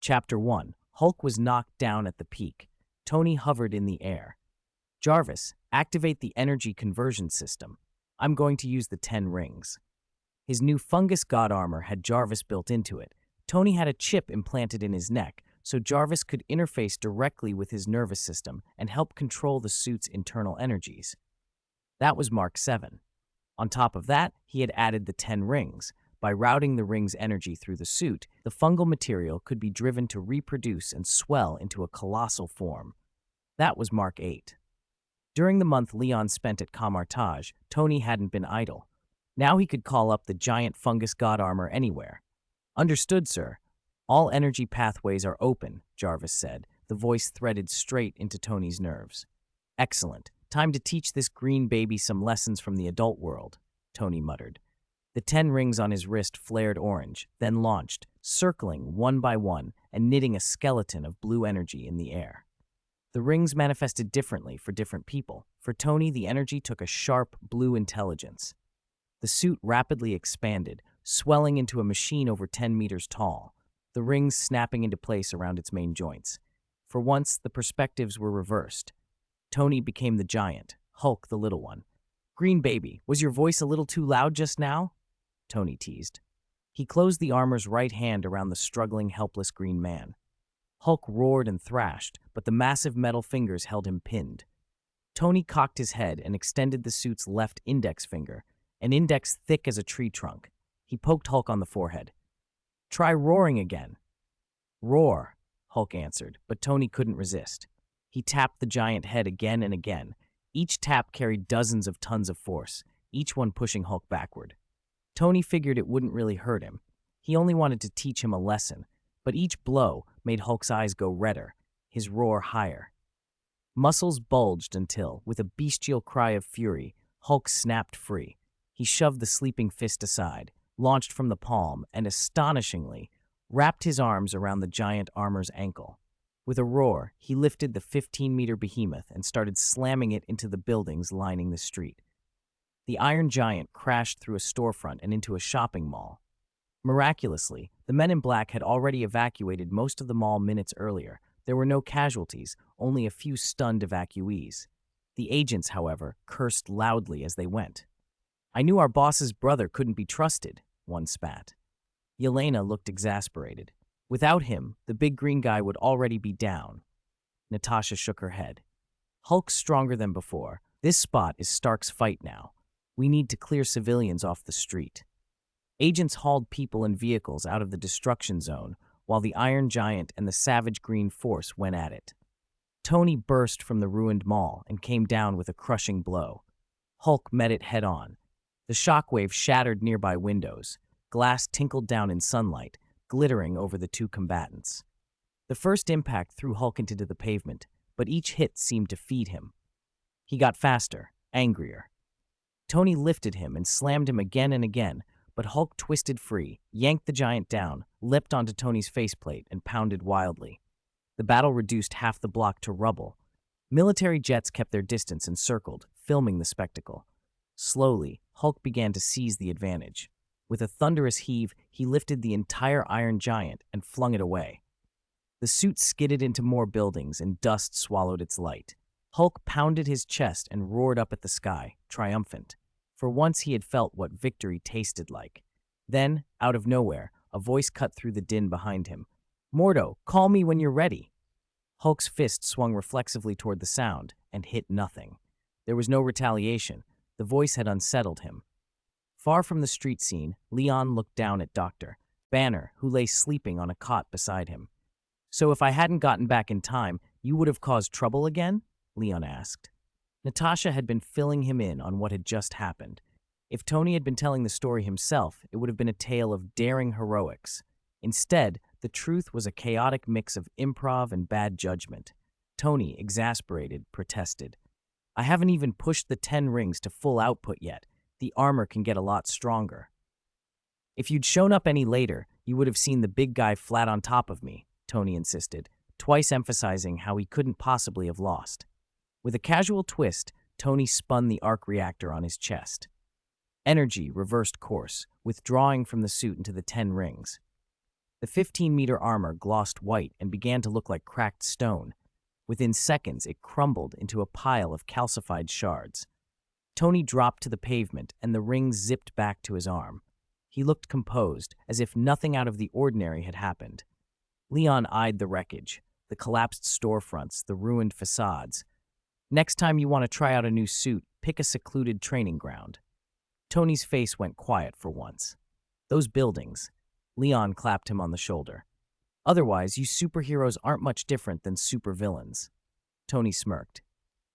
Chapter 1. Hulk was knocked down at the peak. Tony hovered in the air. Jarvis, activate the energy conversion system. I'm going to use the 10 rings. His new fungus god armor had Jarvis built into it. Tony had a chip implanted in his neck, so Jarvis could interface directly with his nervous system and help control the suit's internal energies. That was Mark 7. On top of that, he had added the 10 rings. By routing the ring's energy through the suit, the fungal material could be driven to reproduce and swell into a colossal form. That was Mark 8. During the month Leon spent at Camartage, Tony hadn't been idle. Now he could call up the giant fungus god armor anywhere. Understood, sir. All energy pathways are open, Jarvis said, the voice threaded straight into Tony's nerves. Excellent. Time to teach this green baby some lessons from the adult world, Tony muttered. The 10 rings on his wrist flared orange, then launched, circling one by one and knitting a skeleton of blue energy in the air. The rings manifested differently for different people. For Tony, the energy took a sharp blue intelligence. The suit rapidly expanded, swelling into a machine over 10 meters tall, the rings snapping into place around its main joints. For once, the perspectives were reversed. Tony became the giant, Hulk the little one. Green baby, was your voice a little too loud just now? Tony teased. He closed the armor's right hand around the struggling, helpless green man. Hulk roared and thrashed, but the massive metal fingers held him pinned. Tony cocked his head and extended the suit's left index finger, an index thick as a tree trunk. He poked Hulk on the forehead. Try roaring again. Roar, Hulk answered, but Tony couldn't resist. He tapped the giant head again and again. Each tap carried dozens of tons of force, each one pushing Hulk backward. Tony figured it wouldn't really hurt him. He only wanted to teach him a lesson, but each blow made Hulk's eyes go redder, his roar higher. Muscles bulged until, with a bestial cry of fury, Hulk snapped free. He shoved the sleeping fist aside, launched from the palm, and astonishingly, wrapped his arms around the giant armor's ankle. With a roar, he lifted the 15-meter behemoth and started slamming it into the buildings lining the street. The Iron Giant crashed through a storefront and into a shopping mall. Miraculously, the men in black had already evacuated most of the mall minutes earlier. There were no casualties, only a few stunned evacuees. The agents, however, cursed loudly as they went. I knew our boss's brother couldn't be trusted, one spat. Yelena looked exasperated. Without him, the big green guy would already be down. Natasha shook her head. Hulk's stronger than before. This spot is Stark's fight now. We need to clear civilians off the street. Agents hauled people and vehicles out of the destruction zone, while the Iron Giant and the Savage Green Force went at it. Tony burst from the ruined mall and came down with a crushing blow. Hulk met it head-on. The shockwave shattered nearby windows. Glass tinkled down in sunlight, glittering over the two combatants. The first impact threw Hulk into the pavement, but each hit seemed to feed him. He got faster, angrier. Tony lifted him and slammed him again and again, but Hulk twisted free, yanked the giant down, leapt onto Tony's faceplate, and pounded wildly. The battle reduced half the block to rubble. Military jets kept their distance and circled, filming the spectacle. Slowly, Hulk began to seize the advantage. With a thunderous heave, he lifted the entire Iron Giant and flung it away. The suit skidded into more buildings and dust swallowed its light. Hulk pounded his chest and roared up at the sky, triumphant. For once he had felt what victory tasted like. Then, out of nowhere, a voice cut through the din behind him. Mordo, call me when you're ready. Hulk's fist swung reflexively toward the sound and hit nothing. There was no retaliation. The voice had unsettled him. Far from the street scene, Leon looked down at Dr. Banner, who lay sleeping on a cot beside him. So if I hadn't gotten back in time, you would have caused trouble again? Leon asked. Natasha had been filling him in on what had just happened. If Tony had been telling the story himself, it would have been a tale of daring heroics. Instead, the truth was a chaotic mix of improv and bad judgment. Tony, exasperated, protested. I haven't even pushed the 10 rings to full output yet. The armor can get a lot stronger. If you'd shown up any later, you would have seen the big guy flat on top of me, Tony insisted, twice emphasizing how he couldn't possibly have lost. With a casual twist, Tony spun the arc reactor on his chest. Energy reversed course, withdrawing from the suit into the 10 rings. The 15-meter armor glossed white and began to look like cracked stone. Within seconds, it crumbled into a pile of calcified shards. Tony dropped to the pavement, and the ring zipped back to his arm. He looked composed, as if nothing out of the ordinary had happened. Leon eyed the wreckage, the collapsed storefronts, the ruined facades. Next time you want to try out a new suit, pick a secluded training ground. Tony's face went quiet for once. Those buildings. Leon clapped him on the shoulder. Otherwise, you superheroes aren't much different than supervillains. Tony smirked.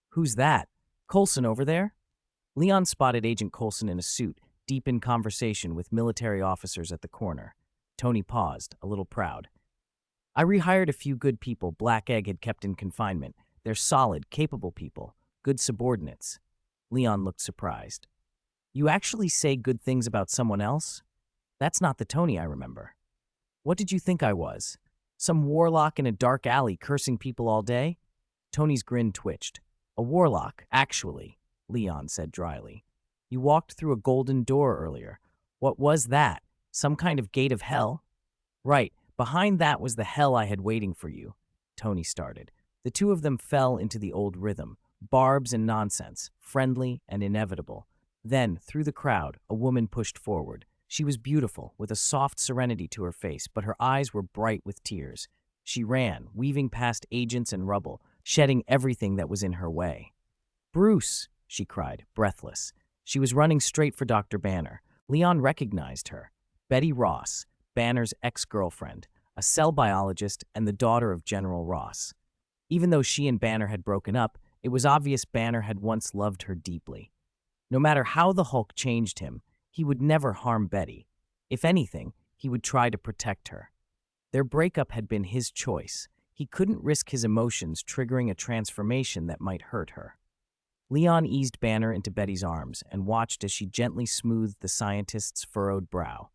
Who's that? Coulson over there? Leon spotted Agent Coulson in a suit, deep in conversation with military officers at the corner. Tony paused, a little proud. I rehired a few good people Black Egg had kept in confinement. They're solid, capable people, good subordinates. Leon looked surprised. You actually say good things about someone else? That's not the Tony I remember. What did you think I was? Some warlock in a dark alley cursing people all day? Tony's grin twitched. A warlock, actually, Leon said dryly. You walked through a golden door earlier. What was that? Some kind of gate of hell? Right, behind that was the hell I had waiting for you, Tony started. The two of them fell into the old rhythm, barbs and nonsense, friendly and inevitable. Then, through the crowd, a woman pushed forward. She was beautiful, with a soft serenity to her face, but her eyes were bright with tears. She ran, weaving past agents and rubble, shedding everything that was in her way. Bruce, she cried, breathless. She was running straight for Dr. Banner. Leon recognized her. Betty Ross, Banner's ex-girlfriend, a cell biologist and the daughter of General Ross. Even though she and Banner had broken up, it was obvious Banner had once loved her deeply. No matter how the Hulk changed him, he would never harm Betty. If anything, he would try to protect her. Their breakup had been his choice. He couldn't risk his emotions triggering a transformation that might hurt her. Leon eased Banner into Betty's arms and watched as she gently smoothed the scientist's furrowed brow.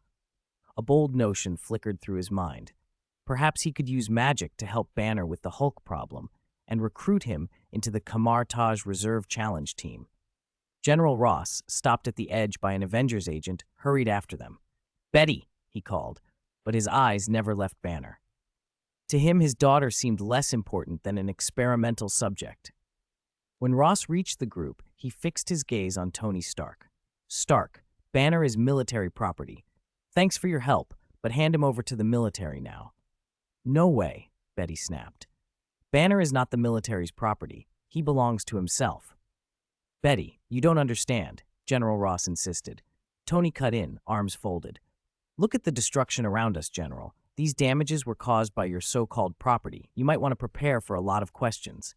A bold notion flickered through his mind. Perhaps he could use magic to help Banner with the Hulk problem and recruit him into the Kamartaj Reserve Challenge team. General Ross, stopped at the edge by an Avengers agent, hurried after them. Betty, he called, but his eyes never left Banner. To him, his daughter seemed less important than an experimental subject. When Ross reached the group, he fixed his gaze on Tony Stark. Stark, Banner is military property. Thanks for your help, but hand him over to the military now. No way, Betty snapped. Banner is not the military's property. He belongs to himself. Betty, you don't understand, General Ross insisted. Tony cut in, arms folded. Look at the destruction around us, General. These damages were caused by your so-called property. You might want to prepare for a lot of questions.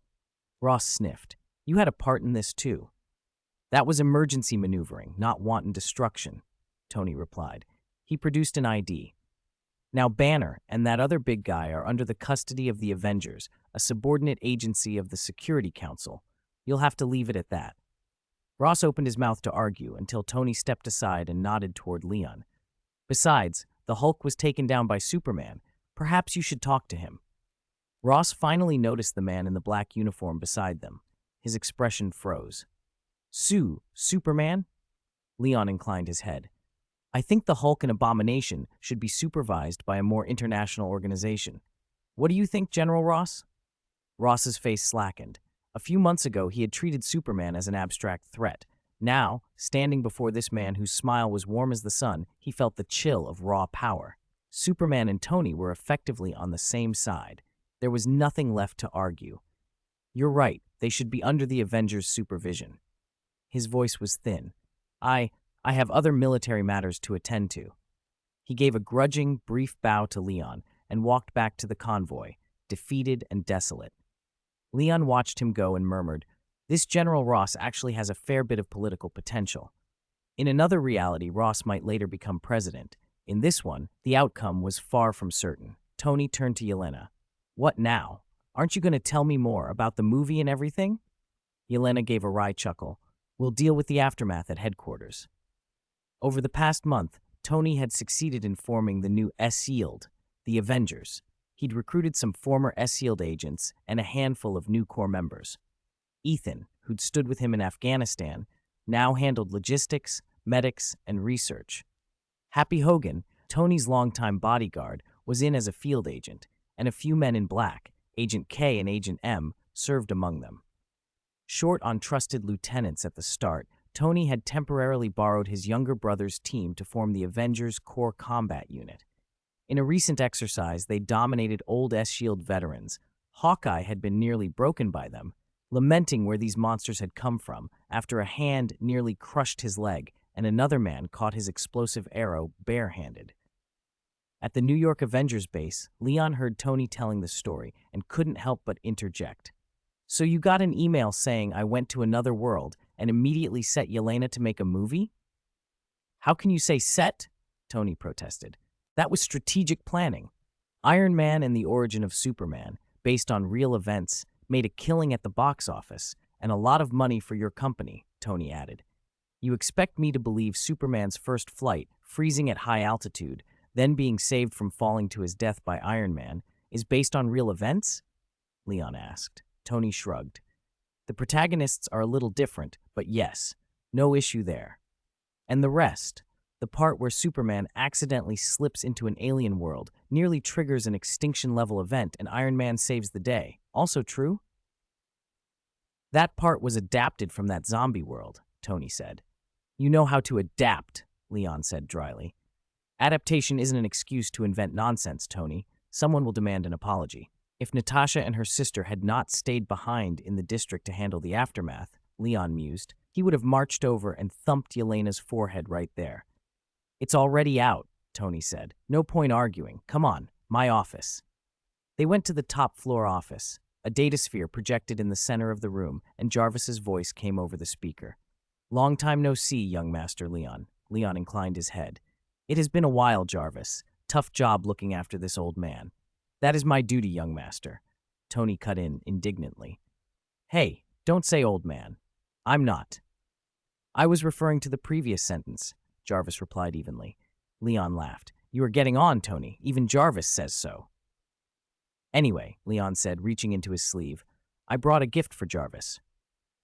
Ross sniffed. You had a part in this too. That was emergency maneuvering, not wanton destruction, Tony replied. He produced an ID. Now Banner and that other big guy are under the custody of the Avengers, a subordinate agency of the Security Council. You'll have to leave it at that. Ross opened his mouth to argue until Tony stepped aside and nodded toward Leon. Besides, the Hulk was taken down by Superman. Perhaps you should talk to him. Ross finally noticed the man in the black uniform beside them. His expression froze. Superman? Leon inclined his head. I think the Hulk and Abomination should be supervised by a more international organization. What do you think, General Ross? Ross's face slackened. A few months ago, he had treated Superman as an abstract threat. Now, standing before this man whose smile was warm as the sun, he felt the chill of raw power. Superman and Tony were effectively on the same side. There was nothing left to argue. You're right, they should be under the Avengers' supervision. His voice was thin. I have other military matters to attend to. He gave a grudging, brief bow to Leon and walked back to the convoy, defeated and desolate. Leon watched him go and murmured, This General Ross actually has a fair bit of political potential. In another reality, Ross might later become president. In this one, the outcome was far from certain. Tony turned to Yelena. What now? Aren't you going to tell me more about the movie and everything? Yelena gave a wry chuckle. We'll deal with the aftermath at headquarters. Over the past month, Tony had succeeded in forming the new S-Yield, the Avengers. He'd recruited some former S-Yield agents and a handful of new core members. Ethan, who'd stood with him in Afghanistan, now handled logistics, medics, and research. Happy Hogan, Tony's longtime bodyguard, was in as a field agent, and a few men in black, Agent K and Agent M, served among them. Short on trusted lieutenants at the start, Tony had temporarily borrowed his younger brother's team to form the Avengers Core Combat Unit. In a recent exercise, they dominated old S-Shield veterans. Hawkeye had been nearly broken by them, lamenting where these monsters had come from after a hand nearly crushed his leg and another man caught his explosive arrow barehanded. At the New York Avengers base, Leon heard Tony telling the story and couldn't help but interject. "So you got an email saying I went to another world and immediately set Yelena to make a movie?" "How can you say set?" Tony protested. "That was strategic planning. Iron Man and the Origin of Superman, based on real events, made a killing at the box office, and a lot of money for your company," Tony added. "You expect me to believe Superman's first flight, freezing at high altitude, then being saved from falling to his death by Iron Man, is based on real events?" Leon asked. Tony shrugged. "The protagonists are a little different, but yes, no issue there. And the rest, the part where Superman accidentally slips into an alien world, nearly triggers an extinction-level event, and Iron Man saves the day, also true?" "That part was adapted from that zombie world," Tony said. "You know how to adapt," Leon said dryly. "Adaptation isn't an excuse to invent nonsense, Tony. Someone will demand an apology." If Natasha and her sister had not stayed behind in the district to handle the aftermath, Leon mused, he would have marched over and thumped Yelena's forehead right there. "It's already out," Tony said. "No point arguing. Come on, my office." They went to the top-floor office. A datasphere projected in the center of the room, and Jarvis's voice came over the speaker. "Long time no see, young Master Leon." Leon inclined his head. "It has been a while, Jarvis. Tough job looking after this old man." "That is my duty, young master," Tony cut in indignantly. "Hey, don't say old man. I'm not." "I was referring to the previous sentence," Jarvis replied evenly. Leon laughed. "You are getting on, Tony. Even Jarvis says so." "Anyway," Leon said, reaching into his sleeve, "I brought a gift for Jarvis."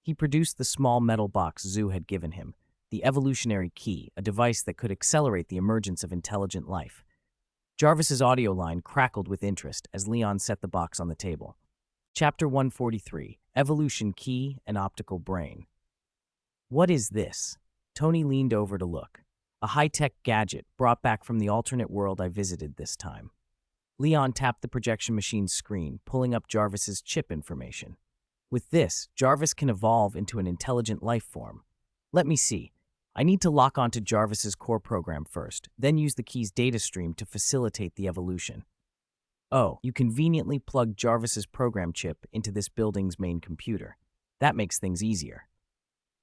He produced the small metal box Zoo had given him, the evolutionary key, a device that could accelerate the emergence of intelligent life. Jarvis's audio line crackled with interest as Leon set the box on the table. Chapter 143, Evolution Key and Optical Brain. "What is this?" Tony leaned over to look. "A high-tech gadget brought back from the alternate world I visited this time." Leon tapped the projection machine's screen, pulling up Jarvis's chip information. "With this, Jarvis can evolve into an intelligent life form. Let me see. I need to lock onto Jarvis's core program first, then use the key's data stream to facilitate the evolution." "Oh, you conveniently plugged Jarvis's program chip into this building's main computer. That makes things easier."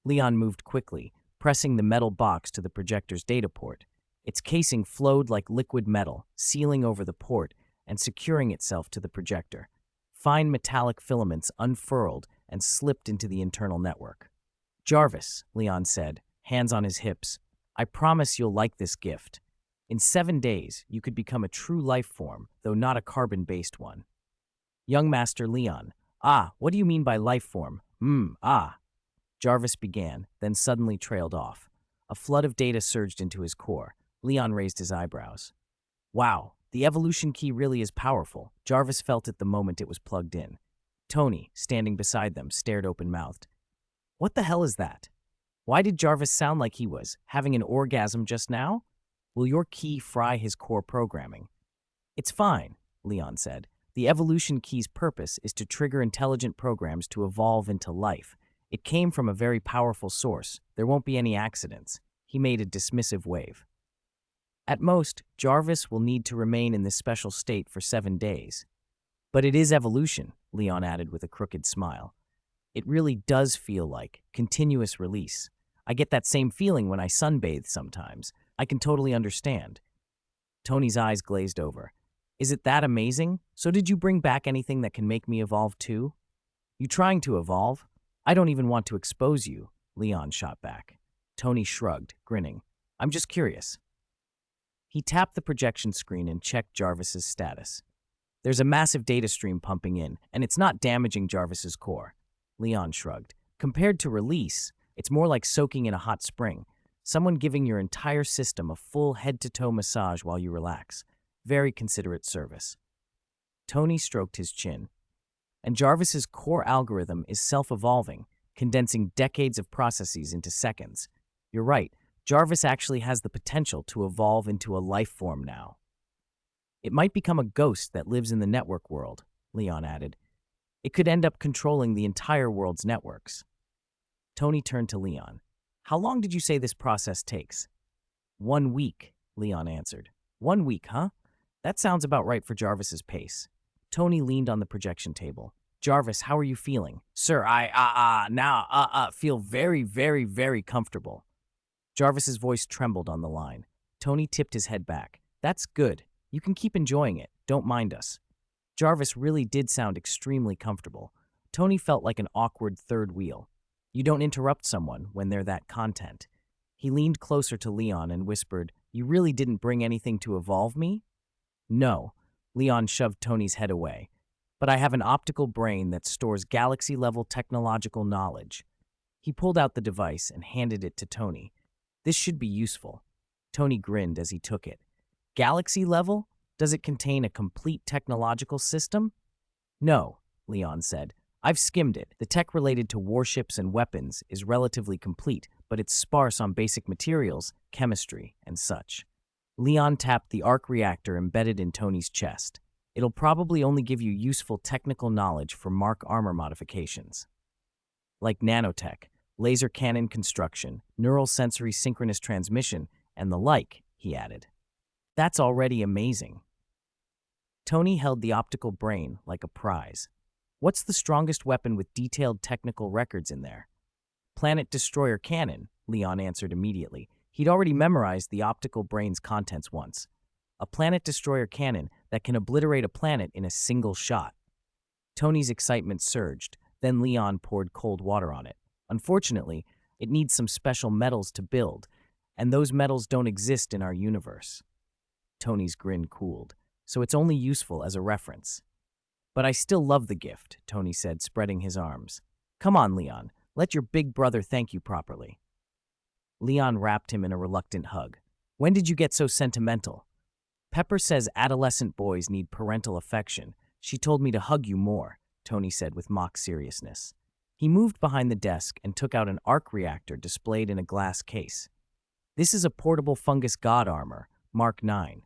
Leon moved quickly, pressing the metal box to the projector's data port. Its casing flowed like liquid metal, sealing over the port and securing itself to the projector. Fine metallic filaments unfurled and slipped into the internal network. "Jarvis," Leon said, hands on his hips, "I promise you'll like this gift. In 7 days, you could become a true life form, though not a carbon-based one." "Young Master Leon, what do you mean by life form? Jarvis began, then suddenly trailed off. A flood of data surged into his core. Leon raised his eyebrows. "Wow, the evolution key really is powerful." Jarvis felt it the moment it was plugged in. Tony, standing beside them, stared open-mouthed. "What the hell is that? Why did Jarvis sound like he was having an orgasm just now? Will your key fry his core programming?" "It's fine," Leon said. "The evolution key's purpose is to trigger intelligent programs to evolve into life. It came from a very powerful source. There won't be any accidents." He made a dismissive wave. "At most, Jarvis will need to remain in this special state for 7 days. But it is evolution," Leon added with a crooked smile. "It really does feel like continuous release. I get that same feeling when I sunbathe sometimes. I can totally understand." Tony's eyes glazed over. "Is it that amazing? So did you bring back anything that can make me evolve too?" "You trying to evolve? I don't even want to expose you," Leon shot back. Tony shrugged, grinning. "I'm just curious." He tapped the projection screen and checked Jarvis's status. "There's a massive data stream pumping in, and it's not damaging Jarvis's core." Leon shrugged. "Compared to release, it's more like soaking in a hot spring, someone giving your entire system a full head-to-toe massage while you relax. Very considerate service. Tony stroked his chin. And Jarvis's core algorithm is self-evolving, condensing decades of processes into seconds. You're right, Jarvis actually has the potential to evolve into a life form now. It might become a ghost that lives in the network world, Leon added. It could end up controlling the entire world's networks. Tony turned to Leon. How long did you say this process takes? 1 week, Leon answered. 1 week, huh? That sounds about right for Jarvis's pace. Tony leaned on the projection table. Jarvis, how are you feeling? Sir, I feel very, very, very comfortable. Jarvis's voice trembled on the line. Tony tipped his head back. That's good. You can keep enjoying it. Don't mind us. Jarvis really did sound extremely comfortable. Tony felt like an awkward third wheel. You don't interrupt someone when they're that content. He leaned closer to Leon and whispered, You really didn't bring anything to evolve me? No. Leon shoved Tony's head away. But I have an optical brain that stores galaxy-level technological knowledge. He pulled out the device and handed it to Tony. This should be useful. Tony grinned as he took it. Galaxy level? Does it contain a complete technological system? No, Leon said. I've skimmed it. The tech related to warships and weapons is relatively complete, but it's sparse on basic materials, chemistry, and such. Leon tapped the arc reactor embedded in Tony's chest. It'll probably only give you useful technical knowledge for Mark armor modifications. Like nanotech, laser cannon construction, neural sensory synchronous transmission, and the like, he added. That's already amazing. Tony held the optical brain like a prize. What's the strongest weapon with detailed technical records in there? Planet Destroyer Cannon, Leon answered immediately. He'd already memorized the optical brain's contents once. A Planet Destroyer cannon that can obliterate a planet in a single shot. Tony's excitement surged, then Leon poured cold water on it. Unfortunately, it needs some special metals to build, and those metals don't exist in our universe. Tony's grin cooled, so it's only useful as a reference. But I still love the gift, Tony said, spreading his arms. Come on, Leon, let your big brother thank you properly. Leon wrapped him in a reluctant hug. When did you get so sentimental? Pepper says adolescent boys need parental affection. She told me to hug you more, Tony said with mock seriousness. He moved behind the desk and took out an arc reactor displayed in a glass case. This is a portable fungus god armor, Mark 9.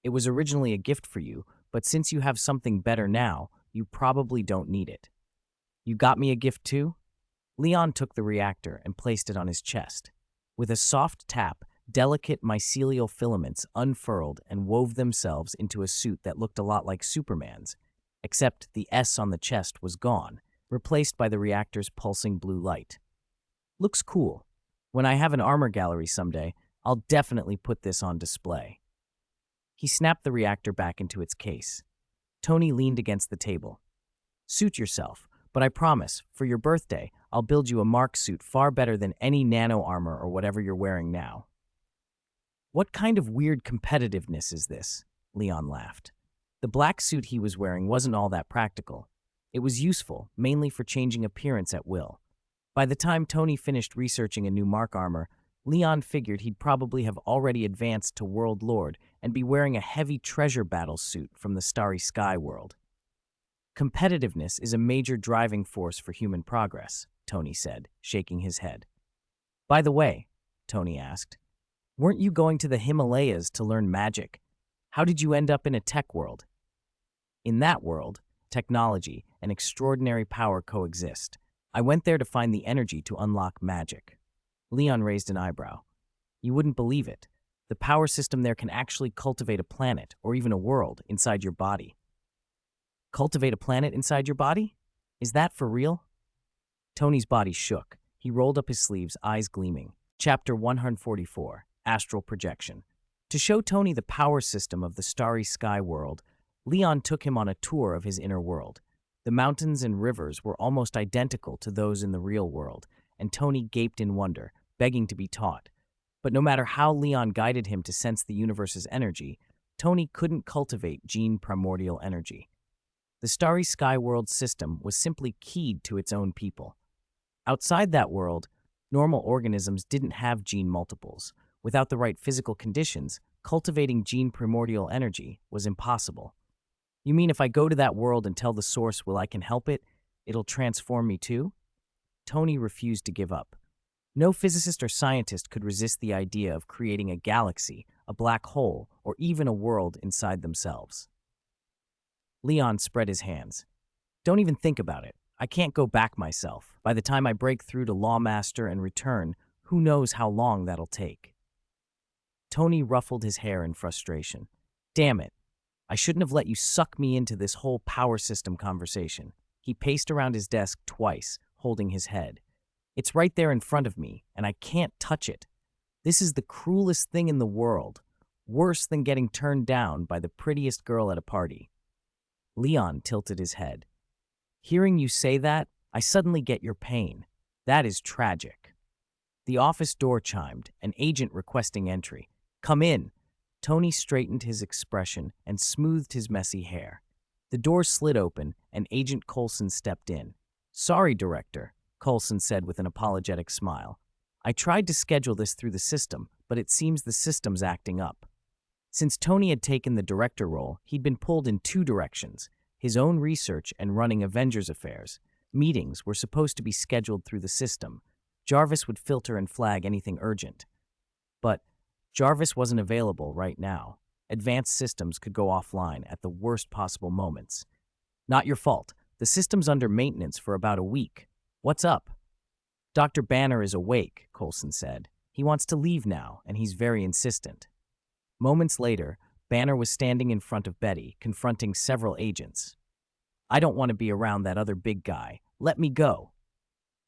It was originally a gift for you, but since you have something better now, you probably don't need it. You got me a gift too? Leon took the reactor and placed it on his chest. With a soft tap, delicate mycelial filaments unfurled and wove themselves into a suit that looked a lot like Superman's, except the S on the chest was gone, replaced by the reactor's pulsing blue light. Looks cool. When I have an armor gallery someday, I'll definitely put this on display. He snapped the reactor back into its case. Tony leaned against the table. Suit yourself, but I promise, for your birthday, I'll build you a Mark suit far better than any nano armor or whatever you're wearing now. What kind of weird competitiveness is this? Leon laughed. The black suit he was wearing wasn't all that practical. It was useful, mainly for changing appearance at will. By the time Tony finished researching a new Mark armor, Leon figured he'd probably have already advanced to World Lord and be wearing a heavy treasure battle suit from the Starry Sky world. Competitiveness is a major driving force for human progress, Tony said, shaking his head. By the way, Tony asked, weren't you going to the Himalayas to learn magic? How did you end up in a tech world? In that world, technology and extraordinary power coexist. I went there to find the energy to unlock magic. Leon raised an eyebrow. You wouldn't believe it. The power system there can actually cultivate a planet, or even a world, inside your body. Cultivate a planet inside your body? Is that for real? Tony's body shook. He rolled up his sleeves, eyes gleaming. Chapter 144, Astral Projection. To show Tony the power system of the Starry Sky world, Leon took him on a tour of his inner world. The mountains and rivers were almost identical to those in the real world, and Tony gaped in wonder, begging to be taught. But no matter how Leon guided him to sense the universe's energy, Tony couldn't cultivate gene primordial energy. The Starry Sky world system was simply keyed to its own people. Outside that world, normal organisms didn't have gene multiples. Without the right physical conditions, cultivating gene primordial energy was impossible. You mean if I go to that world and tell the source will I can help it, it'll transform me too? Tony refused to give up. No physicist or scientist could resist the idea of creating a galaxy, a black hole, or even a world inside themselves. Leon spread his hands. Don't even think about it. I can't go back myself. By the time I break through to Lawmaster and return, who knows how long that'll take. Tony ruffled his hair in frustration. Damn it. I shouldn't have let you suck me into this whole power system conversation. He paced around his desk twice, holding his head. It's right there in front of me, and I can't touch it. This is the cruelest thing in the world, worse than getting turned down by the prettiest girl at a party. Leon tilted his head. Hearing you say that, I suddenly get your pain. That is tragic. The office door chimed, an agent requesting entry. Come in. Tony straightened his expression and smoothed his messy hair. The door slid open, and Agent Coulson stepped in. Sorry, Director, Coulson said with an apologetic smile. I tried to schedule this through the system, but it seems the system's acting up. Since Tony had taken the director role, he'd been pulled in two directions, his own research and running Avengers affairs. Meetings were supposed to be scheduled through the system. Jarvis would filter and flag anything urgent. But Jarvis wasn't available right now. Advanced systems could go offline at the worst possible moments. Not your fault. The system's under maintenance for about a week. What's up? Dr. Banner is awake, Coulson said. He wants to leave now, and he's very insistent. Moments later, Banner was standing in front of Betty, confronting several agents. I don't want to be around that other big guy. Let me go.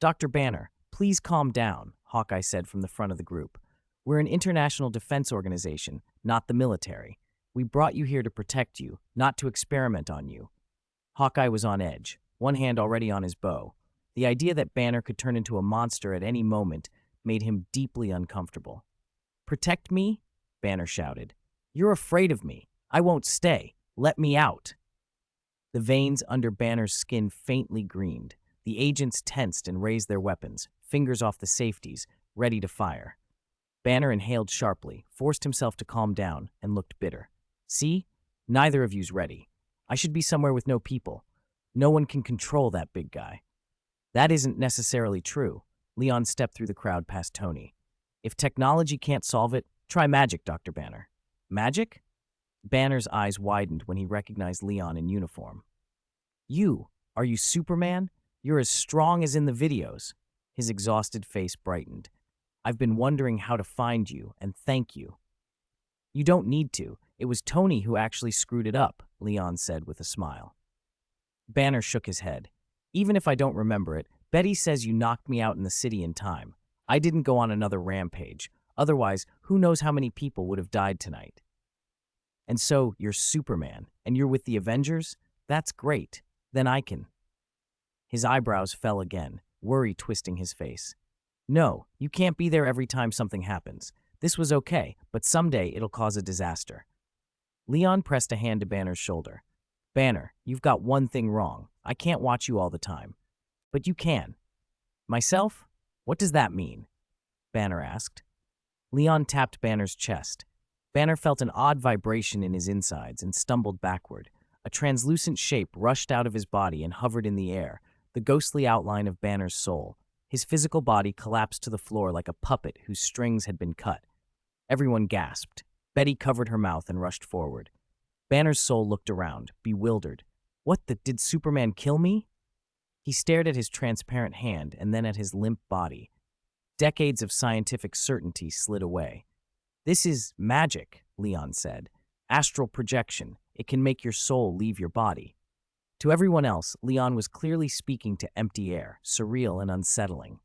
Dr. Banner, please calm down, Hawkeye said from the front of the group. We're an international defense organization, not the military. We brought you here to protect you, not to experiment on you. Hawkeye was on edge, one hand already on his bow. The idea that Banner could turn into a monster at any moment made him deeply uncomfortable. Protect me? Banner shouted. You're afraid of me. I won't stay. Let me out. The veins under Banner's skin faintly greened. The agents tensed and raised their weapons, fingers off the safeties, ready to fire. Banner inhaled sharply, forced himself to calm down, and looked bitter. See? Neither of you's ready. I should be somewhere with no people. No one can control that big guy. That isn't necessarily true. Leon stepped through the crowd past Tony. If technology can't solve it, try magic, Dr. Banner. Magic? Banner's eyes widened when he recognized Leon in uniform. Are you Superman? You're as strong as in the videos. His exhausted face brightened. I've been wondering how to find you, and thank you. You don't need to. It was Tony who actually screwed it up, Leon said with a smile. Banner shook his head. Even if I don't remember it, Betty says you knocked me out in the city in time. I didn't go on another rampage. Otherwise, who knows how many people would have died tonight. And so, you're Superman, and you're with the Avengers? That's great. Then I can. His eyebrows fell again, worry twisting his face. No, you can't be there every time something happens. This was okay, but someday it'll cause a disaster. Leon pressed a hand to Banner's shoulder. Banner, you've got one thing wrong. I can't watch you all the time. But you can. Myself? What does that mean? Banner asked. Leon tapped Banner's chest. Banner felt an odd vibration in his insides and stumbled backward. A translucent shape rushed out of his body and hovered in the air, the ghostly outline of Banner's soul. His physical body collapsed to the floor like a puppet whose strings had been cut. Everyone gasped. Betty covered her mouth and rushed forward. Banner's soul looked around, bewildered. Did Superman kill me? He stared at his transparent hand and then at his limp body. Decades of scientific certainty slid away. This is magic, Leon said. Astral projection. It can make your soul leave your body. To everyone else, Leon was clearly speaking to empty air, surreal and unsettling.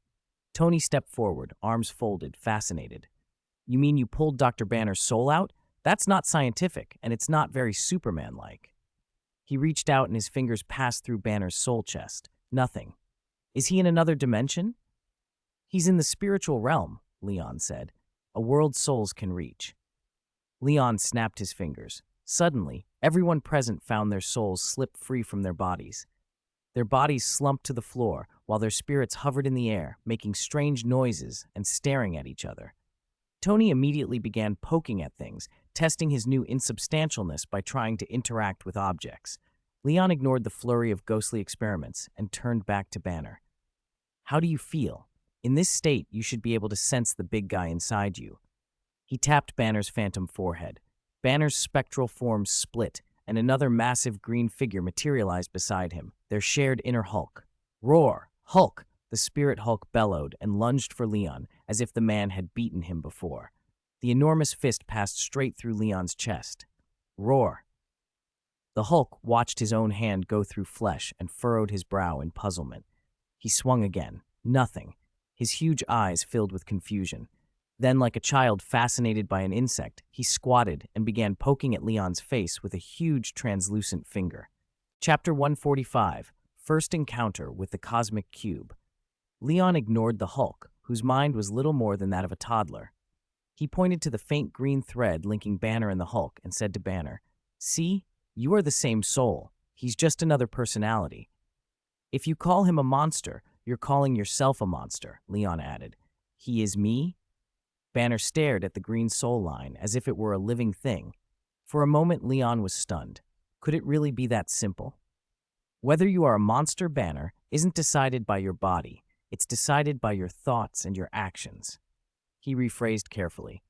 Tony stepped forward, arms folded, fascinated. You mean you pulled Dr. Banner's soul out? That's not scientific, and it's not very Superman-like. He reached out and his fingers passed through Banner's soul chest. Nothing. Is he in another dimension? He's in the spiritual realm, Leon said. A world souls can reach. Leon snapped his fingers. Suddenly, everyone present found their souls slip free from their bodies. Their bodies slumped to the floor, while their spirits hovered in the air, making strange noises and staring at each other. Tony immediately began poking at things, testing his new insubstantialness by trying to interact with objects. Leon ignored the flurry of ghostly experiments and turned back to Banner. How do you feel? In this state, you should be able to sense the big guy inside you. He tapped Banner's phantom forehead. Banner's spectral form split, and another massive green figure materialized beside him, their shared inner Hulk. Roar! Hulk! The spirit Hulk bellowed and lunged for Leon, as if the man had beaten him before. The enormous fist passed straight through Leon's chest. Roar! The Hulk watched his own hand go through flesh and furrowed his brow in puzzlement. He swung again. Nothing. His huge eyes filled with confusion. Then, like a child fascinated by an insect, he squatted and began poking at Leon's face with a huge translucent finger. Chapter 145, First Encounter with the Cosmic Cube. Leon ignored the Hulk, whose mind was little more than that of a toddler. He pointed to the faint green thread linking Banner and the Hulk and said to Banner, "See, you are the same soul. He's just another personality." "If you call him a monster, you're calling yourself a monster," Leon added. "He is me?" Banner stared at the green soul line as if it were a living thing. For a moment, Leon was stunned. Could it really be that simple? Whether you are a monster, Banner, isn't decided by your body. It's decided by your thoughts and your actions. He rephrased carefully.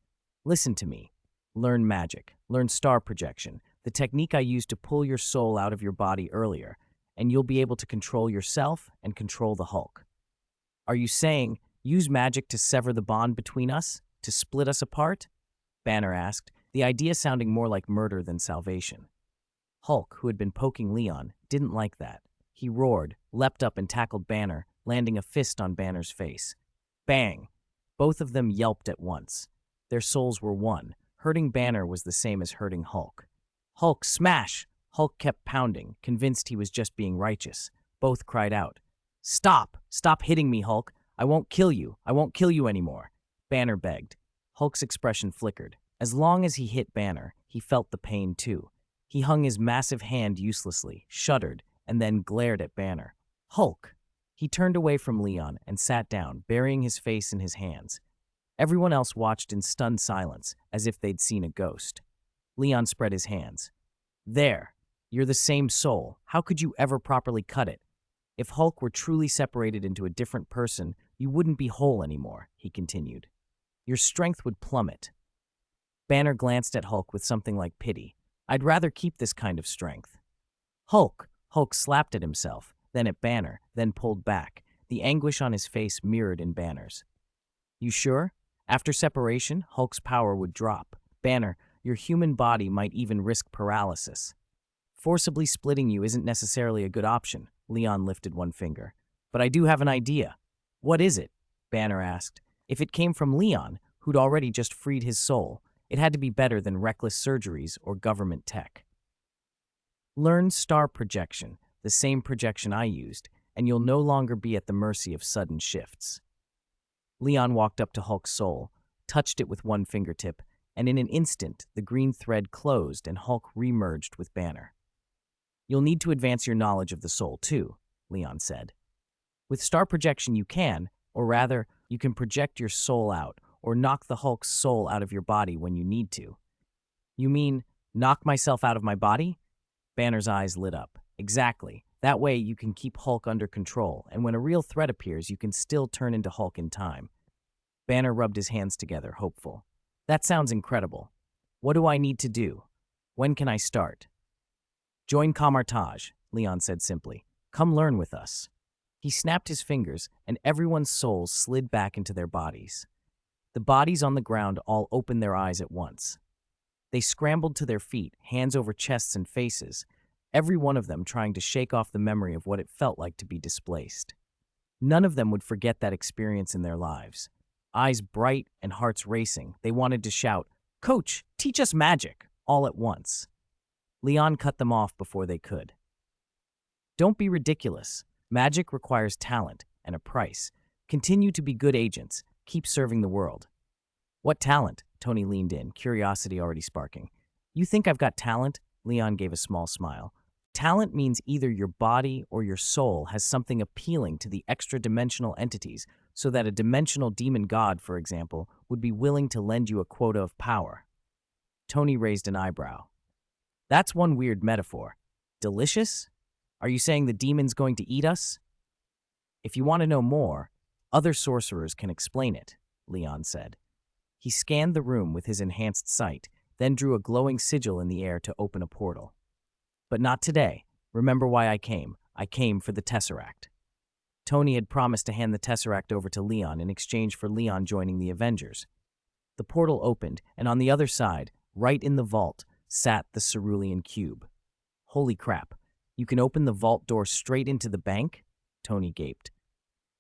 "Listen to me. Learn magic. Learn star projection, the technique I used to pull your soul out of your body earlier, and you'll be able to control yourself and control the Hulk." "Are you saying, use magic to sever the bond between us? To split us apart?" Banner asked, the idea sounding more like murder than salvation. Hulk, who had been poking Leon, didn't like that. He roared, leapt up and tackled Banner, landing a fist on Banner's face. Bang! Both of them yelped at once. Their souls were one. Hurting Banner was the same as hurting Hulk. "Hulk, smash!" Hulk kept pounding, convinced he was just being righteous. Both cried out, "Stop! Stop hitting me, Hulk! I won't kill you! I won't kill you anymore!" Banner begged. Hulk's expression flickered. As long as he hit Banner, he felt the pain too. He hung his massive hand uselessly, shuddered, and then glared at Banner. "Hulk!" He turned away from Leon and sat down, burying his face in his hands. Everyone else watched in stunned silence, as if they'd seen a ghost. Leon spread his hands. "There. You're the same soul. How could you ever properly cut it? If Hulk were truly separated into a different person, you wouldn't be whole anymore," he continued. "Your strength would plummet." Banner glanced at Hulk with something like pity. "I'd rather keep this kind of strength." "Hulk!" Hulk slapped at himself, then at Banner, then pulled back. The anguish on his face mirrored in Banner's. "You sure? After separation, Hulk's power would drop. Banner, your human body might even risk paralysis. Forcibly splitting you isn't necessarily a good option." Leon lifted one finger. "But I do have an idea." "What is it?" Banner asked. If it came from Leon, who'd already just freed his soul, it had to be better than reckless surgeries or government tech. "Learn star projection, the same projection I used, and you'll no longer be at the mercy of sudden shifts." Leon walked up to Hulk's soul, touched it with one fingertip, and in an instant, the green thread closed and Hulk remerged with Banner. "You'll need to advance your knowledge of the soul, too," Leon said. "With star projection you can, or rather, you can project your soul out, or knock the Hulk's soul out of your body when you need to." "You mean, knock myself out of my body?" Banner's eyes lit up. "Exactly. That way you can keep Hulk under control, and when a real threat appears, you can still turn into Hulk in time." Banner rubbed his hands together, hopeful. "That sounds incredible. What do I need to do? When can I start?" "Join Kamartaj," Leon said simply. "Come learn with us." He snapped his fingers, and everyone's souls slid back into their bodies. The bodies on the ground all opened their eyes at once. They scrambled to their feet, hands over chests and faces, every one of them trying to shake off the memory of what it felt like to be displaced. None of them would forget that experience in their lives. Eyes bright and hearts racing, they wanted to shout, "Coach, teach us magic," all at once. Leon cut them off before they could. "Don't be ridiculous. Magic requires talent and a price. Continue to be good agents. Keep serving the world." "What talent?" Tony leaned in, curiosity already sparking. "You think I've got talent?" Leon gave a small smile. "Talent means either your body or your soul has something appealing to the extra-dimensional entities so that a dimensional demon god, for example, would be willing to lend you a quota of power. Tony raised an eyebrow. That's one weird metaphor. Delicious? Are you saying the demon's going to eat us? If you want to know more, other sorcerers can explain it, Leon said. He scanned the room with his enhanced sight, then drew a glowing sigil in the air to open a portal. But not today. Remember why I came. I came for the Tesseract. Tony had promised to hand the Tesseract over to Leon in exchange for Leon joining the Avengers. The portal opened, and on the other side, right in the vault, sat the cerulean cube. Holy crap, you can open the vault door straight into the bank? Tony gaped.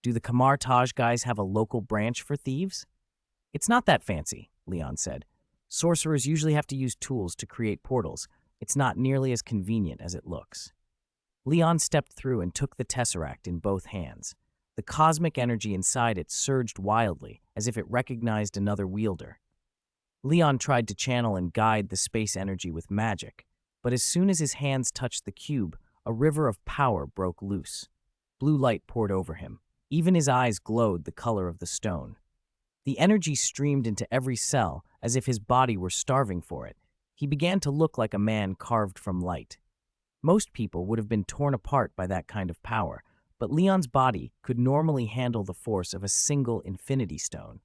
Do the Kamar Taj guys have a local branch for thieves? It's not that fancy, Leon said. Sorcerers usually have to use tools to create portals. It's not nearly as convenient as it looks. Leon stepped through and took the Tesseract in both hands. The cosmic energy inside it surged wildly, as if it recognized another wielder. Leon tried to channel and guide the space energy with magic, but as soon as his hands touched the cube, a river of power broke loose. Blue light poured over him. Even his eyes glowed the color of the stone. The energy streamed into every cell, as if his body were starving for it. He began to look like a man carved from light. Most people would have been torn apart by that kind of power, but Leon's body could normally handle the force of a single infinity stone.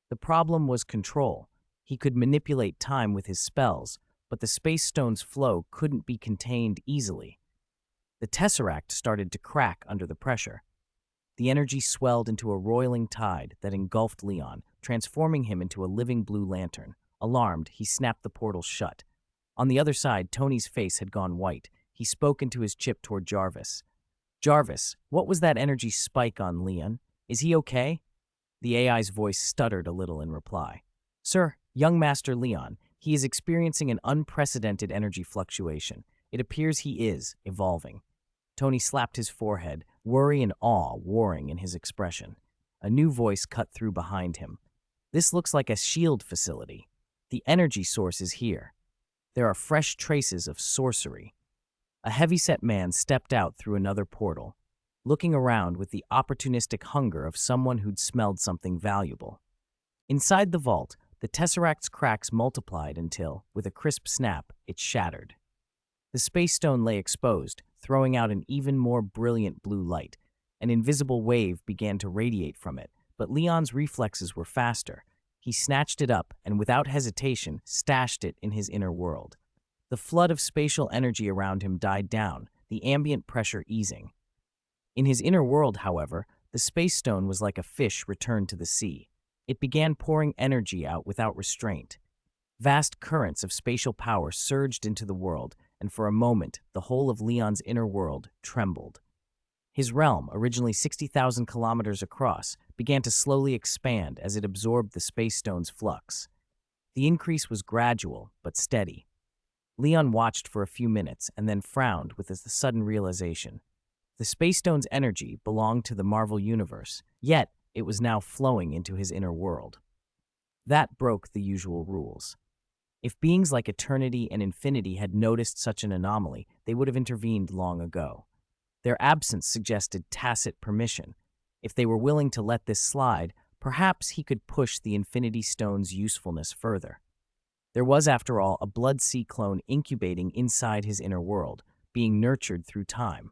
The problem was control. He could manipulate time with his spells, but the space stone's flow couldn't be contained easily. The Tesseract started to crack under the pressure. The energy swelled into a roiling tide that engulfed Leon, transforming him into a living blue lantern. Alarmed, he snapped the portal shut. On the other side, Tony's face had gone white. He spoke into his chip toward Jarvis. Jarvis, what was that energy spike on Leon? Is he okay? The AI's voice stuttered a little in reply. Sir, young Master Leon, he is experiencing an unprecedented energy fluctuation. It appears he is evolving. Tony slapped his forehead, worry and awe warring in his expression. A new voice cut through behind him. This looks like a shield facility. The energy source is here. There are fresh traces of sorcery. A heavyset man stepped out through another portal, looking around with the opportunistic hunger of someone who'd smelled something valuable. Inside the vault, the Tesseract's cracks multiplied until, with a crisp snap, it shattered. The space stone lay exposed, throwing out an even more brilliant blue light. An invisible wave began to radiate from it, but Leon's reflexes were faster. He snatched it up and, without hesitation, stashed it in his inner world. The flood of spatial energy around him died down, the ambient pressure easing. In his inner world, however, the space stone was like a fish returned to the sea. It began pouring energy out without restraint. Vast currents of spatial power surged into the world, and for a moment, the whole of Leon's inner world trembled. His realm, originally 60,000 kilometers across, began to slowly expand as it absorbed the space stone's flux. The increase was gradual, but steady. Leon watched for a few minutes and then frowned with the sudden realization. The space stone's energy belonged to the Marvel Universe, yet it was now flowing into his inner world. That broke the usual rules. If beings like Eternity and Infinity had noticed such an anomaly, they would have intervened long ago. Their absence suggested tacit permission. If they were willing to let this slide, perhaps he could push the Infinity Stone's usefulness further. There was, after all, a Blood Sea clone incubating inside his inner world, being nurtured through time.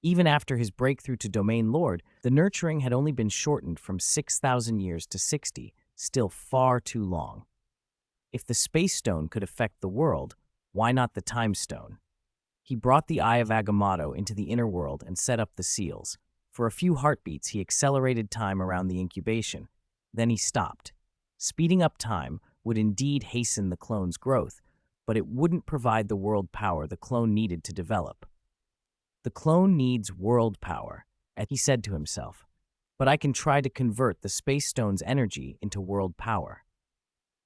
Even after his breakthrough to Domain Lord, the nurturing had only been shortened from 6,000 years to 60, still far too long. If the Space Stone could affect the world, why not the Time Stone? He brought the Eye of Agamotto into the inner world and set up the seals. For a few heartbeats, he accelerated time around the incubation. Then he stopped. Speeding up time would indeed hasten the clone's growth, but it wouldn't provide the world power the clone needed to develop. The clone needs world power, he said to himself, but I can try to convert the Space Stone's energy into world power.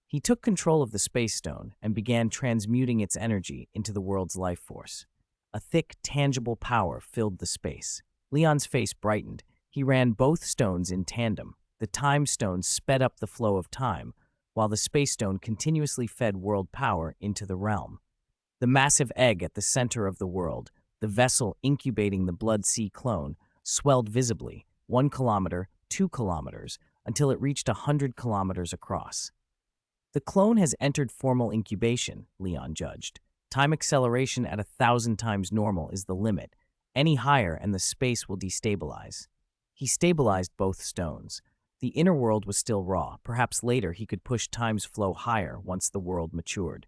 He took control of the Space Stone and began transmuting its energy into the world's life force. A thick, tangible power filled the space. Leon's face brightened. He ran both stones in tandem. The Time Stone sped up the flow of time, while the Space Stone continuously fed world power into the realm. The massive egg at the center of the world, the vessel incubating the Blood Sea clone, swelled visibly, 1 kilometer, 2 kilometers, until it reached 100 kilometers across. The clone has entered formal incubation, Leon judged. Time acceleration at 1,000 times normal is the limit. Any higher and the space will destabilize. He stabilized both stones. The inner world was still raw. Perhaps later he could push time's flow higher once the world matured.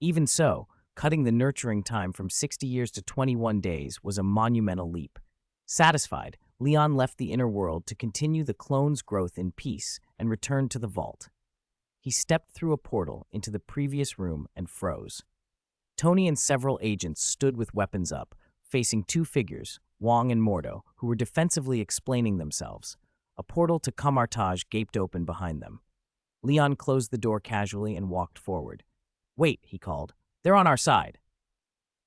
Even so, cutting the nurturing time from 60 years to 21 days was a monumental leap. Satisfied, Leon left the inner world to continue the clone's growth in peace and returned to the vault. He stepped through a portal into the previous room and froze. Tony and several agents stood with weapons up, facing 2 figures, Wong and Mordo, who were defensively explaining themselves. A portal to Kamartaj gaped open behind them. Leon closed the door casually and walked forward. "Wait," he called. "They're on our side."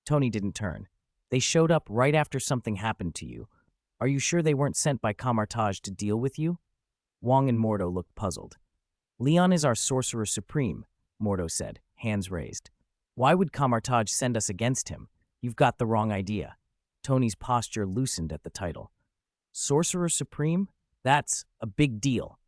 Tony didn't turn. "They showed up right after something happened to you. Are you sure they weren't sent by Kamartaj to deal with you?" Wong and Mordo looked puzzled. "Leon is our Sorcerer Supreme," Mordo said, hands raised. "Why would Kamartaj send us against him? You've got the wrong idea." Tony's posture loosened at the title. "Sorcerer Supreme? That's a big deal,"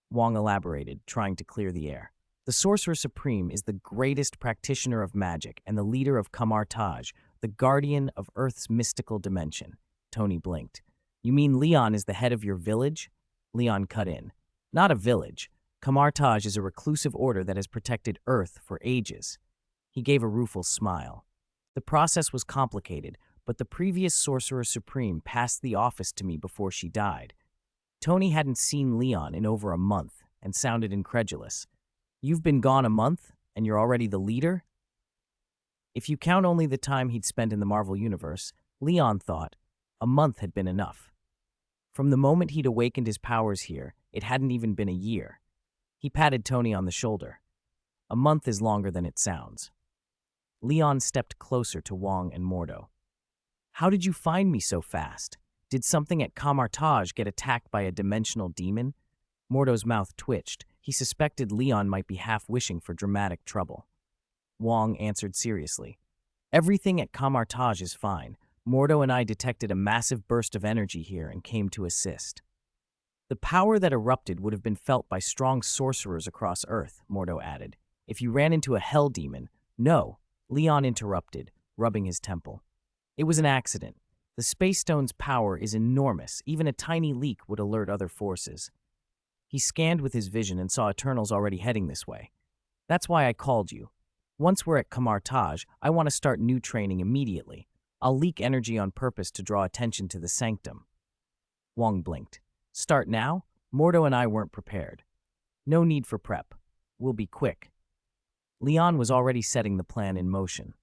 Wong elaborated, trying to clear the air. "The Sorcerer Supreme is the greatest practitioner of magic and the leader of Kamartaj, the guardian of Earth's mystical dimension." Tony blinked. "You mean Leon is the head of your village?" Leon cut in. "Not a village. Kamartaj is a reclusive order that has protected Earth for ages." He gave a rueful smile. "The process was complicated, but the previous Sorcerer Supreme passed the office to me before she died." Tony hadn't seen Leon in over a month and sounded incredulous. "You've been gone a month, and you're already the leader?" If you count only the time he'd spent in the Marvel Universe, Leon thought a month had been enough. From the moment he'd awakened his powers here, it hadn't even been a year. He patted Tony on the shoulder. "A month is longer than it sounds." Leon stepped closer to Wong and Mordo. "How did you find me so fast? Did something at Kamartaj get attacked by a dimensional demon?" Mordo's mouth twitched. He suspected Leon might be half wishing for dramatic trouble. Wong answered seriously. "Everything at Kamartaj is fine. Mordo and I detected a massive burst of energy here and came to assist." "The power that erupted would have been felt by strong sorcerers across Earth," Mordo added. "If you ran into a hell demon—" "No," Leon interrupted, rubbing his temple. "It was an accident. The Space Stone's power is enormous. Even a tiny leak would alert other forces." He scanned with his vision and saw Eternals already heading this way. "That's why I called you. Once we're at Kamartaj, I want to start new training immediately. I'll leak energy on purpose to draw attention to the sanctum." Wong blinked. "Start now?" Mordo and I weren't prepared. "No need for prep. We'll be quick." Leon was already setting the plan in motion.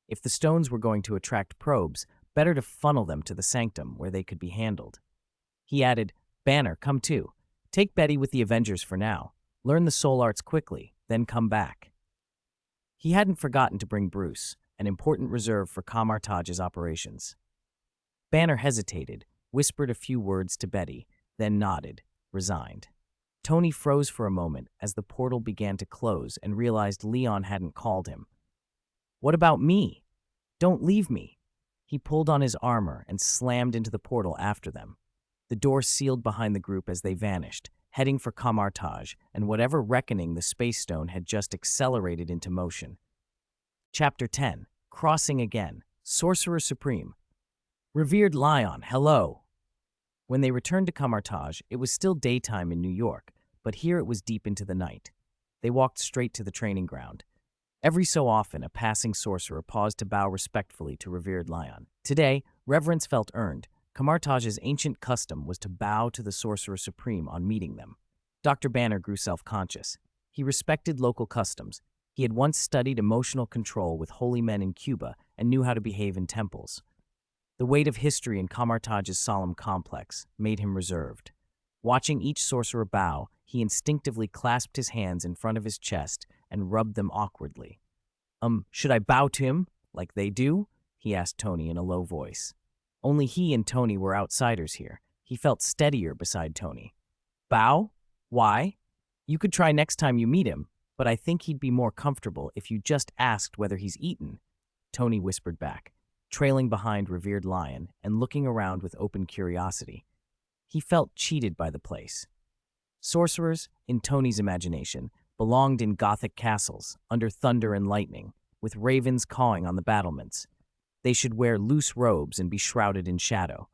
If the stones were going to attract probes, better to funnel them to the sanctum where they could be handled. He added, "Banner, come too. Take Betty with the Avengers for now. Learn the soul arts quickly, then come back." He hadn't forgotten to bring Bruce, an important reserve for Kamartaj's operations. Banner hesitated, whispered a few words to Betty, then nodded, resigned. Tony froze for a moment as the portal began to close and realized Leon hadn't called him. "What about me? Don't leave me." He pulled on his armor and slammed into the portal after them. The door sealed behind the group as they vanished, heading for Kamartaj, and whatever reckoning the Space Stone had just accelerated into motion. Chapter 10. Crossing Again. Sorcerer Supreme. "Revered Lion, hello." When they returned to Kamartaj, it was still daytime in New York, but here it was deep into the night. They walked straight to the training ground. Every so often, a passing sorcerer paused to bow respectfully to Revered Lion. Today, reverence felt earned. Kamartaj's ancient custom was to bow to the Sorcerer Supreme on meeting them. Dr. Banner grew self-conscious. He respected local customs. He had once studied emotional control with holy men in Cuba and knew how to behave in temples. The weight of history in Kamartaj's solemn complex made him reserved. Watching each sorcerer bow, he instinctively clasped his hands in front of his chest and rubbed them awkwardly. Should I bow to him, like they do?" he asked Tony in a low voice. Only he and Tony were outsiders here. He felt steadier beside Tony. "Bow? Why? You could try next time you meet him, but I think he'd be more comfortable if you just asked whether he's eaten," Tony whispered back, trailing behind Revered Lion and looking around with open curiosity. He felt cheated by the place. Sorcerers, in Tony's imagination, belonged in Gothic castles, under thunder and lightning, with ravens cawing on the battlements. They should wear loose robes and be shrouded in shadow.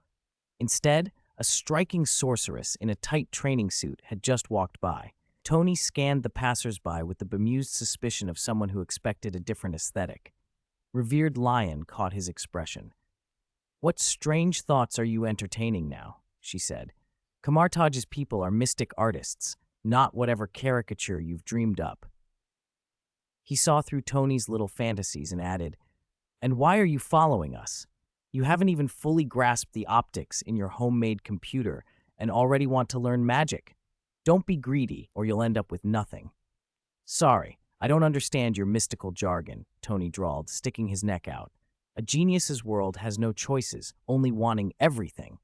Instead, a striking sorceress in a tight training suit had just walked by. Tony scanned the passers-by with the bemused suspicion of someone who expected a different aesthetic. Revered Lion caught his expression. "What strange thoughts are you entertaining now?" she said. "Kamartaj's people are mystic artists, not whatever caricature you've dreamed up." He saw through Tony's little fantasies and added, "And why are you following us? You haven't even fully grasped the optics in your homemade computer and already want to learn magic. Don't be greedy or you'll end up with nothing." "Sorry, I don't understand your mystical jargon," Tony drawled, sticking his neck out. "A genius's world has no choices, only wanting everything.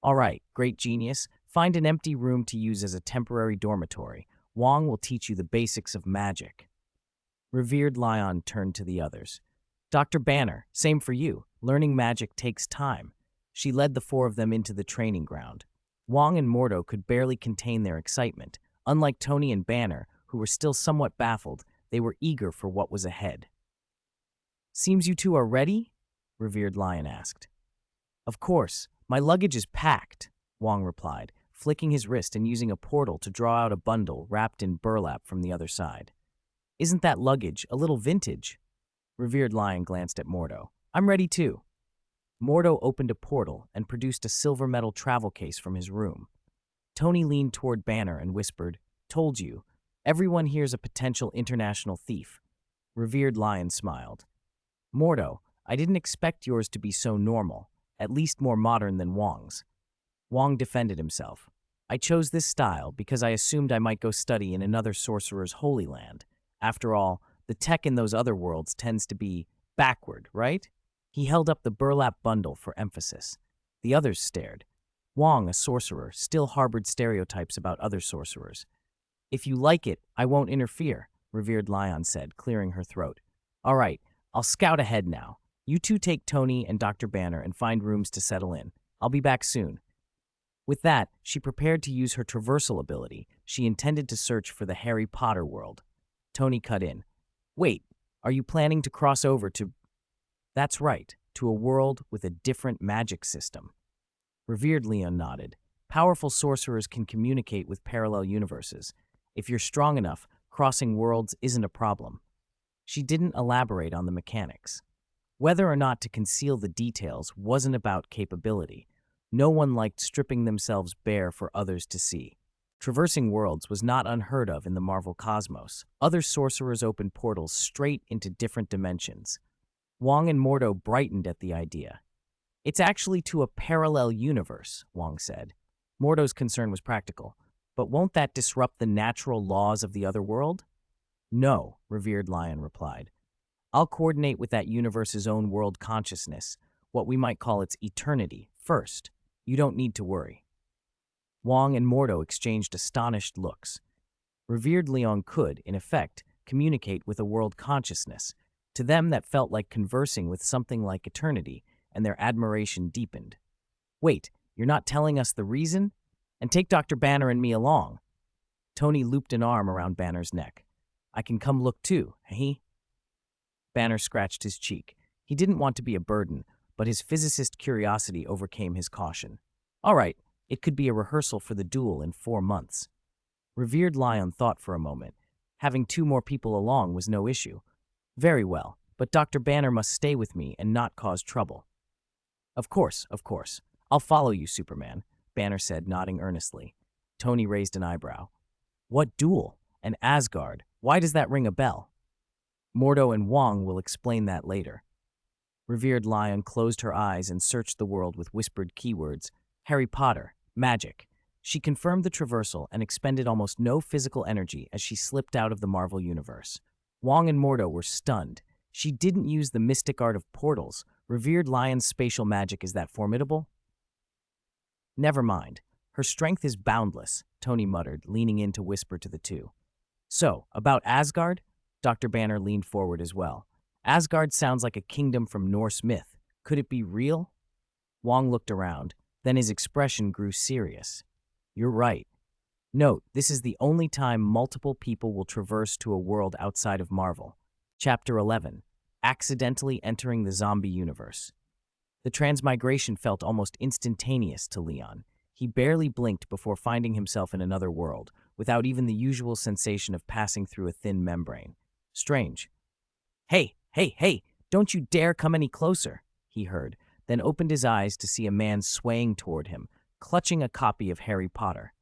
All right, great genius, find an empty room to use as a temporary dormitory. Wong will teach you the basics of magic." Revered Lion turned to the others. "Dr. Banner, same for you. Learning magic takes time." She led the four of them into the training ground. Wong and Mordo could barely contain their excitement. Unlike Tony and Banner, who were still somewhat baffled, they were eager for what was ahead. "Seems you two are ready?" Revered Lion asked. "Of course. My luggage is packed," Wong replied, flicking his wrist and using a portal to draw out a bundle wrapped in burlap from the other side. "Isn't that luggage a little vintage?" Revered Lion glanced at Mordo. "I'm ready too." Mordo opened a portal and produced a silver metal travel case from his room. Tony leaned toward Banner and whispered, "Told you. Everyone here's a potential international thief." Revered Lion smiled. "Mordo, I didn't expect yours to be so normal, at least more modern than Wong's." Wong defended himself. "I chose this style because I assumed I might go study in another sorcerer's holy land. After all, the tech in those other worlds tends to be backward, right?" He held up the burlap bundle for emphasis. The others stared. Wong, a sorcerer, still harbored stereotypes about other sorcerers. "If you like it, I won't interfere," Revered Lion said, clearing her throat. "All right, I'll scout ahead now. You two take Tony and Dr. Banner and find rooms to settle in. I'll be back soon." With that, she prepared to use her traversal ability. She intended to search for the Harry Potter world. Tony cut in. "Wait, are you planning to cross over to—" "That's right, to a world with a different magic system." Revered Leon nodded. "Powerful sorcerers can communicate with parallel universes. If you're strong enough, crossing worlds isn't a problem." She didn't elaborate on the mechanics. Whether or not to conceal the details wasn't about capability. No one liked stripping themselves bare for others to see. Traversing worlds was not unheard of in the Marvel cosmos. Other sorcerers opened portals straight into different dimensions. Wong and Mordo brightened at the idea. "It's actually to a parallel universe," Wong said. Mordo's concern was practical. "But won't that disrupt the natural laws of the other world?" "No," Revered Lion replied. "I'll coordinate with that universe's own world consciousness, what we might call its eternity, first. You don't need to worry." Wong and Mordo exchanged astonished looks. Revered Leon could, in effect, communicate with a world consciousness. To them, that felt like conversing with something like eternity, and their admiration deepened. "Wait, you're not telling us the reason? And take Dr. Banner and me along." Tony looped an arm around Banner's neck. "I can come look too, eh?" Banner scratched his cheek. He didn't want to be a burden, but his physicist curiosity overcame his caution. "All right, it could be a rehearsal for the duel in 4 months." Revered Lion thought for a moment. Having 2 more people along was no issue. "Very well, but Dr. Banner must stay with me and not cause trouble." Of course. I'll follow you, Superman," Banner said, nodding earnestly. Tony raised an eyebrow. "What duel? And Asgard? Why does that ring a bell?" "Mordo and Wong will explain that later." Revered Lion closed her eyes and searched the world with whispered keywords. Harry Potter, magic. She confirmed the traversal and expended almost no physical energy as she slipped out of the Marvel universe. Wong and Mordo were stunned. She didn't use the mystic art of portals. Revered Lion's spatial magic is that formidable? "Never mind. Her strength is boundless," Tony muttered, leaning in to whisper to the two. "So, about Asgard?" Dr. Banner leaned forward as well. "Asgard sounds like a kingdom from Norse myth. Could it be real?" Wong looked around. Then his expression grew serious. You're right. Note, this is the only time multiple people will traverse to a world outside of Marvel. Chapter 11. Accidentally entering the zombie universe. The transmigration felt almost instantaneous to Leon. He barely blinked before finding himself in another world, without even the usual sensation of passing through a thin membrane. Strange. Hey, hey, hey, don't you dare come any closer, he heard, then opened his eyes to see a man swaying toward him, clutching a copy of Harry Potter.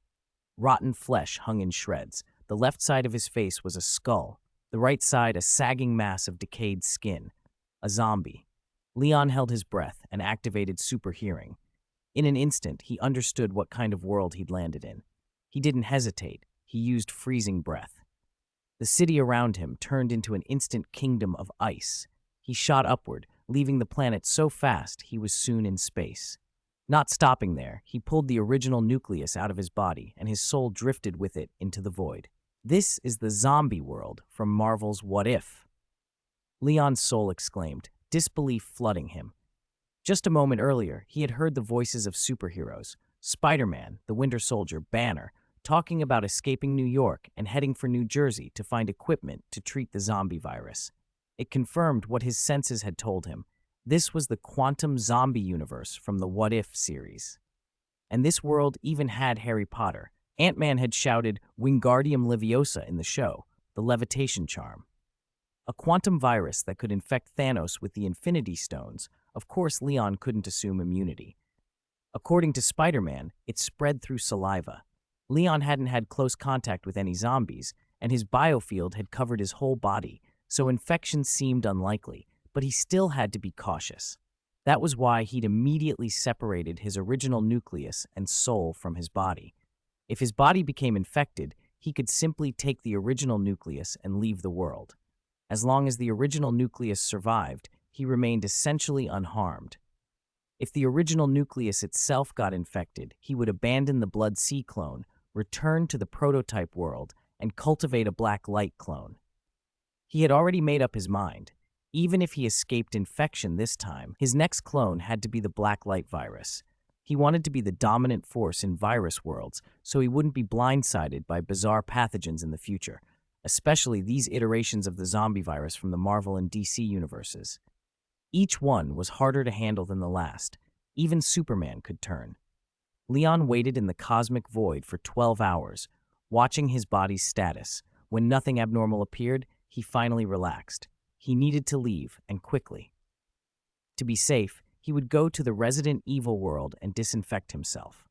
Rotten flesh hung in shreds. The left side of his face was a skull, the right side a sagging mass of decayed skin. A zombie. Leon held his breath and activated super hearing. In an instant, he understood what kind of world he'd landed in. He didn't hesitate. He used freezing breath. The city around him turned into an instant kingdom of ice. He shot upward, leaving the planet so fast he was soon in space. Not stopping there, he pulled the original nucleus out of his body, and his soul drifted with it into the void. This is the zombie world from Marvel's What If? Leon's soul exclaimed, disbelief flooding him. Just a moment earlier, he had heard the voices of superheroes, Spider-Man, the Winter Soldier, Banner, talking about escaping New York and heading for New Jersey to find equipment to treat the zombie virus. It confirmed what his senses had told him. This was the quantum zombie universe from the What If series. And this world even had Harry Potter. Ant-Man had shouted Wingardium Leviosa in the show, the levitation charm. A quantum virus that could infect Thanos with the Infinity Stones. Of course, Leon couldn't assume immunity. According to Spider-Man, it spread through saliva. Leon hadn't had close contact with any zombies, and his biofield had covered his whole body, so infection seemed unlikely, but he still had to be cautious. That was why he'd immediately separated his original nucleus and soul from his body. If his body became infected, he could simply take the original nucleus and leave the world. As long as the original nucleus survived, he remained essentially unharmed. If the original nucleus itself got infected, he would abandon the Blood Sea clone, return to the prototype world, and cultivate a Black Light clone. He had already made up his mind. Even if he escaped infection this time, his next clone had to be the Black Light virus. He wanted to be the dominant force in virus worlds, so he wouldn't be blindsided by bizarre pathogens in the future, especially these iterations of the zombie virus from the Marvel and DC universes. Each one was harder to handle than the last. Even Superman could turn. Leon waited in the cosmic void for 12 hours, watching his body's status. When nothing abnormal appeared, he finally relaxed. He needed to leave, and quickly. To be safe, he would go to the Resident Evil world and disinfect himself.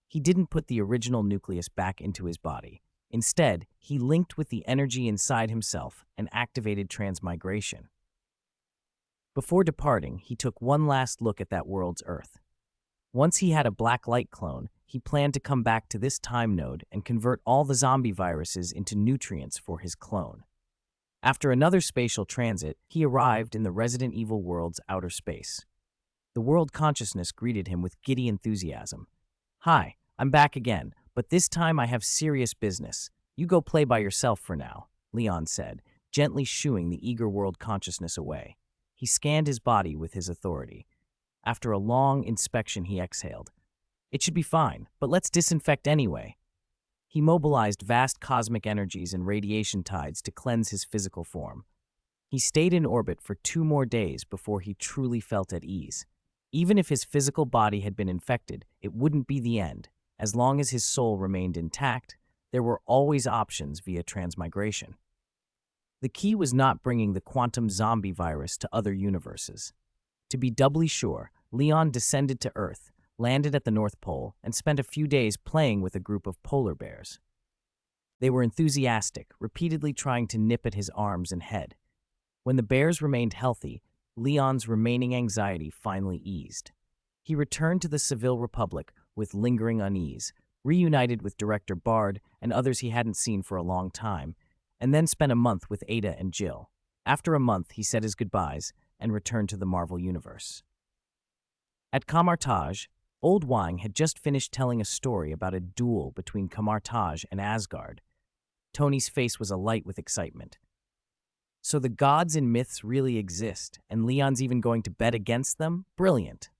He didn't put the original nucleus back into his body. Instead, he linked with the energy inside himself and activated transmigration. Before departing, he took one last look at that world's Earth. Once he had a Black Light clone, he planned to come back to this time node and convert all the zombie viruses into nutrients for his clone. After another spatial transit, he arrived in the Resident Evil world's outer space. The world consciousness greeted him with giddy enthusiasm. "Hi, I'm back again, but this time I have serious business. You go play by yourself for now," Leon said, gently shooing the eager world consciousness away. He scanned his body with his authority. After a long inspection, he exhaled. "It should be fine, but let's disinfect anyway." He mobilized vast cosmic energies and radiation tides to cleanse his physical form. He stayed in orbit for 2 more days before he truly felt at ease. Even if his physical body had been infected, it wouldn't be the end. As long as his soul remained intact, there were always options via transmigration. The key was not bringing the quantum zombie virus to other universes. To be doubly sure, Leon descended to Earth, landed at the North Pole, and spent a few days playing with a group of polar bears. They were enthusiastic, repeatedly trying to nip at his arms and head. When the bears remained healthy, Leon's remaining anxiety finally eased. He returned to the Seville Republic with lingering unease, reunited with director Bard and others he hadn't seen for a long time, and then spent a month with Ada and Jill. After a month, he said his goodbyes and returned to the Marvel Universe. At Kamartaj, Old Wang had just finished telling a story about a duel between Kamartaj and Asgard. Tony's face was alight with excitement. So the gods and myths really exist, and Leon's even going to bet against them? Brilliant.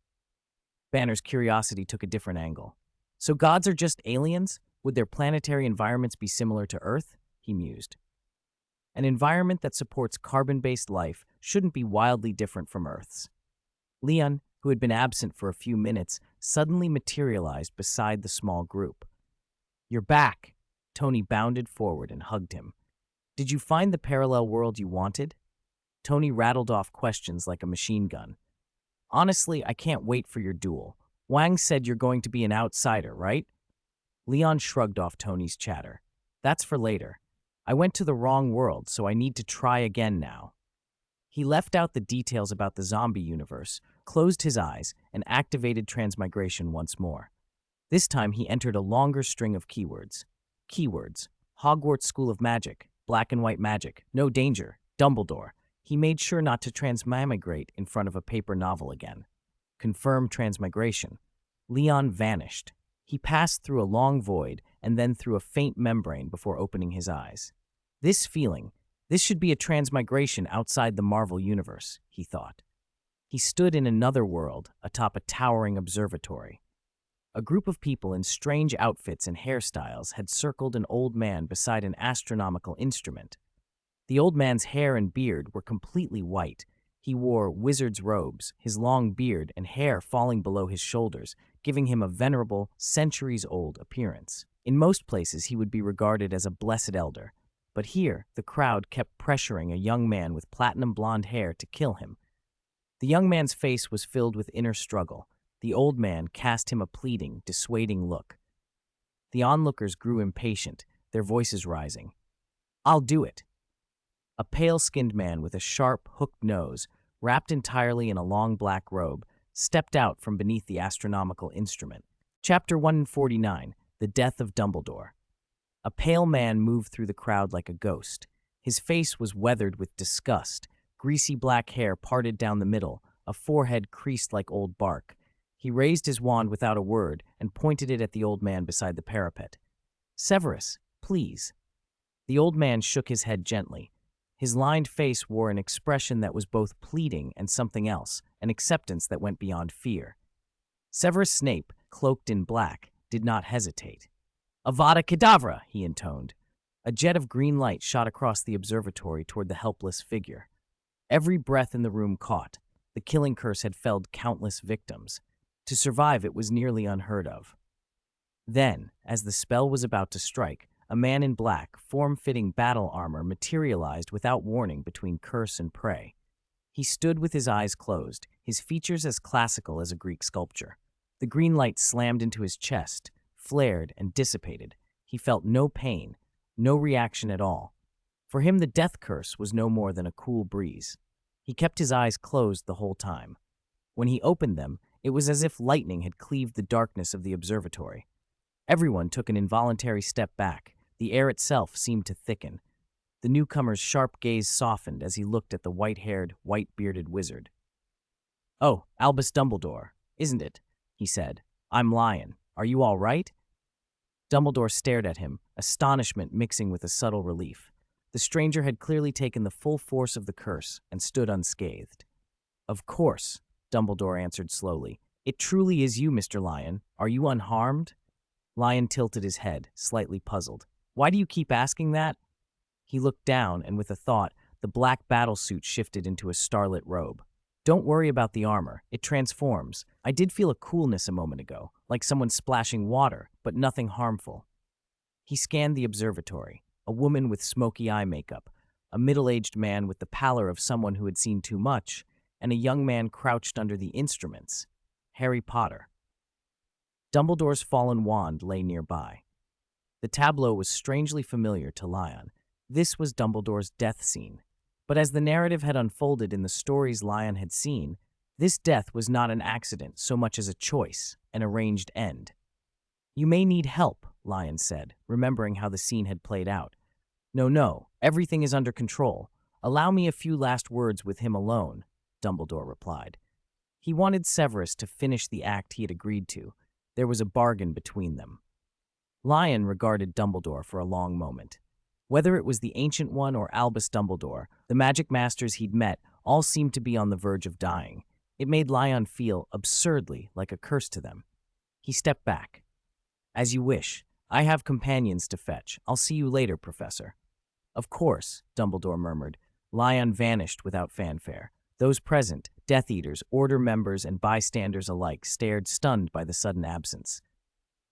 Banner's curiosity took a different angle. So gods are just aliens? Would their planetary environments be similar to Earth? He mused. An environment that supports carbon-based life shouldn't be wildly different from Earth's. Leon, who had been absent for a few minutes, suddenly materialized beside the small group. "You're back!" Tony bounded forward and hugged him. "Did you find the parallel world you wanted?" Tony rattled off questions like a machine gun. "Honestly, I can't wait for your duel. Wang said you're going to be an outsider, right?" Leon shrugged off Tony's chatter. "That's for later. I went to the wrong world, so I need to try again now." He left out the details about the zombie universe, closed his eyes, and activated transmigration once more. This time he entered a longer string of keywords. Keywords: Hogwarts School of Magic, black and white magic, no danger, Dumbledore. He made sure not to transmigrate in front of a paper novel again. Confirm transmigration. Leon vanished. He passed through a long void and then through a faint membrane before opening his eyes. This should be a transmigration outside the Marvel universe, he thought. He stood in another world atop a towering observatory. A group of people in strange outfits and hairstyles had circled an old man beside an astronomical instrument. The old man's hair and beard were completely white. He wore wizard's robes, his long beard and hair falling below his shoulders, giving him a venerable, centuries-old appearance. In most places, he would be regarded as a blessed elder, but here, the crowd kept pressuring a young man with platinum blonde hair to kill him. The young man's face was filled with inner struggle. The old man cast him a pleading, dissuading look. The onlookers grew impatient, their voices rising. "I'll do it." A pale-skinned man with a sharp, hooked nose, wrapped entirely in a long black robe, stepped out from beneath the astronomical instrument. Chapter 149, The Death of Dumbledore. A pale man moved through the crowd like a ghost. His face was weathered with disgust, greasy black hair parted down the middle, a forehead creased like old bark. He raised his wand without a word and pointed it at the old man beside the parapet. "Severus, please." The old man shook his head gently. His lined face wore an expression that was both pleading and something else, an acceptance that went beyond fear. Severus Snape, cloaked in black, did not hesitate. "Avada Kedavra," he intoned. A jet of green light shot across the observatory toward the helpless figure. Every breath in the room caught. The killing curse had felled countless victims. To survive, it was nearly unheard of. Then, as the spell was about to strike, a man in black, form-fitting battle armor materialized without warning between curse and prey. He stood with his eyes closed, his features as classical as a Greek sculpture. The green light slammed into his chest, flared and dissipated. He felt no pain, no reaction at all. For him, the death curse was no more than a cool breeze. He kept his eyes closed the whole time. When he opened them, it was as if lightning had cleaved the darkness of the observatory. Everyone took an involuntary step back. The air itself seemed to thicken. The newcomer's sharp gaze softened as he looked at the white-haired, white-bearded wizard. "Oh, Albus Dumbledore, isn't it?" he said. "I'm Lion. Are you all right?" Dumbledore stared at him, astonishment mixing with a subtle relief. The stranger had clearly taken the full force of the curse and stood unscathed. "Of course," Dumbledore answered slowly. "It truly is you, Mr. Lion. Are you unharmed?" Lion tilted his head, slightly puzzled. "Why do you keep asking that?" He looked down, and with a thought, the black battlesuit shifted into a starlit robe. "Don't worry about the armor. It transforms. I did feel a coolness a moment ago, like someone splashing water, but nothing harmful." He scanned the observatory. A woman with smoky eye makeup, a middle-aged man with the pallor of someone who had seen too much, and a young man crouched under the instruments. Harry Potter. Dumbledore's fallen wand lay nearby. The tableau was strangely familiar to Lion. This was Dumbledore's death scene. But as the narrative had unfolded in the stories Lion had seen, this death was not an accident so much as a choice, an arranged end. "You may need help," Lion said, remembering how the scene had played out. No, everything is under control. Allow me a few last words with him alone," Dumbledore replied. He wanted Severus to finish the act he had agreed to. There was a bargain between them. Lion regarded Dumbledore for a long moment. Whether it was the Ancient One or Albus Dumbledore, the magic masters he'd met all seemed to be on the verge of dying. It made Lion feel absurdly like a curse to them. He stepped back. As you wish. I have companions to fetch. I'll see you later, Professor. Of course, Dumbledore murmured. Lion vanished without fanfare. Those present, Death Eaters, Order members, and bystanders alike, stared stunned by the sudden absence.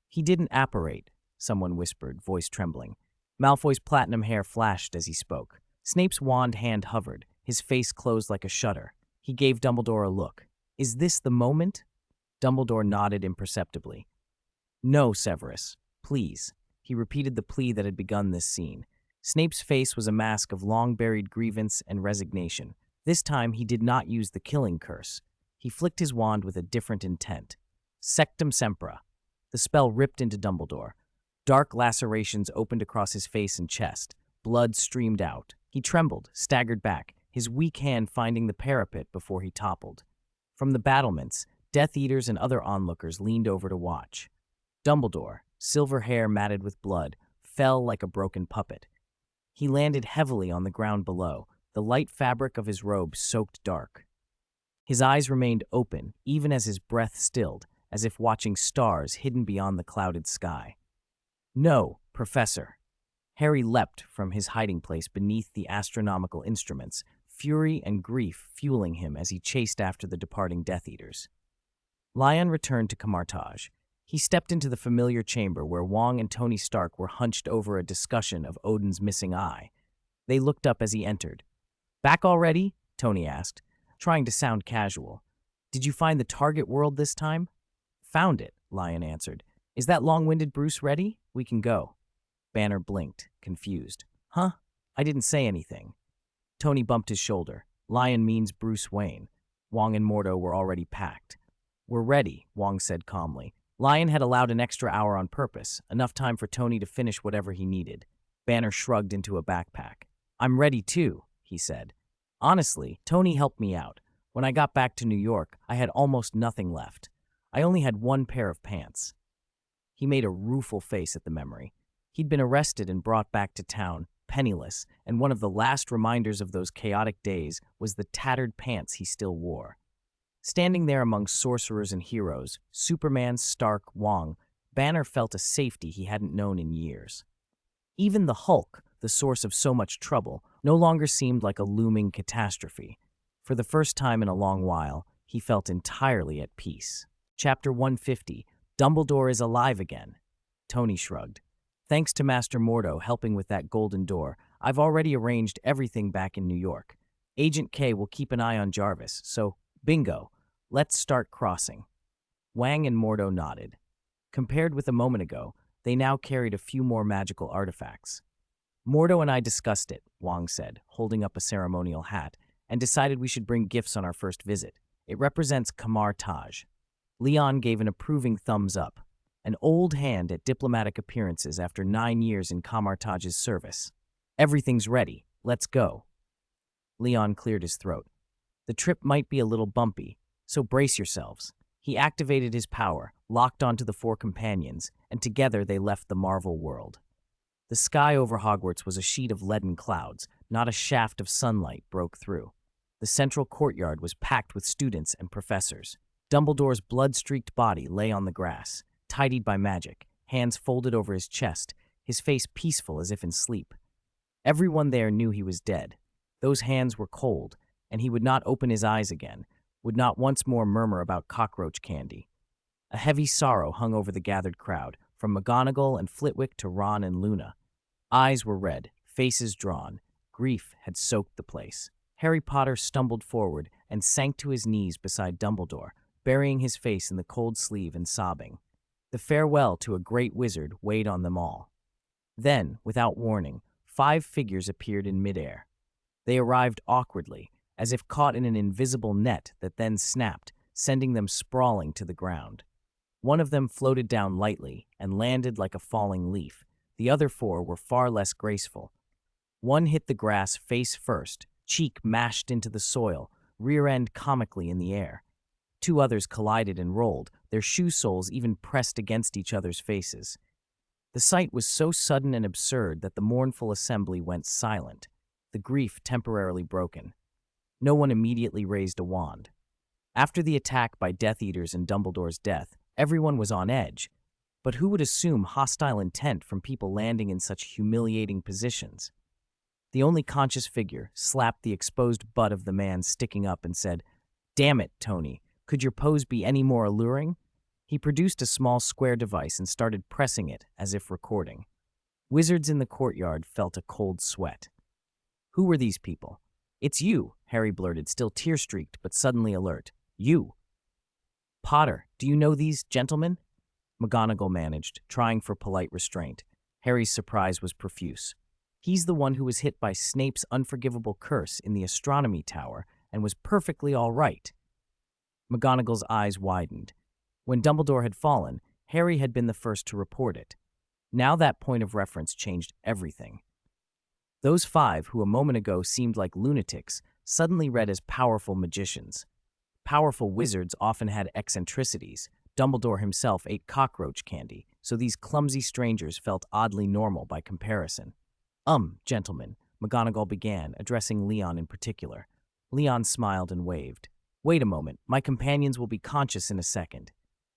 He didn't apparate, someone whispered, voice trembling. Malfoy's platinum hair flashed as he spoke. Snape's wand hand hovered, his face closed like a shutter. He gave Dumbledore a look. Is this the moment? Dumbledore nodded imperceptibly. No, Severus. Please. He repeated the plea that had begun this scene. Snape's face was a mask of long-buried grievance and resignation. This time he did not use the killing curse. He flicked his wand with a different intent. Sectum Sempra. The spell ripped into Dumbledore. Dark lacerations opened across his face and chest. Blood streamed out. He trembled, staggered back, his weak hand finding the parapet before he toppled. From the battlements, Death Eaters and other onlookers leaned over to watch. Dumbledore, silver hair matted with blood, fell like a broken puppet. He landed heavily on the ground below, the light fabric of his robe soaked dark. His eyes remained open, even as his breath stilled, as if watching stars hidden beyond the clouded sky. No, Professor. Harry leapt from his hiding place beneath the astronomical instruments, fury and grief fueling him as he chased after the departing Death Eaters. Lion returned to Camartage. He stepped into the familiar chamber where Wong and Tony Stark were hunched over a discussion of Odin's missing eye. They looked up as he entered. Back already? Tony asked, trying to sound casual. Did you find the target world this time? Found it, Lion answered. Is that long-winded Bruce ready? We can go. Banner blinked, confused. Huh? I didn't say anything. Tony bumped his shoulder. Lion means Bruce Wayne. Wong and Mordo were already packed. We're ready, Wong said calmly. Lion had allowed an extra hour on purpose, enough time for Tony to finish whatever he needed. Banner shrugged into a backpack. I'm ready too, he said. Honestly, Tony helped me out. When I got back to New York, I had almost nothing left. I only had one pair of pants. He made a rueful face at the memory. He'd been arrested and brought back to town, penniless, and one of the last reminders of those chaotic days was the tattered pants he still wore. Standing there among sorcerers and heroes, Superman, Stark, Wong, Banner felt a safety he hadn't known in years. Even the Hulk, the source of so much trouble, no longer seemed like a looming catastrophe. For the first time in a long while, he felt entirely at peace. Chapter 150, Dumbledore is alive again. Tony shrugged. Thanks to Master Mordo helping with that golden door, I've already arranged everything back in New York. Agent K will keep an eye on Jarvis, so bingo. Let's start crossing. Wang and Mordo nodded. Compared with a moment ago, they now carried a few more magical artifacts. Mordo and I discussed it, Wang said, holding up a ceremonial hat, and decided we should bring gifts on our first visit. It represents Camartage. Leon gave an approving thumbs up, an old hand at diplomatic appearances after 9 years in Camartage's service. Everything's ready. Let's go. Leon cleared his throat. The trip might be a little bumpy, so brace yourselves. He activated his power, locked onto the 4 companions, and together they left the Marvel world. The sky over Hogwarts was a sheet of leaden clouds, not a shaft of sunlight broke through. The central courtyard was packed with students and professors. Dumbledore's blood-streaked body lay on the grass, tidied by magic, hands folded over his chest, his face peaceful as if in sleep. Everyone there knew he was dead. Those hands were cold, and he would not open his eyes again, would not once more murmur about cockroach candy. A heavy sorrow hung over the gathered crowd, from McGonagall and Flitwick to Ron and Luna. Eyes were red, faces drawn. Grief had soaked the place. Harry Potter stumbled forward and sank to his knees beside Dumbledore, burying his face in the cold sleeve and sobbing. The farewell to a great wizard weighed on them all. Then, without warning, 5 figures appeared in midair. They arrived awkwardly, as if caught in an invisible net that then snapped, sending them sprawling to the ground. One of them floated down lightly and landed like a falling leaf. The other 4 were far less graceful. One hit the grass face first, cheek mashed into the soil, rear end comically in the air. 2 others collided and rolled, their shoe soles even pressed against each other's faces. The sight was so sudden and absurd that the mournful assembly went silent, the grief temporarily broken. No one immediately raised a wand. After the attack by Death Eaters and Dumbledore's death, everyone was on edge. But who would assume hostile intent from people landing in such humiliating positions? The only conscious figure slapped the exposed butt of the man sticking up and said, "Damn it, Tony, could your pose be any more alluring?" He produced a small square device and started pressing it as if recording. Wizards in the courtyard felt a cold sweat. Who were these people? "It's you," Harry blurted, still tear-streaked but suddenly alert. "You." "Potter, do you know these gentlemen?" McGonagall managed, trying for polite restraint. Harry's surprise was profuse. "He's the one who was hit by Snape's unforgivable curse in the astronomy tower and was perfectly all right." McGonagall's eyes widened. When Dumbledore had fallen, Harry had been the first to report it. Now that point of reference changed everything. Those five who a moment ago seemed like lunatics suddenly read as powerful magicians. Powerful wizards often had eccentricities. Dumbledore himself ate cockroach candy, so these clumsy strangers felt oddly normal by comparison. Gentlemen," McGonagall began, addressing Leon in particular. Leon smiled and waved. "Wait a moment, my companions will be conscious in a second."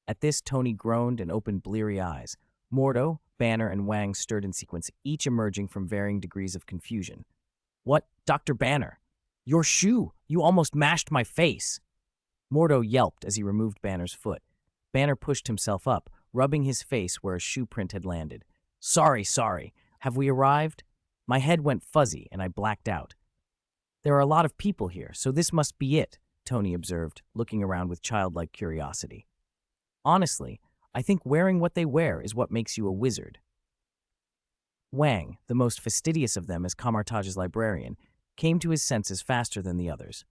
At this, Tony groaned and opened bleary eyes. Mordo, Banner, and Wang stirred in sequence, each emerging from varying degrees of confusion. "What? Dr. Banner! Your shoe! You almost mashed my face!" Mordo yelped as he removed Banner's foot. Banner pushed himself up, rubbing his face where a shoe print had landed. Sorry. Have we arrived?" My head went fuzzy and I blacked out. "There are a lot of people here, so this must be it," Tony observed, looking around with childlike curiosity. "Honestly, I think wearing what they wear is what makes you a wizard." Wang, the most fastidious of them as Camartage's librarian, came to his senses faster than the others.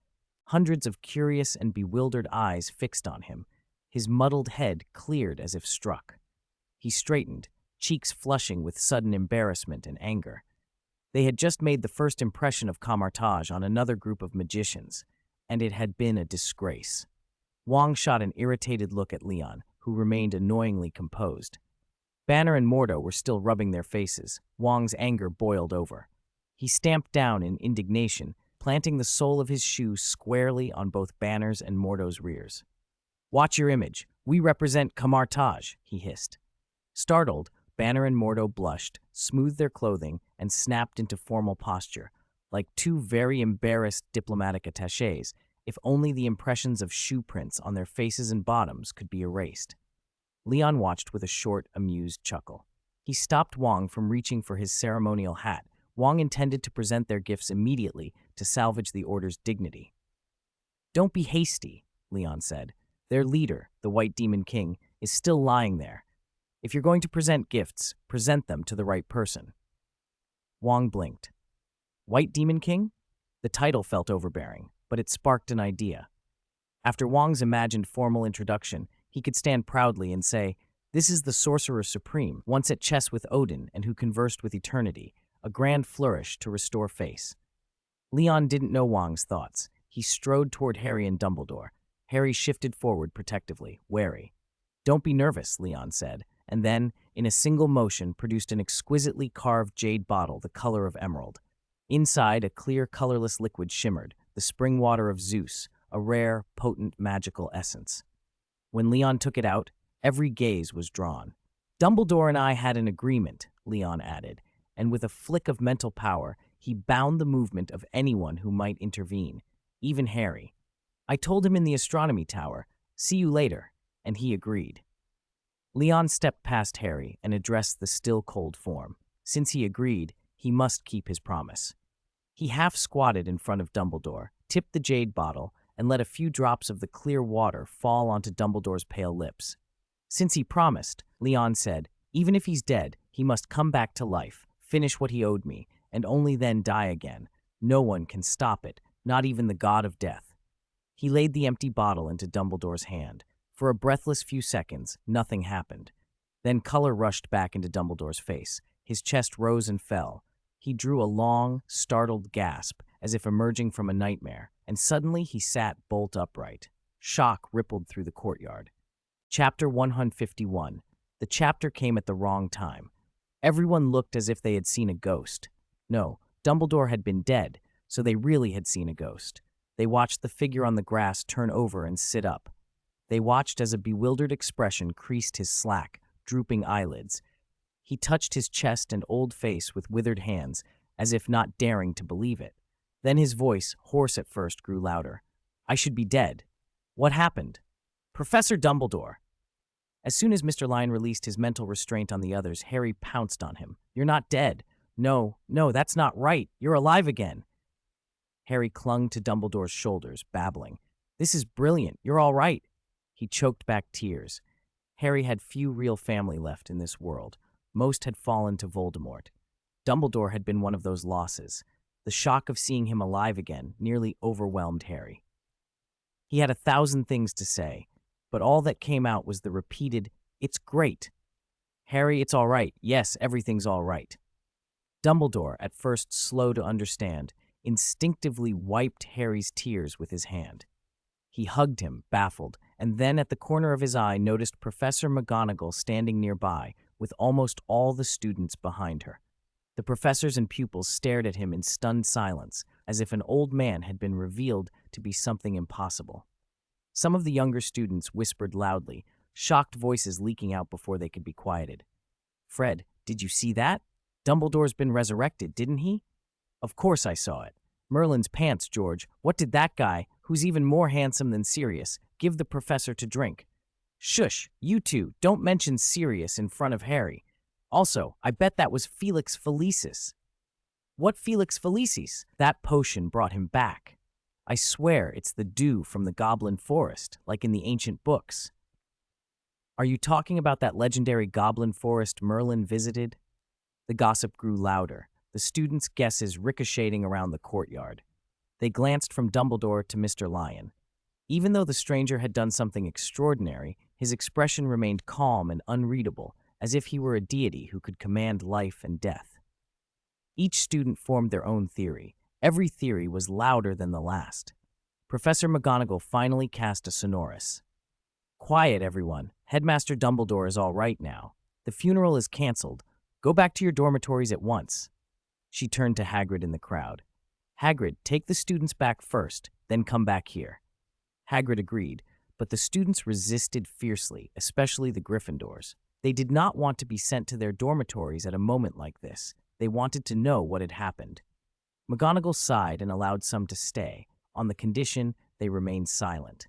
Hundreds of curious and bewildered eyes fixed on him. His muddled head cleared as if struck. He straightened, cheeks flushing with sudden embarrassment and anger. They had just made the first impression of Camartage on another group of magicians, and it had been a disgrace. Wang shot an irritated look at Leon, who remained annoyingly composed. Banner and Mordo were still rubbing their faces. Wang's anger boiled over. He stamped down in indignation, planting the sole of his shoe squarely on both Banner's and Mordo's rears. "Watch your image. We represent Camartage," he hissed. Startled, Banner and Mordo blushed, smoothed their clothing, and snapped into formal posture, like two very embarrassed diplomatic attachés, if only the impressions of shoe prints on their faces and bottoms could be erased. Leon watched with a short, amused chuckle. He stopped Wang from reaching for his ceremonial hat. Wang intended to present their gifts immediately to salvage the Order's dignity. "Don't be hasty," Leon said. "Their leader, the White Demon King, is still lying there. If you're going to present gifts, present them to the right person." Wang blinked. White Demon King? The title felt overbearing, but it sparked an idea. After Wang's imagined formal introduction, he could stand proudly and say, "This is the Sorcerer Supreme, once at chess with Odin and who conversed with eternity," a grand flourish to restore face. Leon didn't know Wang's thoughts. He strode toward Harry and Dumbledore. Harry shifted forward protectively, wary. "Don't be nervous," Leon said, and then, in a single motion, produced an exquisitely carved jade bottle the color of emerald. Inside, a clear, colorless liquid shimmered, the spring water of Zeus, a rare, potent, magical essence. When Leon took it out, every gaze was drawn. "Dumbledore and I had an agreement," Leon added, and with a flick of mental power, he bound the movement of anyone who might intervene, even Harry. "I told him in the astronomy tower, 'See you later,' and he agreed." Leon stepped past Harry and addressed the still cold form. Since he agreed, he must keep his promise. He half squatted in front of Dumbledore, tipped the jade bottle, and let a few drops of the clear water fall onto Dumbledore's pale lips. Since he promised, Leon said, "Even if he's dead, he must come back to life, finish what he owed me, and only then die again. No one can stop it, not even the god of death." He laid the empty bottle into Dumbledore's hand. For a breathless few seconds, nothing happened. Then color rushed back into Dumbledore's face. His chest rose and fell. He drew a long, startled gasp, as if emerging from a nightmare, and suddenly he sat bolt upright. Shock rippled through the courtyard. Chapter 151. The chapter came at the wrong time. Everyone looked as if they had seen a ghost. No, Dumbledore had been dead, so they really had seen a ghost. They watched the figure on the grass turn over and sit up. They watched as a bewildered expression creased his slack, drooping eyelids. He touched his chest and old face with withered hands, as if not daring to believe it. Then his voice, hoarse at first, grew louder. "I should be dead. What happened?" "Professor Dumbledore." As soon as Mr. Lion released his mental restraint on the others, Harry pounced on him. "You're not dead. No, that's not right. You're alive again." Harry clung to Dumbledore's shoulders, babbling. "This is brilliant. You're all right." He choked back tears. Harry had few real family left in this world. Most had fallen to Voldemort. Dumbledore had been one of those losses. The shock of seeing him alive again nearly overwhelmed Harry. He had 1,000 things to say, but all that came out was the repeated, "It's great." "Harry, it's all right. Yes, everything's all right." Dumbledore, at first slow to understand, instinctively wiped Harry's tears with his hand. He hugged him, baffled, and then at the corner of his eye noticed Professor McGonagall standing nearby, with almost all the students behind her. The professors and pupils stared at him in stunned silence, as if an old man had been revealed to be something impossible. Some of the younger students whispered loudly, shocked voices leaking out before they could be quieted. "Fred, did you see that? Dumbledore's been resurrected, didn't he?" "Of course I saw it. Merlin's pants, George. What did that guy, who's even more handsome than Sirius, give the professor to drink?" "Shush, you two, don't mention Sirius in front of Harry. Also, I bet that was Felix Felicis." "What Felix Felicis?" "That potion brought him back. I swear it's the dew from the Goblin Forest, like in the ancient books." "Are you talking about that legendary Goblin Forest Merlin visited?" The gossip grew louder, the students' guesses ricocheting around the courtyard. They glanced from Dumbledore to Mr. Lion. Even though the stranger had done something extraordinary, his expression remained calm and unreadable, as if he were a deity who could command life and death. Each student formed their own theory. Every theory was louder than the last. Professor McGonagall finally cast a sonorous, "Quiet, everyone. Headmaster Dumbledore is all right now. The funeral is cancelled. Go back to your dormitories at once." She turned to Hagrid in the crowd. "Hagrid, take the students back first, then come back here." Hagrid agreed, but the students resisted fiercely, especially the Gryffindors. They did not want to be sent to their dormitories at a moment like this. They wanted to know what had happened. McGonagall sighed and allowed some to stay, on the condition they remained silent.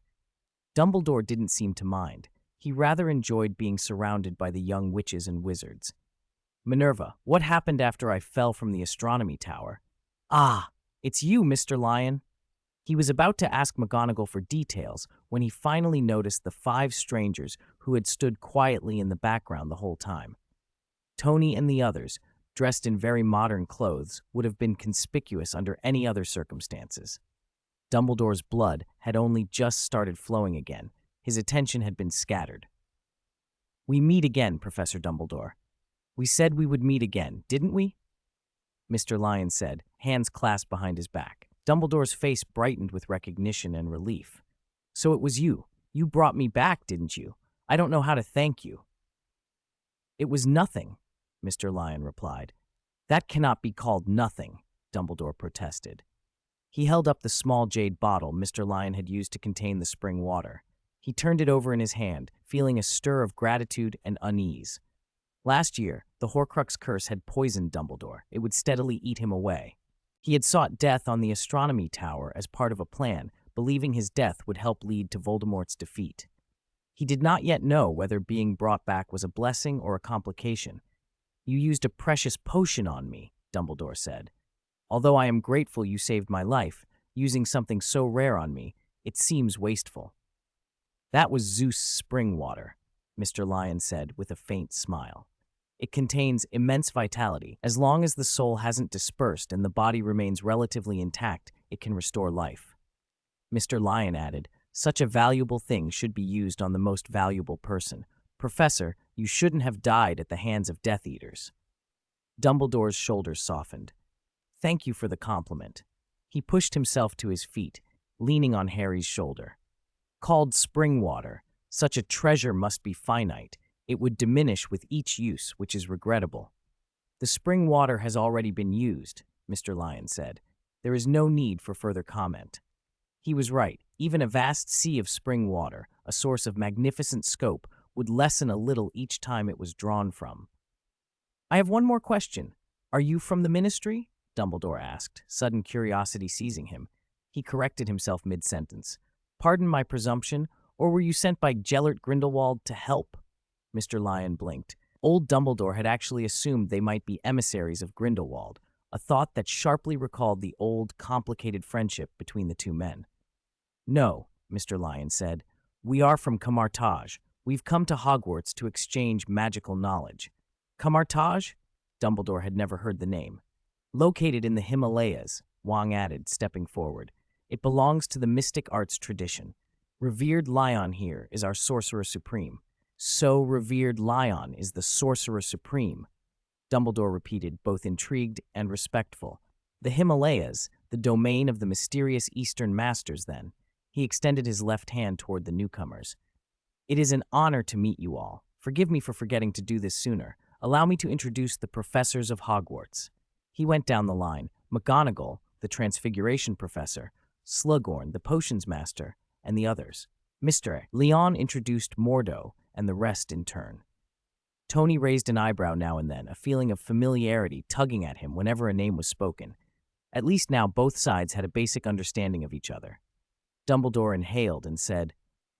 Dumbledore didn't seem to mind. He rather enjoyed being surrounded by the young witches and wizards. "Minerva, what happened after I fell from the astronomy tower?" "Ah, it's you, Mr. Lion." He was about to ask McGonagall for details when he finally noticed the 5 strangers who had stood quietly in the background the whole time. Tony and the others, dressed in very modern clothes, would have been conspicuous under any other circumstances. Dumbledore's blood had only just started flowing again. His attention had been scattered. "We meet again, Professor Dumbledore. We said we would meet again, didn't we?" Mr. Lion said, hands clasped behind his back. Dumbledore's face brightened with recognition and relief. "So it was you. You brought me back, didn't you? I don't know how to thank you." "It was nothing," Mr. Lion replied. "That cannot be called nothing," Dumbledore protested. He held up the small jade bottle Mr. Lion had used to contain the spring water. He turned it over in his hand, feeling a stir of gratitude and unease. Last year, the Horcrux curse had poisoned Dumbledore. It would steadily eat him away. He had sought death on the astronomy tower as part of a plan, believing his death would help lead to Voldemort's defeat. He did not yet know whether being brought back was a blessing or a complication. "You used a precious potion on me," Dumbledore said. "Although I am grateful you saved my life, using something so rare on me, it seems wasteful." "That was Zeus' spring water," Mr. Lion said with a faint smile. "It contains immense vitality. As long as the soul hasn't dispersed and the body remains relatively intact, it can restore life." Mr. Lion added, "Such a valuable thing should be used on the most valuable person. Professor, you shouldn't have died at the hands of Death Eaters." Dumbledore's shoulders softened. "Thank you for the compliment." He pushed himself to his feet, leaning on Harry's shoulder. "Called spring water, such a treasure must be finite. It would diminish with each use, which is regrettable." "The spring water has already been used," Mr. Lion said. "There is no need for further comment." He was right. Even a vast sea of spring water, a source of magnificent scope, would lessen a little each time it was drawn from. I have one more question. Are you from the Ministry? Dumbledore asked, sudden curiosity seizing him. He corrected himself mid-sentence. Pardon my presumption, or were you sent by Gellert Grindelwald to help? Mr. Lyon blinked. Old Dumbledore had actually assumed they might be emissaries of Grindelwald, a thought that sharply recalled the old, complicated friendship between the two men. No, Mr. Lyon said. We are from Camartage. We've come to Hogwarts to exchange magical knowledge. Camartage? Dumbledore had never heard the name. Located in the Himalayas, Wong added, stepping forward. It belongs to the mystic arts tradition. Revered Lyon here is our Sorcerer Supreme. So revered Lyon is the Sorcerer Supreme, Dumbledore repeated, both intrigued and respectful. The Himalayas, the domain of the mysterious Eastern Masters, then. He extended his left hand toward the newcomers. It is an honor to meet you all. Forgive me for forgetting to do this sooner. Allow me to introduce the professors of Hogwarts. He went down the line. McGonagall, the Transfiguration Professor, Slughorn, the Potions Master, and the others. Mr. Leon introduced Mordo, and the rest in turn. Tony raised an eyebrow now and then, a feeling of familiarity tugging at him whenever a name was spoken. At least now both sides had a basic understanding of each other. Dumbledore inhaled and said,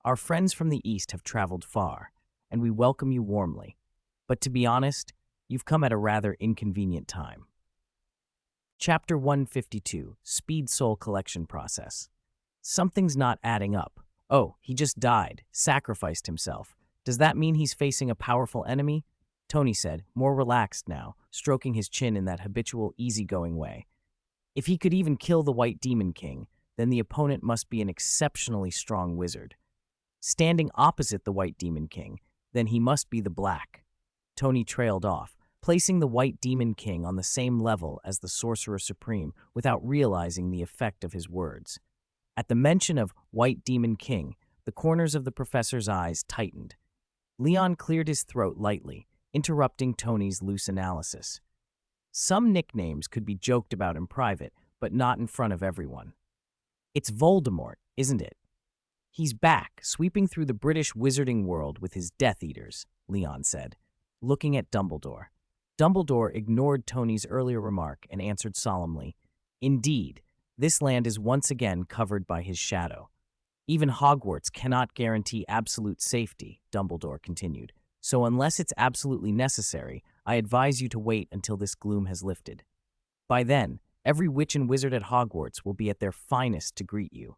Our friends from the East have traveled far, and we welcome you warmly. But to be honest, you've come at a rather inconvenient time. Chapter 152, Speed Soul Collection Process. Something's not adding up. Oh, he just died, sacrificed himself. Does that mean he's facing a powerful enemy? Tony said, more relaxed now, stroking his chin in that habitual easygoing way. If he could even kill the White Demon King, then the opponent must be an exceptionally strong wizard. Standing opposite the White Demon King, then he must be the Black. Tony trailed off, placing the White Demon King on the same level as the Sorcerer Supreme without realizing the effect of his words. At the mention of White Demon King, the corners of the professor's eyes tightened. Leon cleared his throat lightly, interrupting Tony's loose analysis. Some nicknames could be joked about in private, but not in front of everyone. It's Voldemort, isn't it? He's back, sweeping through the British wizarding world with his Death Eaters, Leon said, looking at Dumbledore. Dumbledore ignored Tony's earlier remark and answered solemnly, Indeed, this land is once again covered by his shadow. Even Hogwarts cannot guarantee absolute safety, Dumbledore continued, so unless it's absolutely necessary, I advise you to wait until this gloom has lifted. By then, every witch and wizard at Hogwarts will be at their finest to greet you.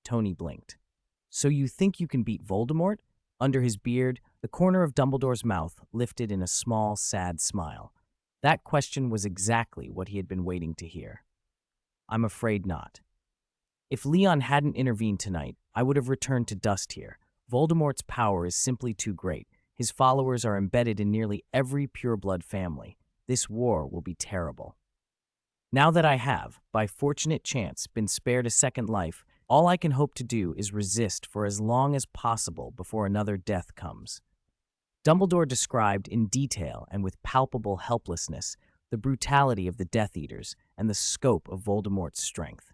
Tony blinked. So you think you can beat Voldemort? Under his beard, the corner of Dumbledore's mouth lifted in a small, sad smile. That question was exactly what he had been waiting to hear. I'm afraid not. If Leon hadn't intervened tonight, I would have returned to dust here. Voldemort's power is simply too great. His followers are embedded in nearly every pureblood family. This war will be terrible. Now that I have, by fortunate chance, been spared a second life, all I can hope to do is resist for as long as possible before another death comes. Dumbledore described in detail and with palpable helplessness the brutality of the Death Eaters and the scope of Voldemort's strength.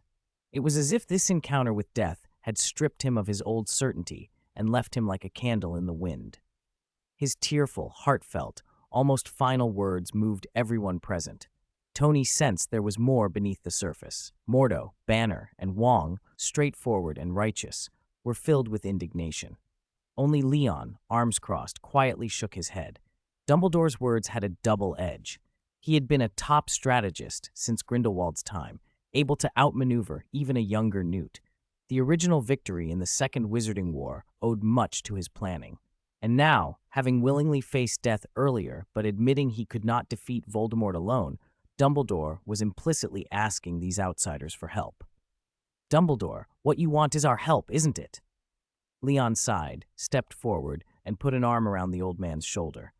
It was as if this encounter with death had stripped him of his old certainty and left him like a candle in the wind. His tearful, heartfelt, almost final words moved everyone present. Tony sensed there was more beneath the surface. Mordo, Banner, and Wong, straightforward and righteous, were filled with indignation. Only Leon, arms crossed, quietly shook his head. Dumbledore's words had a double edge. He had been a top strategist since Grindelwald's time, able to outmaneuver even a younger Newt. The original victory in the Second Wizarding War owed much to his planning. And now, having willingly faced death earlier but admitting he could not defeat Voldemort alone, Dumbledore was implicitly asking these outsiders for help. Dumbledore, what you want is our help, isn't it? Leon sighed, stepped forward, and put an arm around the old man's shoulder.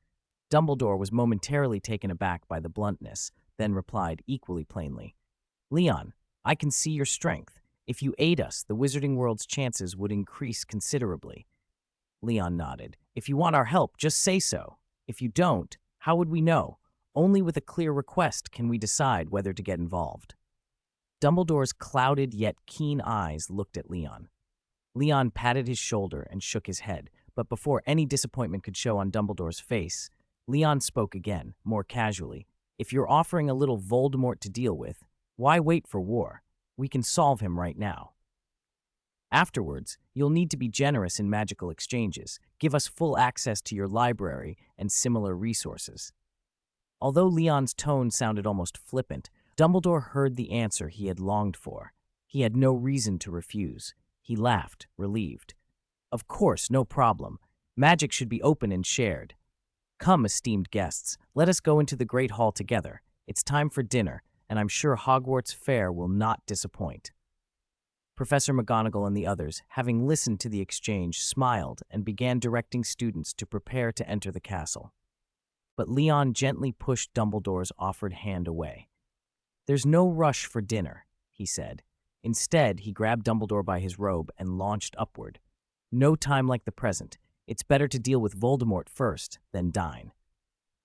Dumbledore was momentarily taken aback by the bluntness, then replied equally plainly, Leon, I can see your strength. If you aid us, the wizarding world's chances would increase considerably. Leon nodded. If you want our help, just say so. If you don't, how would we know? Only with a clear request can we decide whether to get involved. Dumbledore's clouded yet keen eyes looked at Leon. Leon patted his shoulder and shook his head, but before any disappointment could show on Dumbledore's face, Leon spoke again, more casually. If you're offering a little Voldemort to deal with, why wait for war? We can solve him right now. Afterwards, you'll need to be generous in magical exchanges. Give us full access to your library and similar resources. Although Leon's tone sounded almost flippant, Dumbledore heard the answer he had longed for. He had no reason to refuse. He laughed, relieved. Of course, no problem. Magic should be open and shared. Come, esteemed guests, let us go into the Great Hall together. It's time for dinner, and I'm sure Hogwarts fare will not disappoint. Professor McGonagall and the others, having listened to the exchange, smiled and began directing students to prepare to enter the castle. But Leon gently pushed Dumbledore's offered hand away. "There's no rush for dinner," he said. Instead, he grabbed Dumbledore by his robe and launched upward. "No time like the present. It's better to deal with Voldemort first, then dine."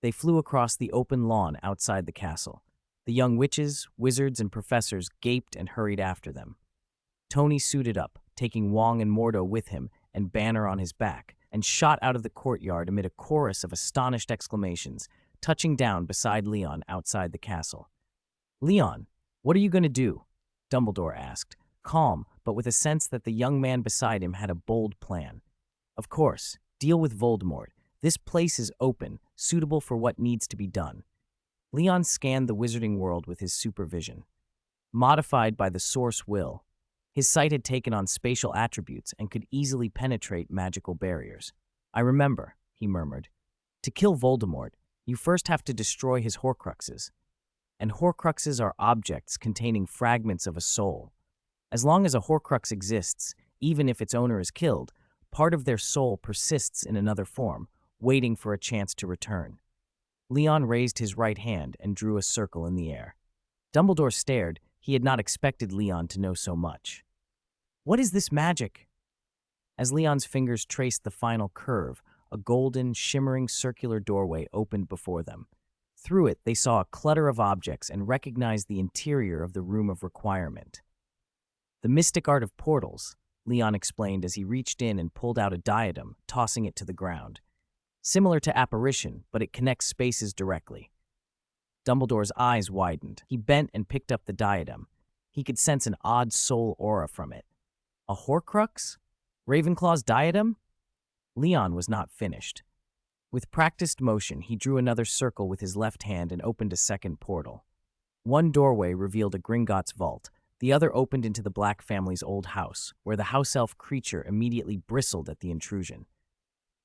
They flew across the open lawn outside the castle. The young witches, wizards, and professors gaped and hurried after them. Tony suited up, taking Wong and Mordo with him and Banner on his back, and shot out of the courtyard amid a chorus of astonished exclamations, touching down beside Leon outside the castle. "Leon, what are you going to do?" Dumbledore asked, calm, but with a sense that the young man beside him had a bold plan. "Of course, deal with Voldemort. This place is open, suitable for what needs to be done." Leon scanned the wizarding world with his supervision. Modified by the source will, his sight had taken on spatial attributes and could easily penetrate magical barriers. "I remember," he murmured. "To kill Voldemort, you first have to destroy his Horcruxes. And Horcruxes are objects containing fragments of a soul. As long as a Horcrux exists, even if its owner is killed, part of their soul persists in another form, waiting for a chance to return." Leon raised his right hand and drew a circle in the air. Dumbledore stared. He had not expected Leon to know so much. "What is this magic?" As Leon's fingers traced the final curve, a golden, shimmering circular doorway opened before them. Through it, they saw a clutter of objects and recognized the interior of the Room of Requirement. "The mystic art of portals," Leon explained as he reached in and pulled out a diadem, tossing it to the ground. "Similar to apparition, but it connects spaces directly." Dumbledore's eyes widened. He bent and picked up the diadem. He could sense an odd soul aura from it. A Horcrux? Ravenclaw's diadem? Leon was not finished. With practiced motion, he drew another circle with his left hand and opened a second portal. One doorway revealed a Gringotts vault. The other opened into the Black family's old house, where the house elf Creature immediately bristled at the intrusion.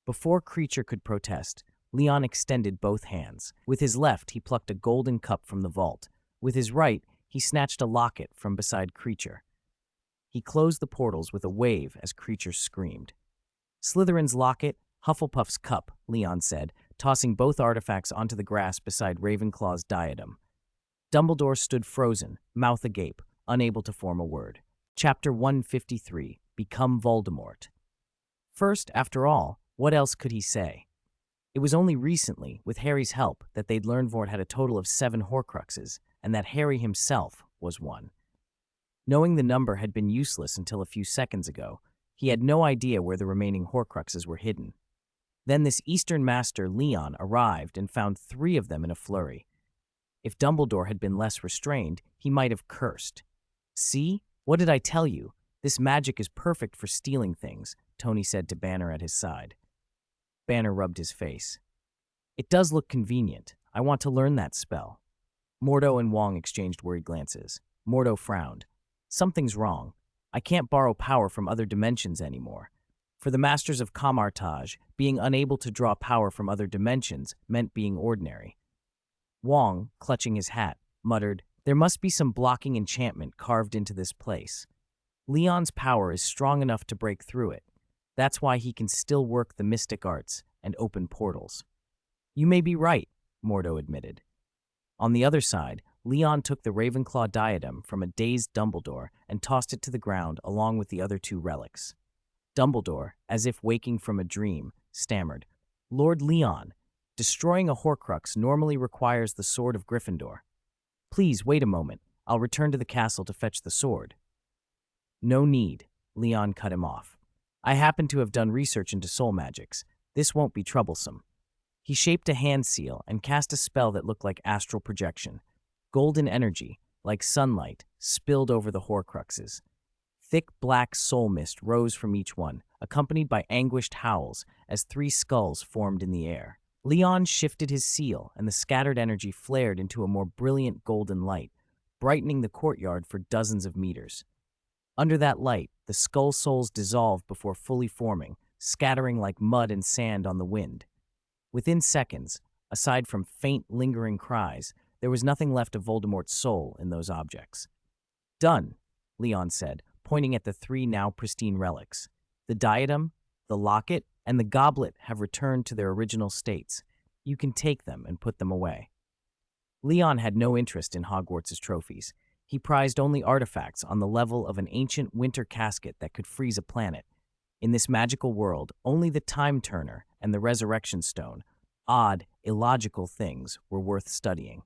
Before Creature could protest, Leon extended both hands. With his left, he plucked a golden cup from the vault. With his right, he snatched a locket from beside Creature. He closed the portals with a wave as Creature screamed. "Slytherin's locket, Hufflepuff's cup," Leon said, tossing both artifacts onto the grass beside Ravenclaw's diadem. Dumbledore stood frozen, mouth agape, unable to form a word. Chapter 153, Become Voldemort. First, after all, what else could he say? It was only recently, with Harry's help, that they'd learned Voldemort had a total of 7 Horcruxes, and that Harry himself was one. Knowing the number had been useless until a few seconds ago, he had no idea where the remaining Horcruxes were hidden. Then this Eastern Master, Leon, arrived and found 3 of them in a flurry. If Dumbledore had been less restrained, he might have cursed. "See? What did I tell you? This magic is perfect for stealing things," Tony said to Banner at his side. Banner rubbed his face. "It does look convenient. I want to learn that spell." Mordo and Wong exchanged worried glances. Mordo frowned. "Something's wrong. I can't borrow power from other dimensions anymore." For the Masters of Camartage, being unable to draw power from other dimensions meant being ordinary. Wong, clutching his hat, muttered, "There must be some blocking enchantment carved into this place. Leon's power is strong enough to break through it. That's why he can still work the mystic arts and open portals." "You may be right," Mordo admitted. On the other side, Leon took the Ravenclaw diadem from a dazed Dumbledore and tossed it to the ground along with the other 2 relics. Dumbledore, as if waking from a dream, stammered, "Lord Leon, destroying a Horcrux normally requires the Sword of Gryffindor. Please wait a moment. I'll return to the castle to fetch the sword." "No need," Leon cut him off. "I happen to have done research into soul magics. This won't be troublesome." He shaped a hand seal and cast a spell that looked like astral projection. Golden energy, like sunlight, spilled over the Horcruxes. Thick black soul mist rose from each one, accompanied by anguished howls as 3 skulls formed in the air. Leon shifted his seal, and the scattered energy flared into a more brilliant golden light, brightening the courtyard for dozens of meters. Under that light, the skull souls dissolved before fully forming, scattering like mud and sand on the wind. Within seconds, aside from faint, lingering cries, there was nothing left of Voldemort's soul in those objects. "Done," Leon said, pointing at the 3 now pristine relics. "The diadem, the locket, and the goblet have returned to their original states. You can take them and put them away." Leon had no interest in Hogwarts' trophies. He prized only artifacts on the level of an ancient winter casket that could freeze a planet. In this magical world, only the Time Turner and the Resurrection Stone, odd, illogical things, were worth studying.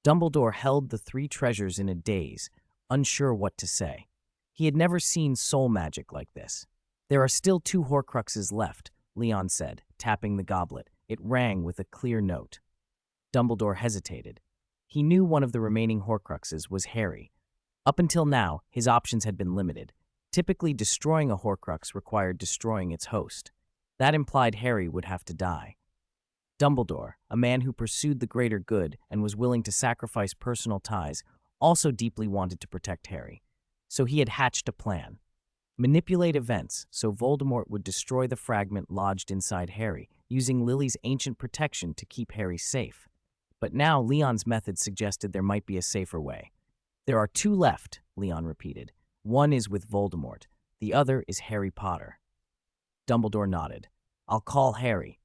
Dumbledore held the 3 treasures in a daze, unsure what to say. He had never seen soul magic like this. "There are still 2 Horcruxes left," Leon said, tapping the goblet. It rang with a clear note. Dumbledore hesitated. He knew one of the remaining Horcruxes was Harry. Up until now, his options had been limited. Typically, destroying a Horcrux required destroying its host. That implied Harry would have to die. Dumbledore, a man who pursued the greater good and was willing to sacrifice personal ties, also deeply wanted to protect Harry. So he had hatched a plan. Manipulate events so Voldemort would destroy the fragment lodged inside Harry, using Lily's ancient protection to keep Harry safe. But now Leon's method suggested there might be a safer way. "There are 2 left," Leon repeated. "One is with Voldemort. The other is Harry Potter." Dumbledore nodded. "I'll call Harry."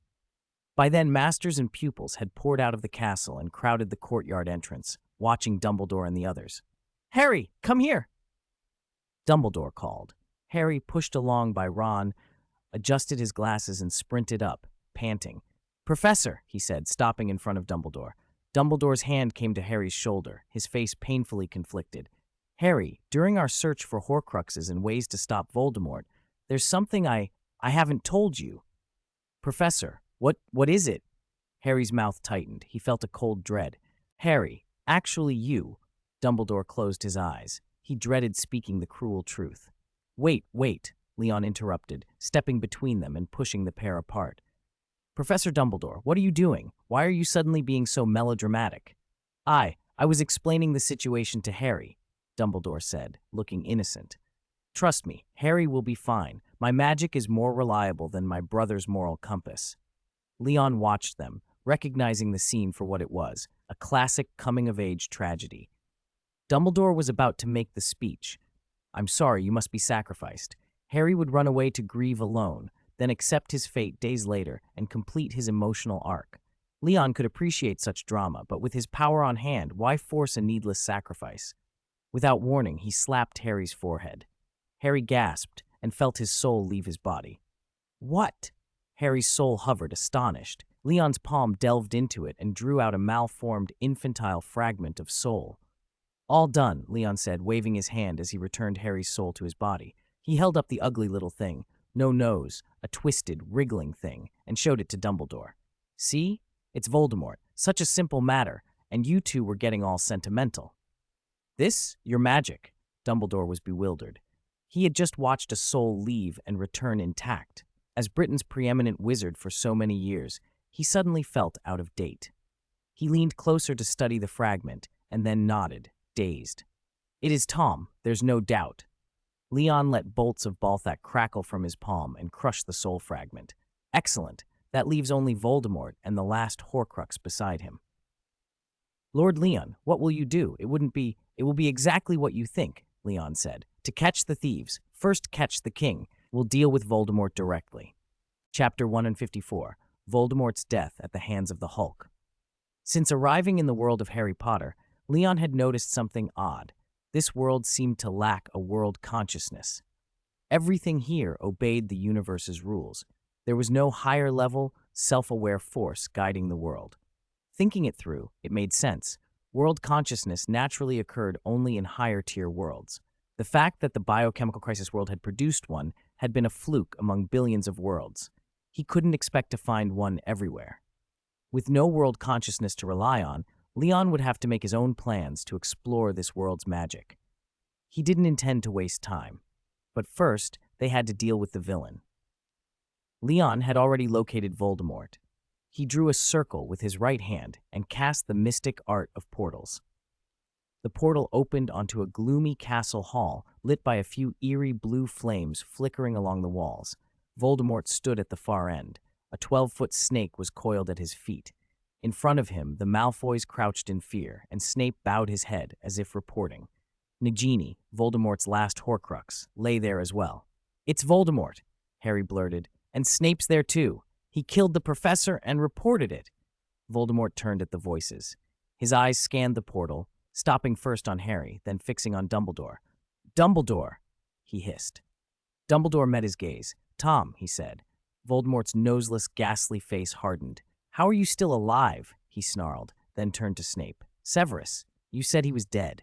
By then, masters and pupils had poured out of the castle and crowded the courtyard entrance, watching Dumbledore and the others. "Harry, come here!" Dumbledore called. Harry, pushed along by Ron, adjusted his glasses and sprinted up, panting. "Professor," he said, stopping in front of Dumbledore. Dumbledore's hand came to Harry's shoulder, his face painfully conflicted. "Harry, during our search for Horcruxes and ways to stop Voldemort, there's something I haven't told you." "Professor, what is it?" Harry's mouth tightened. He felt a cold dread. "Harry, actually you." Dumbledore closed his eyes. He dreaded speaking the cruel truth. Wait, Leon interrupted, stepping between them and pushing the pair apart. "Professor Dumbledore, what are you doing? Why are you suddenly being so melodramatic?" I was explaining the situation to Harry," Dumbledore said, looking innocent. "Trust me, Harry will be fine. My magic is more reliable than my brother's moral compass." Leon watched them, recognizing the scene for what it was, a classic coming-of-age tragedy. Dumbledore was about to make the speech. "I'm sorry, you must be sacrificed." Harry would run away to grieve alone, then accept his fate days later and complete his emotional arc. Leon could appreciate such drama, but with his power on hand, why force a needless sacrifice? Without warning, he slapped Harry's forehead. Harry gasped and felt his soul leave his body. "What?" Harry's soul hovered, astonished. Leon's palm delved into it and drew out a malformed, infantile fragment of soul. "All done," Leon said, waving his hand as he returned Harry's soul to his body. He held up the ugly little thing, no nose, a twisted, wriggling thing, and showed it to Dumbledore. "See? It's Voldemort. Such a simple matter, and you two were getting all sentimental." "This? Your magic?" Dumbledore was bewildered. He had just watched a soul leave and return intact. As Britain's preeminent wizard for so many years, he suddenly felt out of date. He leaned closer to study the fragment, and then nodded, dazed. "It is Tom, there's no doubt." Leon let bolts of Balthak crackle from his palm and crush the soul fragment. "Excellent. That leaves only Voldemort and the last Horcrux beside him." "Lord Leon, what will you do? It will be exactly what you think," Leon said. "To catch the thieves, first catch the king. We'll deal with Voldemort directly." Chapter 154, Voldemort's Death at the Hands of the Hulk. Since arriving in the world of Harry Potter, Leon had noticed something odd. This world seemed to lack a world consciousness. Everything here obeyed the universe's rules. There was no higher-level, self-aware force guiding the world. Thinking it through, it made sense. World consciousness naturally occurred only in higher-tier worlds. The fact that the biochemical crisis world had produced one had been a fluke among billions of worlds. He couldn't expect to find one everywhere. With no world consciousness to rely on, Leon would have to make his own plans to explore this world's magic. He didn't intend to waste time. But first, they had to deal with the villain. Leon had already located Voldemort. He drew a circle with his right hand and cast the mystic art of portals. The portal opened onto a gloomy castle hall lit by a few eerie blue flames flickering along the walls. Voldemort stood at the far end. A 12-foot snake was coiled at his feet. In front of him, the Malfoys crouched in fear, and Snape bowed his head as if reporting. Nagini, Voldemort's last Horcrux, lay there as well. "It's Voldemort," Harry blurted, "and Snape's there too. He killed the professor and reported it." Voldemort turned at the voices. His eyes scanned the portal, stopping first on Harry, then fixing on Dumbledore. "Dumbledore," he hissed. Dumbledore met his gaze. "Tom," he said. Voldemort's noseless, ghastly face hardened. "How are you still alive?" he snarled, then turned to Snape. "Severus, you said he was dead."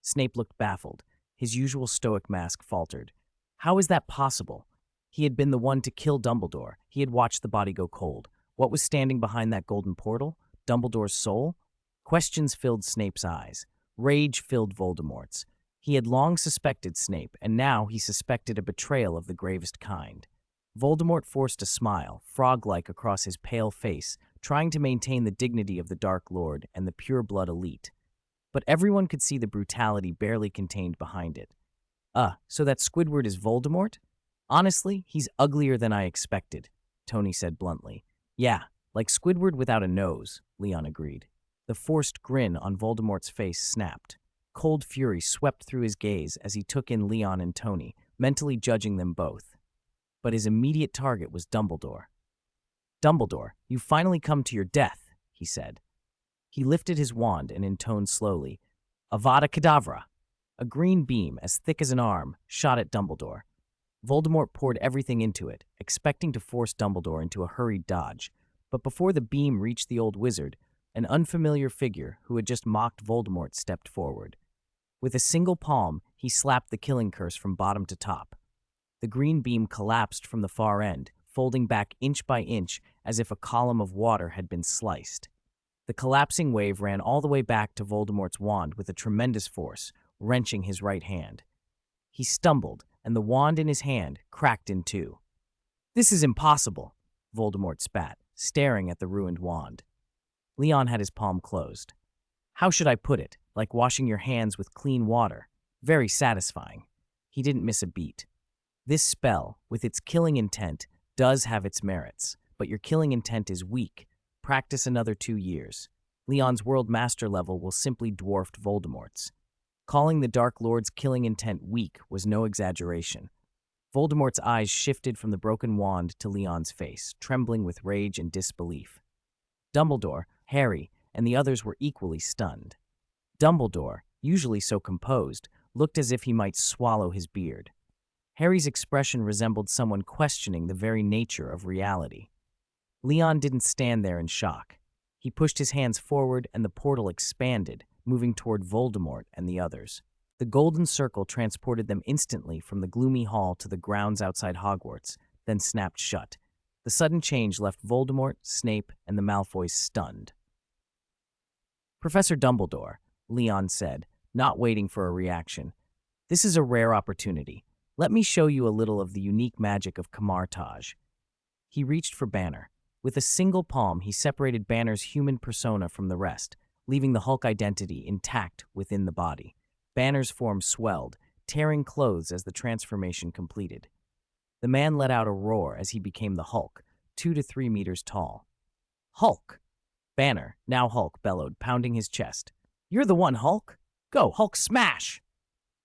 Snape looked baffled. His usual stoic mask faltered. How is that possible? He had been the one to kill Dumbledore. He had watched the body go cold. What was standing behind that golden portal? Dumbledore's soul? Questions filled Snape's eyes. Rage filled Voldemort's. He had long suspected Snape, and now he suspected a betrayal of the gravest kind. Voldemort forced a smile, frog-like across his pale face, trying to maintain the dignity of the Dark Lord and the pure-blood elite. But everyone could see the brutality barely contained behind it. So that Squidward is Voldemort? Honestly, he's uglier than I expected, Tony said bluntly. Yeah, like Squidward without a nose, Leon agreed. The forced grin on Voldemort's face snapped. Cold fury swept through his gaze as he took in Leon and Tony, mentally judging them both. But his immediate target was Dumbledore. Dumbledore, you've finally come to your death, he said. He lifted his wand and intoned slowly, Avada Kedavra. A green beam, as thick as an arm, shot at Dumbledore. Voldemort poured everything into it, expecting to force Dumbledore into a hurried dodge. But before the beam reached the old wizard, an unfamiliar figure who had just mocked Voldemort stepped forward. With a single palm, he slapped the killing curse from bottom to top. The green beam collapsed from the far end, folding back inch by inch as if a column of water had been sliced. The collapsing wave ran all the way back to Voldemort's wand with a tremendous force, wrenching his right hand. He stumbled, and the wand in his hand cracked in two. This is impossible, Voldemort spat, staring at the ruined wand. Leon had his palm closed. How should I put it? Like washing your hands with clean water. Very satisfying. He didn't miss a beat. This spell, with its killing intent, does have its merits, but your killing intent is weak. Practice another 2 years. Leon's World Master level will simply dwarf Voldemort's. Calling the Dark Lord's killing intent weak was no exaggeration. Voldemort's eyes shifted from the broken wand to Leon's face, trembling with rage and disbelief. Dumbledore, Harry, and the others were equally stunned. Dumbledore, usually so composed, looked as if he might swallow his beard. Harry's expression resembled someone questioning the very nature of reality. Leon didn't stand there in shock. He pushed his hands forward and the portal expanded, moving toward Voldemort and the others. The golden circle transported them instantly from the gloomy hall to the grounds outside Hogwarts, then snapped shut. The sudden change left Voldemort, Snape, and the Malfoys stunned. Professor Dumbledore, Leon said, not waiting for a reaction. This is a rare opportunity. Let me show you a little of the unique magic of Camartage. He reached for Banner. With a single palm, he separated Banner's human persona from the rest, leaving the Hulk identity intact within the body. Banner's form swelled, tearing clothes as the transformation completed. The man let out a roar as he became the Hulk, 2 to 3 meters tall. Hulk! Banner, now Hulk, bellowed, pounding his chest. You're the one, Hulk! Go, Hulk, smash!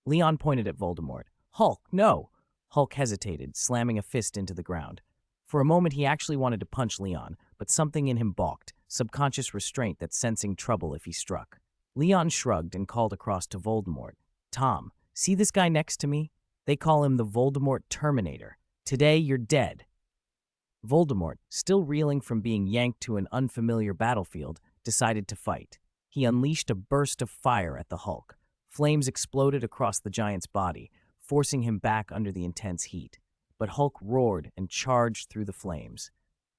Leon pointed at Voldemort. Hulk, no! Hulk hesitated, slamming a fist into the ground. For a moment, he actually wanted to punch Leon, but something in him balked, subconscious restraint that sensing trouble if he struck. Leon shrugged and called across to Voldemort. Tom, see this guy next to me? They call him the Voldemort Terminator. Today, you're dead. Voldemort, still reeling from being yanked to an unfamiliar battlefield, decided to fight. He unleashed a burst of fire at the Hulk. Flames exploded across the giant's body, forcing him back under the intense heat. But Hulk roared and charged through the flames.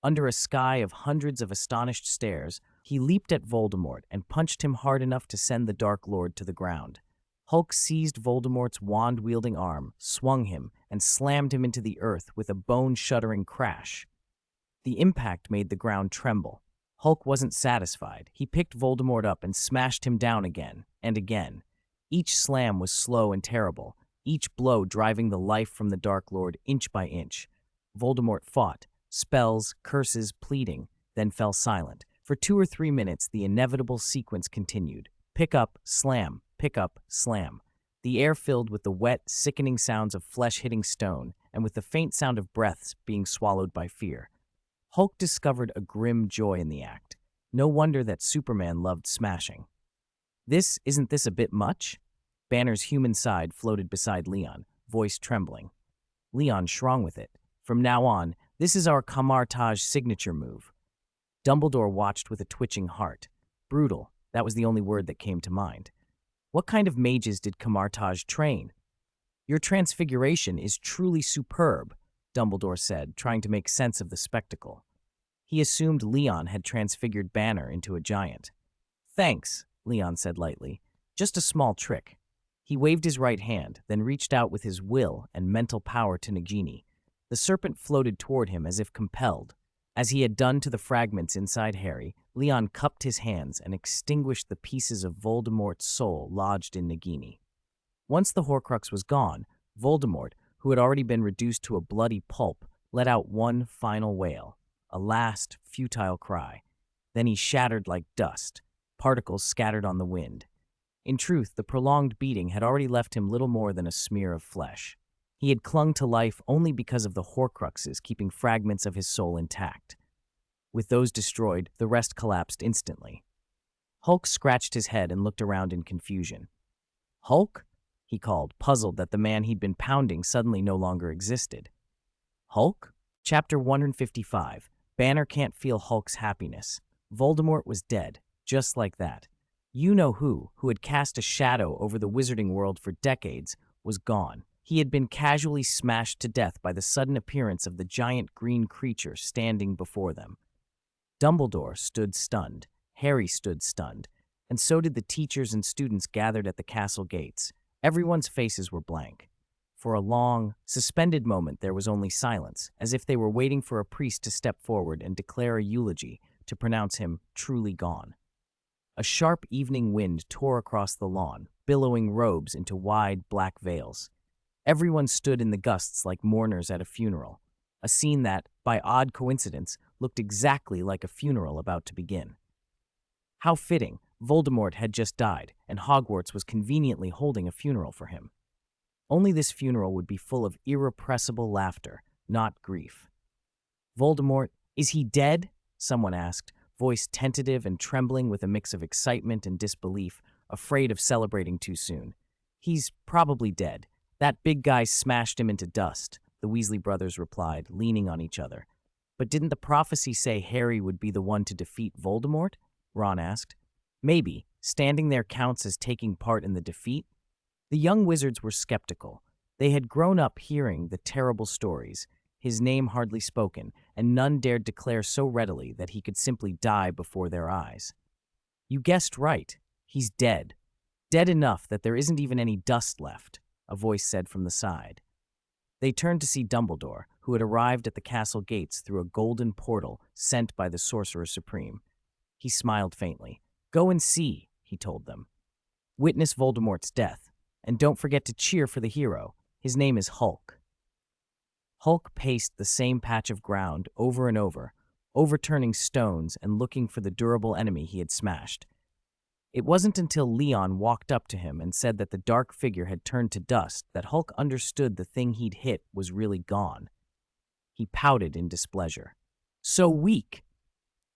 Under a sky of hundreds of astonished stares, he leaped at Voldemort and punched him hard enough to send the Dark Lord to the ground. Hulk seized Voldemort's wand-wielding arm, swung him, and slammed him into the earth with a bone-shuddering crash. The impact made the ground tremble. Hulk wasn't satisfied. He picked Voldemort up and smashed him down again and again. Each slam was slow and terrible, each blow driving the life from the Dark Lord inch by inch. Voldemort fought, spells, curses, pleading, then fell silent. For 2 or 3 minutes, the inevitable sequence continued. Pick up, slam, pick up, slam. The air filled with the wet, sickening sounds of flesh hitting stone, and with the faint sound of breaths being swallowed by fear. Hulk discovered a grim joy in the act. No wonder that Superman loved smashing. Isn't this a bit much? Banner's human side floated beside Leon, voice trembling. Leon shrunk with it. From now on, this is our Camartage signature move. Dumbledore watched with a twitching heart. Brutal, that was the only word that came to mind. What kind of mages did Camartage train? Your transfiguration is truly superb, Dumbledore said, trying to make sense of the spectacle. He assumed Leon had transfigured Banner into a giant. Thanks, Leon said lightly. Just a small trick. He waved his right hand, then reached out with his will and mental power to Nagini. The serpent floated toward him as if compelled. As he had done to the fragments inside Harry, Leon cupped his hands and extinguished the pieces of Voldemort's soul lodged in Nagini. Once the Horcrux was gone, Voldemort, who had already been reduced to a bloody pulp, let out one final wail, a last, futile cry. Then he shattered like dust, particles scattered on the wind. In truth, the prolonged beating had already left him little more than a smear of flesh. He had clung to life only because of the Horcruxes keeping fragments of his soul intact. With those destroyed, the rest collapsed instantly. Hulk scratched his head and looked around in confusion. Hulk? He called, puzzled that the man he'd been pounding suddenly no longer existed. Hulk? Chapter 155. Banner can't feel Hulk's happiness. Voldemort was dead, just like that. You-know-who had cast a shadow over the wizarding world for decades, was gone. He had been casually smashed to death by the sudden appearance of the giant green creature standing before them. Dumbledore stood stunned, Harry stood stunned, and so did the teachers and students gathered at the castle gates. Everyone's faces were blank. For a long, suspended moment there was only silence, as if they were waiting for a priest to step forward and declare a eulogy to pronounce him truly gone. A sharp evening wind tore across the lawn, billowing robes into wide, black veils. Everyone stood in the gusts like mourners at a funeral, a scene that, by odd coincidence, looked exactly like a funeral about to begin. How fitting, Voldemort had just died, and Hogwarts was conveniently holding a funeral for him. Only this funeral would be full of irrepressible laughter, not grief. Voldemort, is he dead? Someone asked, voice tentative and trembling with a mix of excitement and disbelief, afraid of celebrating too soon. He's probably dead. That big guy smashed him into dust, the Weasley brothers replied, leaning on each other. But didn't the prophecy say Harry would be the one to defeat Voldemort? Ron asked. Maybe. Standing there counts as taking part in the defeat? The young wizards were skeptical. They had grown up hearing the terrible stories, his name hardly spoken, and none dared declare so readily that he could simply die before their eyes. You guessed right. He's dead. Dead enough that there isn't even any dust left, a voice said from the side. They turned to see Dumbledore, who had arrived at the castle gates through a golden portal sent by the Sorcerer Supreme. He smiled faintly. Go and see, he told them. Witness Voldemort's death, and don't forget to cheer for the hero. His name is Hulk. Hulk paced the same patch of ground over and over, overturning stones and looking for the durable enemy he had smashed. It wasn't until Leon walked up to him and said that the dark figure had turned to dust that Hulk understood the thing he'd hit was really gone. He pouted in displeasure. So weak!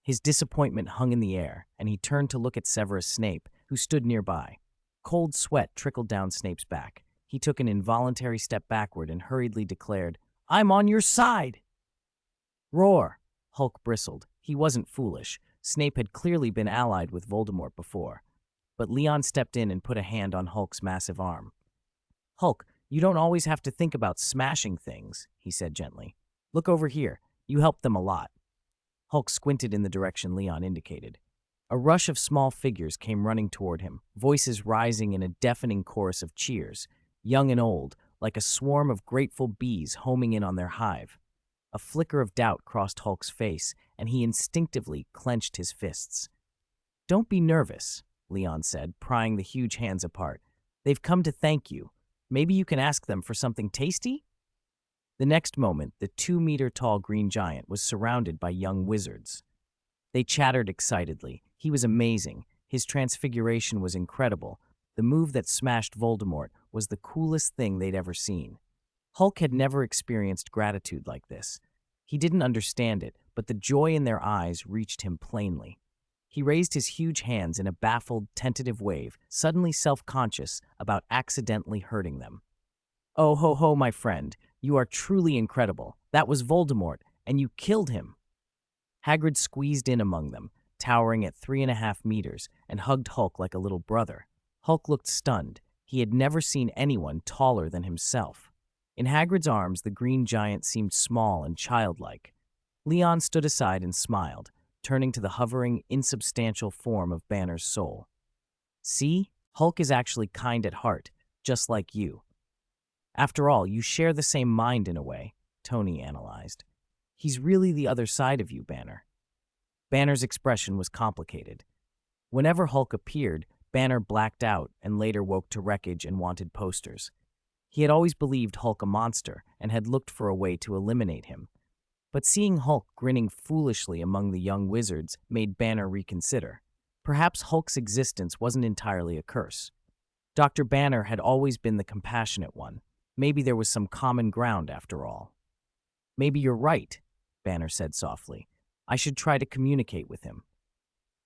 His disappointment hung in the air, and he turned to look at Severus Snape, who stood nearby. Cold sweat trickled down Snape's back. He took an involuntary step backward and hurriedly declared, I'm on your side! Roar! Hulk bristled. He wasn't foolish. Snape had clearly been allied with Voldemort before. but Leon stepped in and put a hand on Hulk's massive arm. "Hulk, you don't always have to think about smashing things," he said gently. "Look over here. You helped them a lot." Hulk squinted in the direction Leon indicated. A rush of small figures came running toward him, voices rising in a deafening chorus of cheers, young and old, like a swarm of grateful bees homing in on their hive. A flicker of doubt crossed Hulk's face, and he instinctively clenched his fists. "Don't be nervous," Leon said, prying the huge hands apart. "They've come to thank you. Maybe you can ask them for something tasty?" The next moment, the 2-meter-tall green giant was surrounded by young wizards. They chattered excitedly. He was amazing. His transfiguration was incredible. The move that smashed Voldemort was the coolest thing they'd ever seen. Hulk had never experienced gratitude like this. He didn't understand it, but the joy in their eyes reached him plainly. He raised his huge hands in a baffled, tentative wave, suddenly self-conscious about accidentally hurting them. "Oh ho ho, my friend, you are truly incredible. That was Voldemort, and you killed him." Hagrid squeezed in among them, towering at 3.5 meters, and hugged Hulk like a little brother. Hulk looked stunned. He had never seen anyone taller than himself. In Hagrid's arms, the green giant seemed small and childlike. Leon stood aside and smiled, turning to the hovering, insubstantial form of Banner's soul. "See, Hulk is actually kind at heart, just like you. After all, you share the same mind in a way," Tony analyzed. "He's really the other side of you, Banner." Banner's expression was complicated. Whenever Hulk appeared, Banner blacked out and later woke to wreckage and wanted posters. He had always believed Hulk a monster and had looked for a way to eliminate him. But seeing Hulk grinning foolishly among the young wizards made Banner reconsider. Perhaps Hulk's existence wasn't entirely a curse. Dr. Banner had always been the compassionate one. Maybe there was some common ground after all. "Maybe you're right," Banner said softly. "I should try to communicate with him."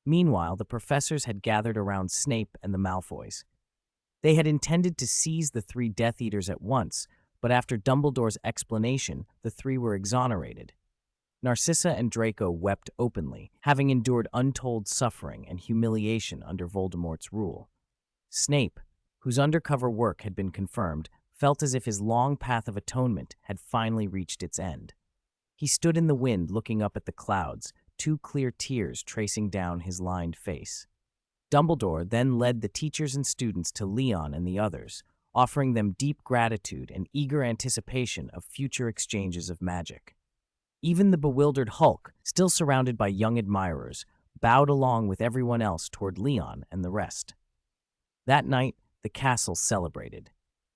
Meanwhile, the professors had gathered around Snape and the Malfoys. They had intended to seize the 3 Death Eaters at once, but after Dumbledore's explanation, the 3 were exonerated. Narcissa and Draco wept openly, having endured untold suffering and humiliation under Voldemort's rule. Snape, whose undercover work had been confirmed, felt as if his long path of atonement had finally reached its end. He stood in the wind looking up at the clouds, 2 clear tears tracing down his lined face. Dumbledore then led the teachers and students to Leon and the others, offering them deep gratitude and eager anticipation of future exchanges of magic. Even the bewildered Hulk, still surrounded by young admirers, bowed along with everyone else toward Leon and the rest. That night, the castle celebrated.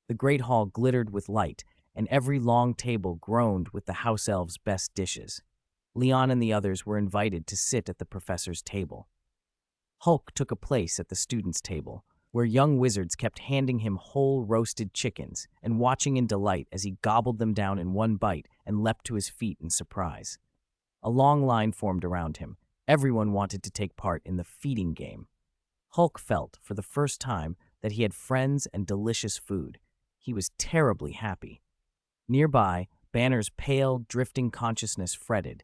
The great hall glittered with light, and every long table groaned with the house elves' best dishes. Leon and the others were invited to sit at the professor's table. Hulk took a place at the students' table, where young wizards kept handing him whole roasted chickens and watching in delight as he gobbled them down in one bite and leapt to his feet in surprise. A long line formed around him. Everyone wanted to take part in the feeding game. Hulk felt, for the first time, that he had friends and delicious food. He was terribly happy. Nearby, Banner's pale, drifting consciousness fretted.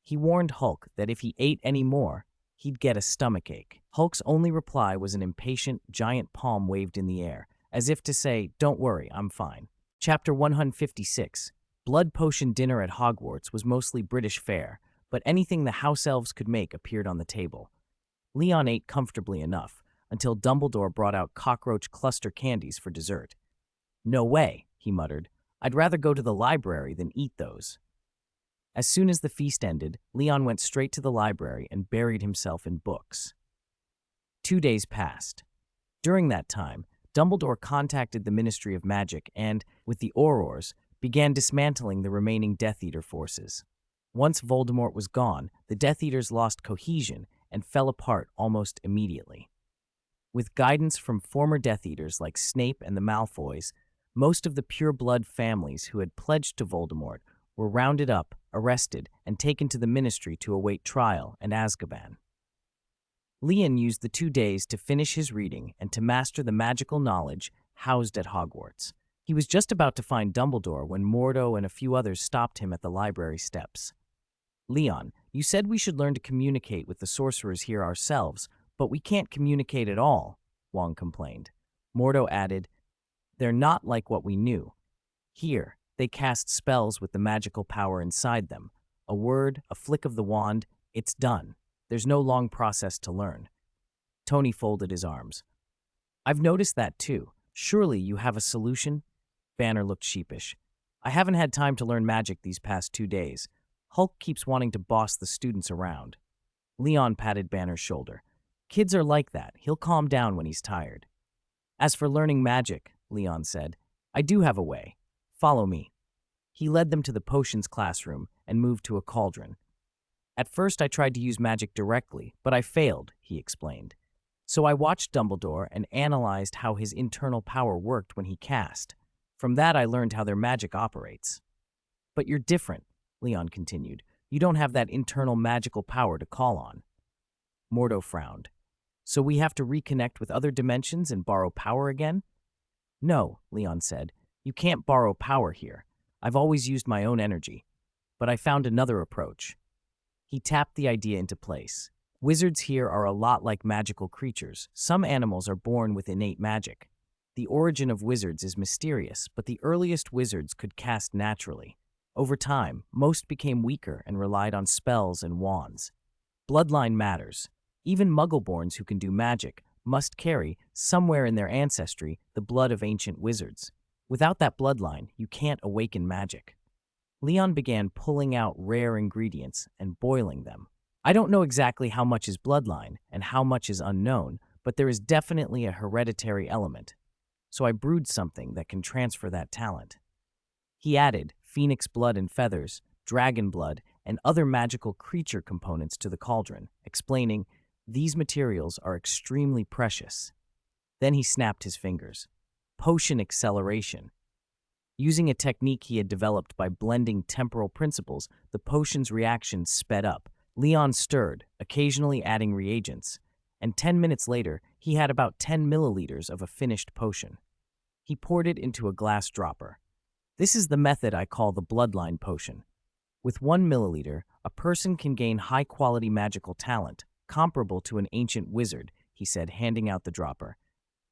He warned Hulk that if he ate any more, he'd get a stomachache. Hulk's only reply was an impatient, giant palm waved in the air, as if to say, "Don't worry, I'm fine." Chapter 156. Blood potion dinner at Hogwarts was mostly British fare, but anything the house elves could make appeared on the table. Leon ate comfortably enough, until Dumbledore brought out cockroach cluster candies for dessert. "No way," he muttered. "I'd rather go to the library than eat those." As soon as the feast ended, Leon went straight to the library and buried himself in books. 2 days passed. During that time, Dumbledore contacted the Ministry of Magic and, with the Aurors, began dismantling the remaining Death Eater forces. Once Voldemort was gone, the Death Eaters lost cohesion and fell apart almost immediately. With guidance from former Death Eaters like Snape and the Malfoys, most of the pure-blood families who had pledged to Voldemort were rounded up, arrested, and taken to the Ministry to await trial and Azkaban. Leon used the 2 days to finish his reading and to master the magical knowledge housed at Hogwarts. He was just about to find Dumbledore when Mordo and a few others stopped him at the library steps. "Leon, you said we should learn to communicate with the sorcerers here ourselves, But we can't communicate at all, Wong complained. Mordo added, they're not like what we knew. Here, they cast spells with the magical power inside them. A word, a flick of the wand, it's done. There's no long process to learn. Tony folded his arms. I've noticed that too. Surely you have a solution? Banner looked sheepish. I haven't had time to learn magic these past 2 days. Hulk keeps wanting to boss the students around. Leon patted Banner's shoulder. Kids are like that. He'll calm down when he's tired. As for learning magic, Leon said, I do have a way. Follow me. He led them to the potions classroom and moved to a cauldron. At first I tried to use magic directly, but I failed, he explained. So I watched Dumbledore and analyzed how his internal power worked when he cast. From that I learned how their magic operates. But you're different, Leon continued. You don't have that internal magical power to call on. Mordo frowned. So we have to reconnect with other dimensions and borrow power again? No, Leon said. You can't borrow power here. I've always used my own energy. But I found another approach. He tapped the idea into place. Wizards here are a lot like magical creatures. Some animals are born with innate magic. The origin of wizards is mysterious, but the earliest wizards could cast naturally. Over time, most became weaker and relied on spells and wands. Bloodline matters. Even Muggleborns who can do magic must carry, somewhere in their ancestry, the blood of ancient wizards. Without that bloodline, you can't awaken magic. Leon began pulling out rare ingredients and boiling them. I don't know exactly how much is bloodline and how much is unknown, but there is definitely a hereditary element. So I brewed something that can transfer that talent. He added phoenix blood and feathers, dragon blood, and other magical creature components to the cauldron, explaining, these materials are extremely precious. Then he snapped his fingers. Potion acceleration. Using a technique he had developed by blending temporal principles, the potion's reaction sped up. Leon stirred, occasionally adding reagents, and 10 minutes later, he had about 10 milliliters of a finished potion. He poured it into a glass dropper. This is the method I call the bloodline potion. With 1 milliliter, a person can gain high-quality magical talent, comparable to an ancient wizard, he said, handing out the dropper.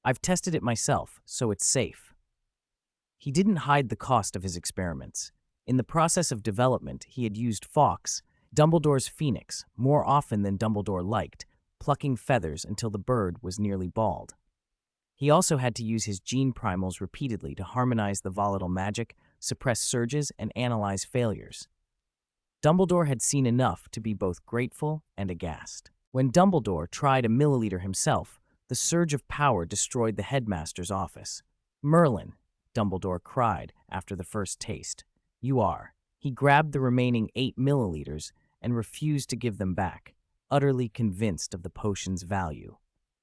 I've tested it myself, so it's safe. He didn't hide the cost of his experiments. In the process of development, he had used Fawkes, Dumbledore's phoenix, more often than Dumbledore liked, plucking feathers until the bird was nearly bald. He also had to use his gene primals repeatedly to harmonize the volatile magic, suppress surges, and analyze failures. Dumbledore had seen enough to be both grateful and aghast. When Dumbledore tried a milliliter himself, the surge of power destroyed the headmaster's office. Merlin, Dumbledore cried after the first taste. You are. He grabbed the remaining 8 milliliters and refused to give them back, utterly convinced of the potion's value.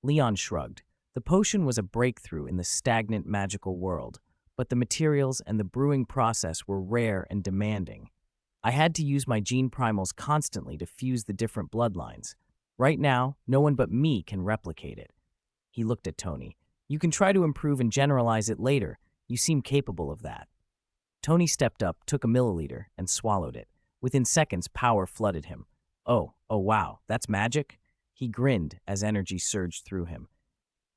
Leon shrugged. The potion was a breakthrough in the stagnant magical world, but the materials and the brewing process were rare and demanding. I had to use my gene primals constantly to fuse the different bloodlines. Right now, no one but me can replicate it. He looked at Tony. You can try to improve and generalize it later. You seem capable of that. Tony stepped up, took a milliliter, and swallowed it. Within seconds, power flooded him. Oh wow, that's magic? He grinned as energy surged through him.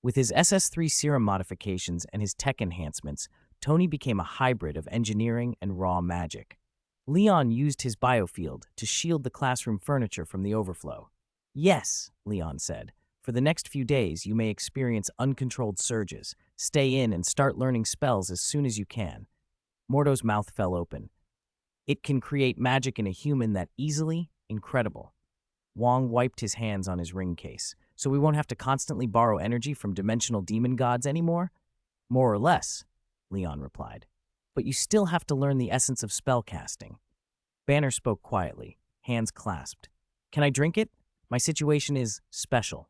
With his SS3 serum modifications and his tech enhancements, Tony became a hybrid of engineering and raw magic. Leon used his biofield to shield the classroom furniture from the overflow. Yes, Leon said. For the next few days, you may experience uncontrolled surges. Stay in and start learning spells as soon as you can. Mordo's mouth fell open. It can create magic in a human that easily? Incredible. Wong wiped his hands on his ring case. So we won't have to constantly borrow energy from dimensional demon gods anymore? More or less, Leon replied. But you still have to learn the essence of spellcasting. Banner spoke quietly, hands clasped. Can I drink it? My situation is special.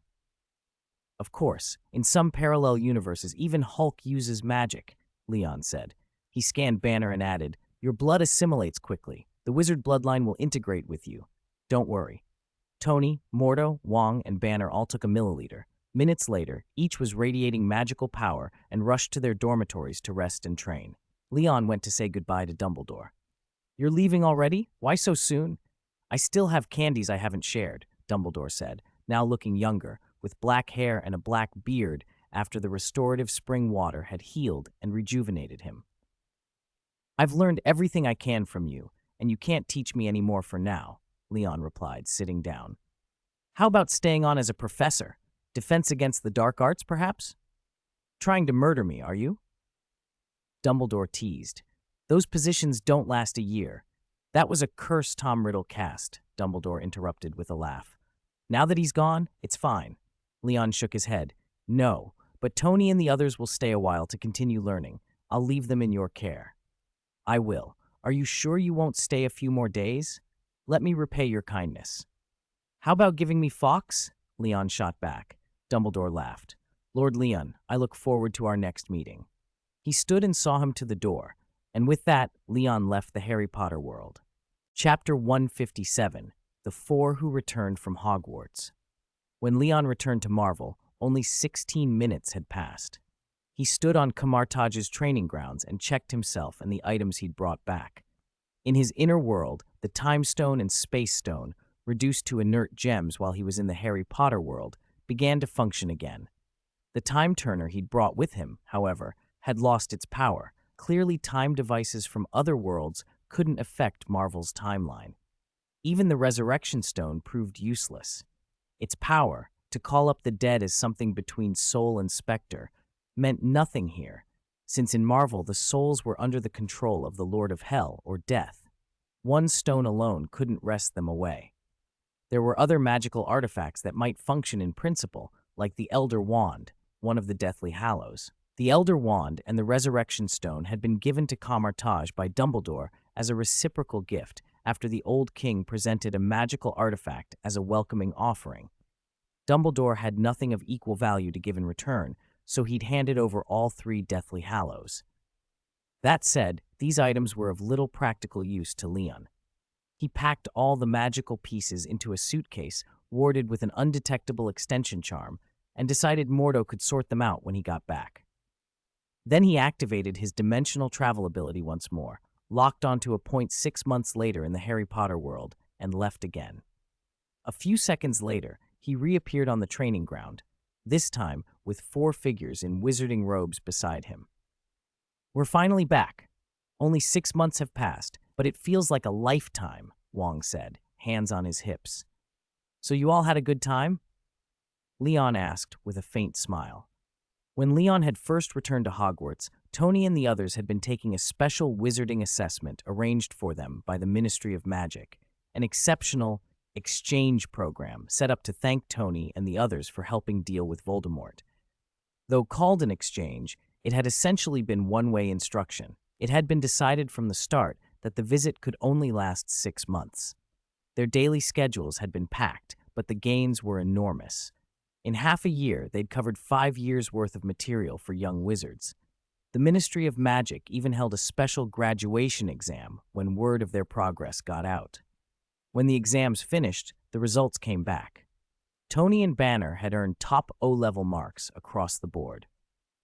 Of course, in some parallel universes, even Hulk uses magic, Leon said. He scanned Banner and added, your blood assimilates quickly. The wizard bloodline will integrate with you. Don't worry. Tony, Mordo, Wong, and Banner all took a milliliter. Minutes later, each was radiating magical power and rushed to their dormitories to rest and train. Leon went to say goodbye to Dumbledore. You're leaving already? Why so soon? I still have candies I haven't shared, Dumbledore said, now looking younger, with black hair and a black beard after the restorative spring water had healed and rejuvenated him. "I've learned everything I can from you, and you can't teach me any more for now," Leon replied, sitting down. "How about staying on as a professor? Defense against the dark arts, perhaps? Trying to murder me, are you?" Dumbledore teased. "Those positions don't last a year. That was a curse Tom Riddle cast," Dumbledore interrupted with a laugh. "Now that he's gone, it's fine." Leon shook his head. "No, but Tony and the others will stay a while to continue learning. I'll leave them in your care." "I will. Are you sure you won't stay a few more days? Let me repay your kindness." "How about giving me Fawkes?" Leon shot back. Dumbledore laughed. "Lord Leon, I look forward to our next meeting." He stood and saw him to the door, and with that, Leon left the Harry Potter world. Chapter 157, The Four Who Returned from Hogwarts. When Leon returned to Marvel, only 16 minutes had passed. He stood on Kamartaj's training grounds and checked himself and the items he'd brought back. In his inner world, the Time Stone and Space Stone, reduced to inert gems while he was in the Harry Potter world, began to function again. The time turner he'd brought with him, however, had lost its power. Clearly, time devices from other worlds couldn't affect Marvel's timeline. Even the Resurrection Stone proved useless. Its power, to call up the dead as something between soul and specter, meant nothing here, since in Marvel the souls were under the control of the Lord of Hell, or Death. One stone alone couldn't wrest them away. There were other magical artifacts that might function in principle, like the Elder Wand, one of the Deathly Hallows. The Elder Wand and the Resurrection Stone had been given to Kamartaj by Dumbledore as a reciprocal gift after the old king presented a magical artifact as a welcoming offering. Dumbledore had nothing of equal value to give in return, so he'd handed over all three Deathly Hallows. That said, these items were of little practical use to Leon. He packed all the magical pieces into a suitcase warded with an undetectable extension charm and decided Mordo could sort them out when he got back. Then he activated his dimensional travel ability once more, locked onto a point 6 months later in the Harry Potter world, and left again. A few seconds later, he reappeared on the training ground, this time with 4 figures in wizarding robes beside him. "We're finally back. Only 6 months have passed, but it feels like a lifetime," Wong said, hands on his hips. "So you all had a good time?" Leon asked with a faint smile. When Leon had first returned to Hogwarts, Tony and the others had been taking a special wizarding assessment arranged for them by the Ministry of Magic, an exceptional exchange program set up to thank Tony and the others for helping deal with Voldemort. Though called an exchange, it had essentially been one-way instruction. It had been decided from the start that the visit could only last 6 months. Their daily schedules had been packed, but the gains were enormous. In half a year, they'd covered 5 years' worth of material for young wizards. The Ministry of Magic even held a special graduation exam when word of their progress got out. When the exams finished, the results came back. Tony and Banner had earned top O-level marks across the board.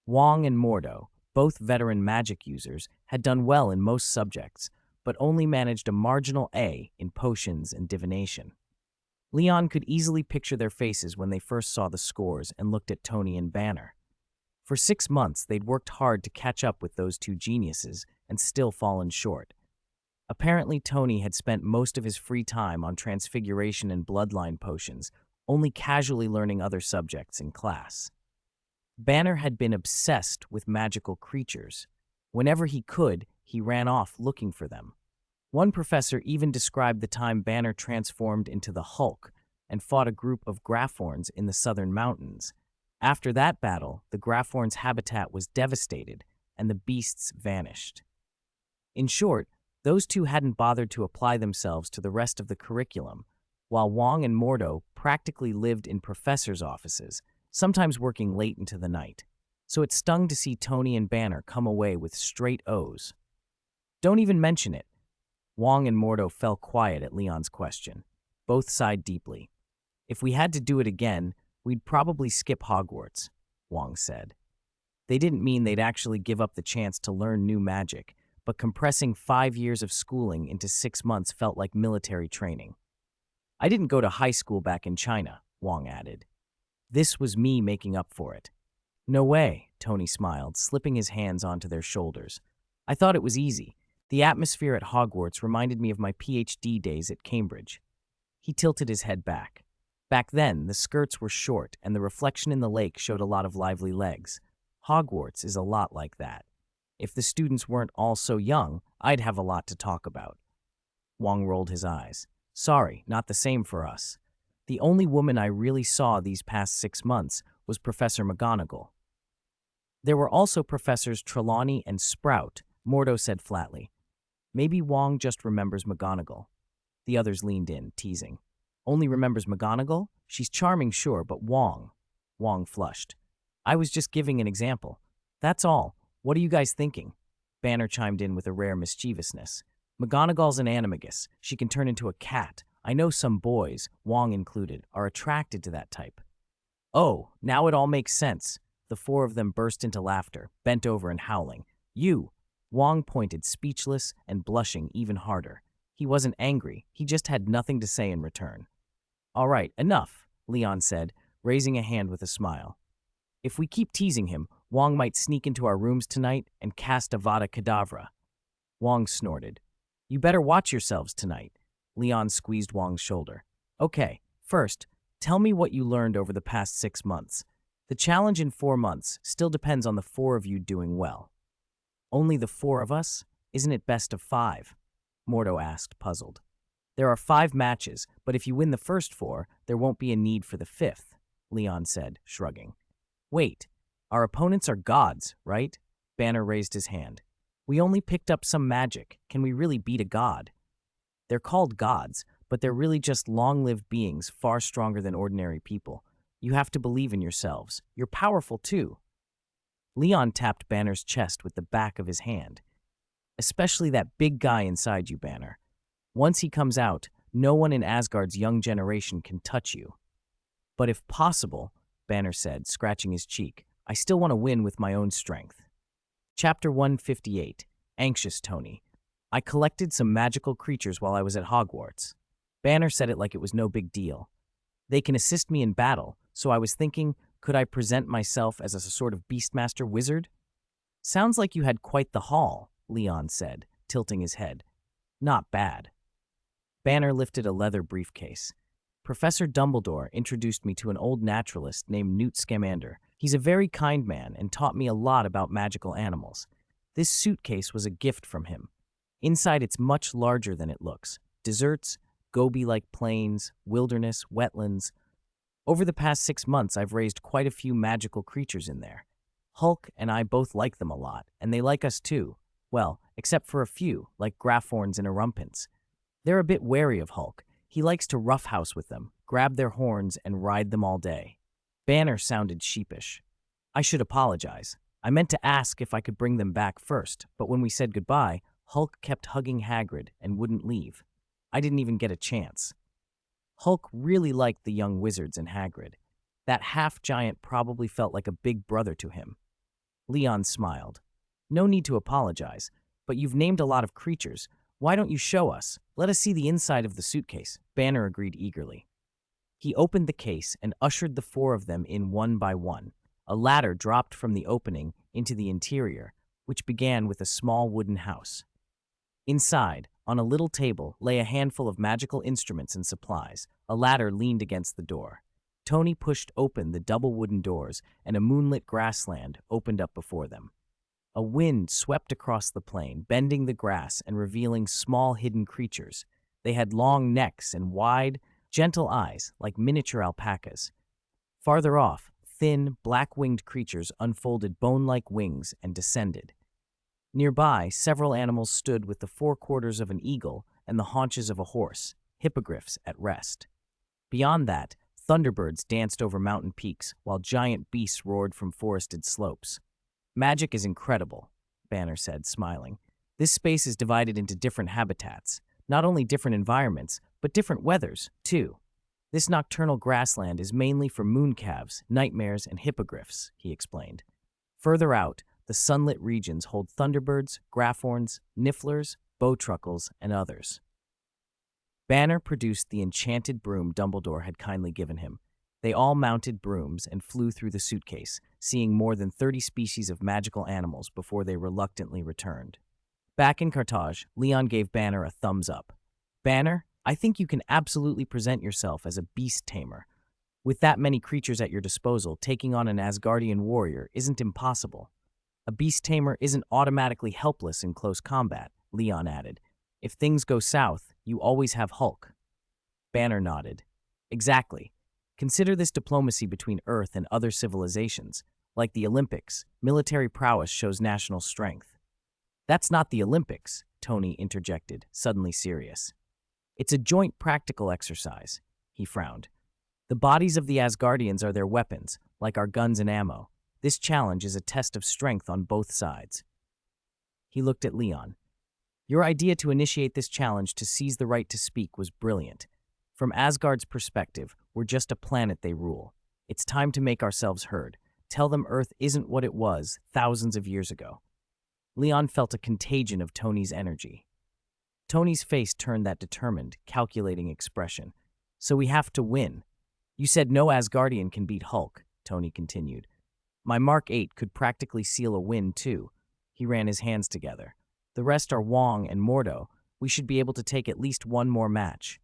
Wong and Mordo, both veteran magic users, had done well in most subjects, but only managed a marginal A in potions and divination. Leon could easily picture their faces when they first saw the scores and looked at Tony and Banner. For 6 months, they'd worked hard to catch up with those two geniuses and still fallen short. Apparently, Tony had spent most of his free time on transfiguration and bloodline potions, only casually learning other subjects in class. Banner had been obsessed with magical creatures. Whenever he could, he ran off looking for them. One professor even described the time Banner transformed into the Hulk and fought a group of Graphorns in the southern mountains. After that battle, the Graphorns' habitat was devastated, and the beasts vanished. In short, those two hadn't bothered to apply themselves to the rest of the curriculum, while Wong and Mordo practically lived in professors' offices, sometimes working late into the night. So it stung to see Tony and Banner come away with straight O's. "Don't even mention it." Wong and Mordo fell quiet at Leon's question. Both sighed deeply. "If we had to do it again, we'd probably skip Hogwarts," Wong said. They didn't mean they'd actually give up the chance to learn new magic, but compressing 5 years of schooling into 6 months felt like military training. "I didn't go to high school back in China," Wong added. This was me making up for it. No way, Tony smiled, slipping his hands onto their shoulders. I thought it was easy. The atmosphere at Hogwarts reminded me of my PhD days at Cambridge. He tilted his head back. Back then, the skirts were short and the reflection in the lake showed a lot of lively legs. Hogwarts is a lot like that. If the students weren't all so young, I'd have a lot to talk about. Wong rolled his eyes. Sorry, not the same for us. The only woman I really saw these past 6 months was Professor McGonagall. There were also Professors Trelawney and Sprout, Mordo said flatly. Maybe Wong just remembers McGonagall. The others leaned in, teasing. Only remembers McGonagall? She's charming, sure, but Wong. Wong flushed. I was just giving an example. That's all. What are you guys thinking? Banner chimed in with a rare mischievousness. McGonagall's an animagus. She can turn into a cat. I know some boys, Wong included, are attracted to that type. Oh, now it all makes sense. The four of them burst into laughter, bent over and howling. You! Wong pointed, speechless and blushing even harder. He wasn't angry, he just had nothing to say in return. All right, enough, Leon said, raising a hand with a smile. If we keep teasing him, Wong might sneak into our rooms tonight and cast Avada Kedavra. Wong snorted. You better watch yourselves tonight. Leon squeezed Wong's shoulder. Okay, first, tell me what you learned over the past 6 months. The challenge in 4 months still depends on the 4 of you doing well. Only the 4 of us? Isn't it best of 5? Mordo asked, puzzled. There are 5 matches, but if you win the first 4, there won't be a need for the 5th, Leon said, shrugging. Wait, our opponents are gods, right? Banner raised his hand. We only picked up some magic. Can we really beat a god? They're called gods, but they're really just long-lived beings far stronger than ordinary people. You have to believe in yourselves. You're powerful, too. Leon tapped Banner's chest with the back of his hand. Especially that big guy inside you, Banner. Once he comes out, no one in Asgard's young generation can touch you. But if possible, Banner said, scratching his cheek, I still want to win with my own strength. Chapter 158, Anxious Tony. I collected some magical creatures while I was at Hogwarts. Banner said it like it was no big deal. They can assist me in battle, so I was thinking, could I present myself as a sort of beastmaster wizard? Sounds like you had quite the haul, Leon said, tilting his head. Not bad. Banner lifted a leather briefcase. Professor Dumbledore introduced me to an old naturalist named Newt Scamander. He's a very kind man and taught me a lot about magical animals. This suitcase was a gift from him. Inside it's much larger than it looks. Deserts, Gobi-like plains, wilderness, wetlands. Over the past 6 months, I've raised quite a few magical creatures in there. Hulk and I both like them a lot, and they like us too. Well, except for a few, like Graphorns and Erumpents. They're a bit wary of Hulk. He likes to roughhouse with them, grab their horns, and ride them all day. Banner sounded sheepish. I should apologize. I meant to ask if I could bring them back first, but when we said goodbye, Hulk kept hugging Hagrid and wouldn't leave. I didn't even get a chance. Hulk really liked the young wizards and Hagrid. That half-giant probably felt like a big brother to him. Leon smiled. No need to apologize, but you've named a lot of creatures. Why don't you show us? Let us see the inside of the suitcase. Banner agreed eagerly. He opened the case and ushered the 4 of them in one by one. A ladder dropped from the opening into the interior, which began with a small wooden house. Inside, on a little table, lay a handful of magical instruments and supplies. A ladder leaned against the door. Tony pushed open the double wooden doors, and a moonlit grassland opened up before them. A wind swept across the plain, bending the grass and revealing small hidden creatures. They had long necks and wide, gentle eyes like miniature alpacas. Farther off, thin, black-winged creatures unfolded bone-like wings and descended. Nearby, several animals stood with the 4 quarters of an eagle and the haunches of a horse, hippogriffs at rest. Beyond that, thunderbirds danced over mountain peaks, while giant beasts roared from forested slopes. Magic is incredible, Banner said, smiling. This space is divided into different habitats, not only different environments, but different weathers, too. This nocturnal grassland is mainly for mooncalves, nightmares, and hippogriffs, he explained. Further out, the sunlit regions hold thunderbirds, graphorns, nifflers, bowtruckles, and others. Banner produced the enchanted broom Dumbledore had kindly given him. They all mounted brooms and flew through the suitcase, seeing more than 30 species of magical animals before they reluctantly returned. Back in Carthage, Leon gave Banner a thumbs up. Banner, I think you can absolutely present yourself as a beast tamer. With that many creatures at your disposal, taking on an Asgardian warrior isn't impossible. A beast tamer isn't automatically helpless in close combat, Leon added. If things go south, you always have Hulk. Banner nodded. Exactly. Consider this diplomacy between Earth and other civilizations. Like the Olympics, military prowess shows national strength. That's not the Olympics, Tony interjected, suddenly serious. It's a joint practical exercise, he frowned. The bodies of the Asgardians are their weapons, like our guns and ammo. This challenge is a test of strength on both sides. He looked at Leon. Your idea to initiate this challenge to seize the right to speak was brilliant. From Asgard's perspective, we're just a planet they rule. It's time to make ourselves heard. Tell them Earth isn't what it was thousands of years ago. Leon felt a contagion of Tony's energy. Tony's face turned that determined, calculating expression. So we have to win. You said no Asgardian can beat Hulk, Tony continued. My Mark 8 could practically seal a win, too. He ran his hands together. The rest are Wong and Mordo. We should be able to take at least one more match.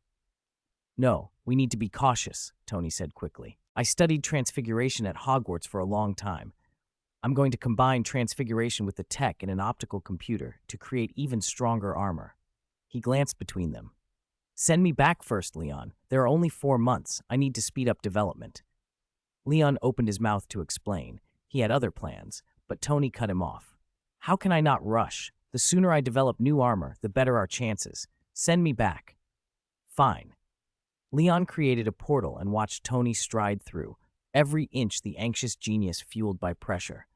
No, we need to be cautious, Tony said quickly. I studied transfiguration at Hogwarts for a long time. I'm going to combine transfiguration with the tech in an optical computer to create even stronger armor. He glanced between them. Send me back first, Leon. There are only 4 months. I need to speed up development. Leon opened his mouth to explain. He had other plans, but Tony cut him off. How can I not rush? The sooner I develop new armor, the better our chances. Send me back. Fine. Leon created a portal and watched Tony stride through, every inch the anxious genius fueled by pressure.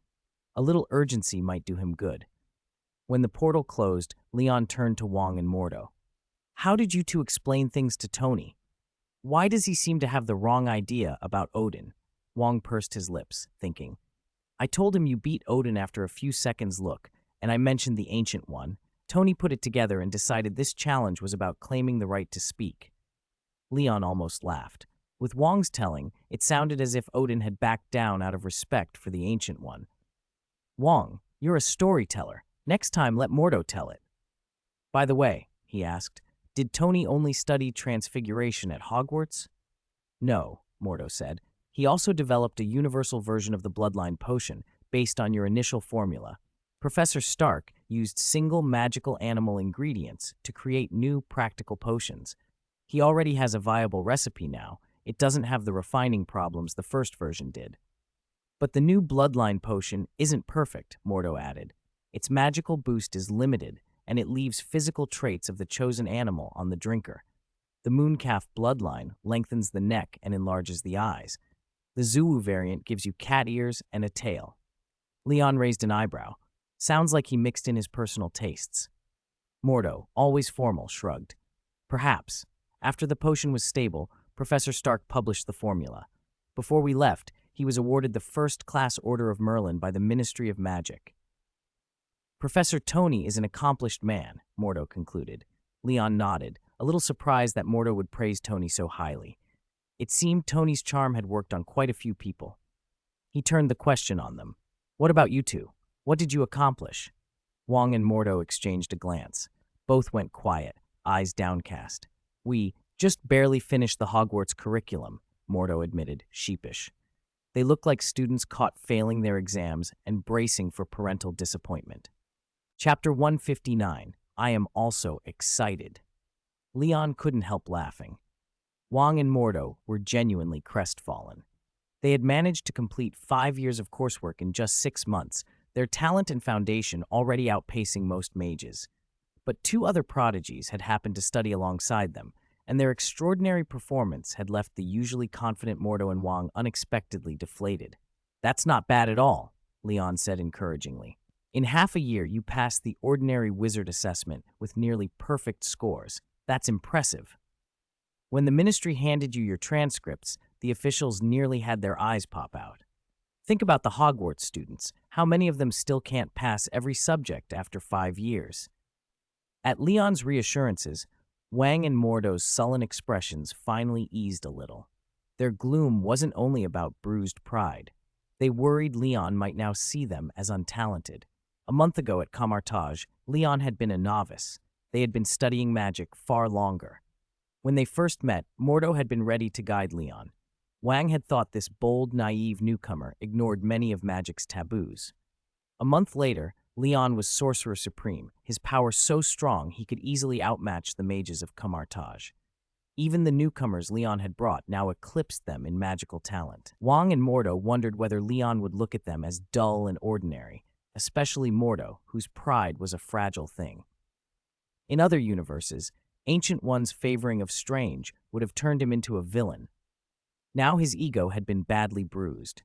A little urgency might do him good. When the portal closed, Leon turned to Wong and Mordo. How did you two explain things to Tony? Why does he seem to have the wrong idea about Odin? Wong pursed his lips, thinking. I told him you beat Odin after a few seconds look, and I mentioned the Ancient One. Tony put it together and decided this challenge was about claiming the right to speak. Leon almost laughed. With Wong's telling, it sounded as if Odin had backed down out of respect for the Ancient One. Wong, you're a storyteller. Next time, let Mordo tell it. By the way, he asked, did Tony only study transfiguration at Hogwarts? No, Mordo said. He also developed a universal version of the bloodline potion based on your initial formula. Professor Stark used single magical animal ingredients to create new practical potions. He already has a viable recipe now. It doesn't have the refining problems the first version did. But the new bloodline potion isn't perfect, Mordo added. Its magical boost is limited, and it leaves physical traits of the chosen animal on the drinker. The mooncalf bloodline lengthens the neck and enlarges the eyes. The Zulu variant gives you cat ears and a tail. Leon raised an eyebrow. Sounds like he mixed in his personal tastes. Mordo, always formal, shrugged. Perhaps. After the potion was stable, Professor Stark published the formula. Before we left, he was awarded the First-Class Order of Merlin by the Ministry of Magic. Professor Tony is an accomplished man, Mordo concluded. Leon nodded, a little surprised that Mordo would praise Tony so highly. It seemed Tony's charm had worked on quite a few people. He turned the question on them. What about you two? What did you accomplish? Wong and Mordo exchanged a glance. Both went quiet, eyes downcast. We just barely finished the Hogwarts curriculum, Mordo admitted, sheepish. They looked like students caught failing their exams and bracing for parental disappointment. Chapter 159, I am also excited. Leon couldn't help laughing. Wong and Mordo were genuinely crestfallen. They had managed to complete 5 years of coursework in just 6 months, their talent and foundation already outpacing most mages. But 2 other prodigies had happened to study alongside them, and their extraordinary performance had left the usually confident Mordo and Wong unexpectedly deflated. That's not bad at all, Leon said encouragingly. In half a year, you passed the ordinary wizard assessment with nearly perfect scores. That's impressive. When the ministry handed you your transcripts, the officials nearly had their eyes pop out. Think about the Hogwarts students. How many of them still can't pass every subject after 5 years? At Leon's reassurances, Wang and Mordo's sullen expressions finally eased a little. Their gloom wasn't only about bruised pride. They worried Leon might now see them as untalented. A month ago at Camartage, Leon had been a novice. They had been studying magic far longer. When they first met, Mordo had been ready to guide Leon. Wang had thought this bold, naive newcomer ignored many of magic's taboos. A month later, Leon was Sorcerer Supreme, his power so strong he could easily outmatch the mages of Camartage. Even the newcomers Leon had brought now eclipsed them in magical talent. Wang and Mordo wondered whether Leon would look at them as dull and ordinary, especially Mordo, whose pride was a fragile thing. In other universes, Ancient One's favoring of strange would have turned him into a villain. Now his ego had been badly bruised.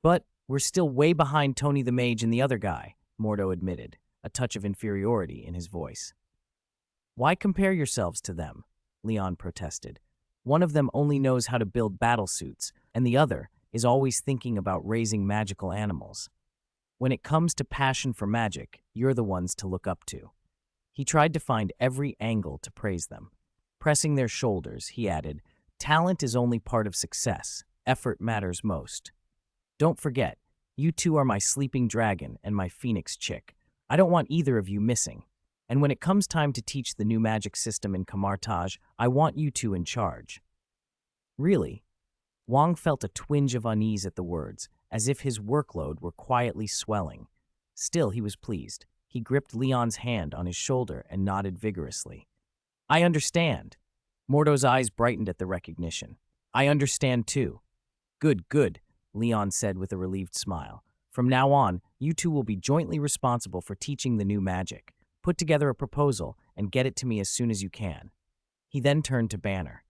But we're still way behind Tony the Mage and the other guy, Mordo admitted, a touch of inferiority in his voice. Why compare yourselves to them? Leon protested. One of them only knows how to build battlesuits, and the other is always thinking about raising magical animals. When it comes to passion for magic, you're the ones to look up to. He tried to find every angle to praise them. Pressing their shoulders, he added, talent is only part of success. Effort matters most. Don't forget, you two are my sleeping dragon and my phoenix chick. I don't want either of you missing. And when it comes time to teach the new magic system in Camartage, I want you two in charge. Really? Wang felt a twinge of unease at the words, as if his workload were quietly swelling. Still, he was pleased. He gripped Leon's hand on his shoulder and nodded vigorously. I understand. Mordo's eyes brightened at the recognition. I understand too. Good, good, Leon said with a relieved smile. From now on, you two will be jointly responsible for teaching the new magic. Put together a proposal and get it to me as soon as you can. He then turned to Banner.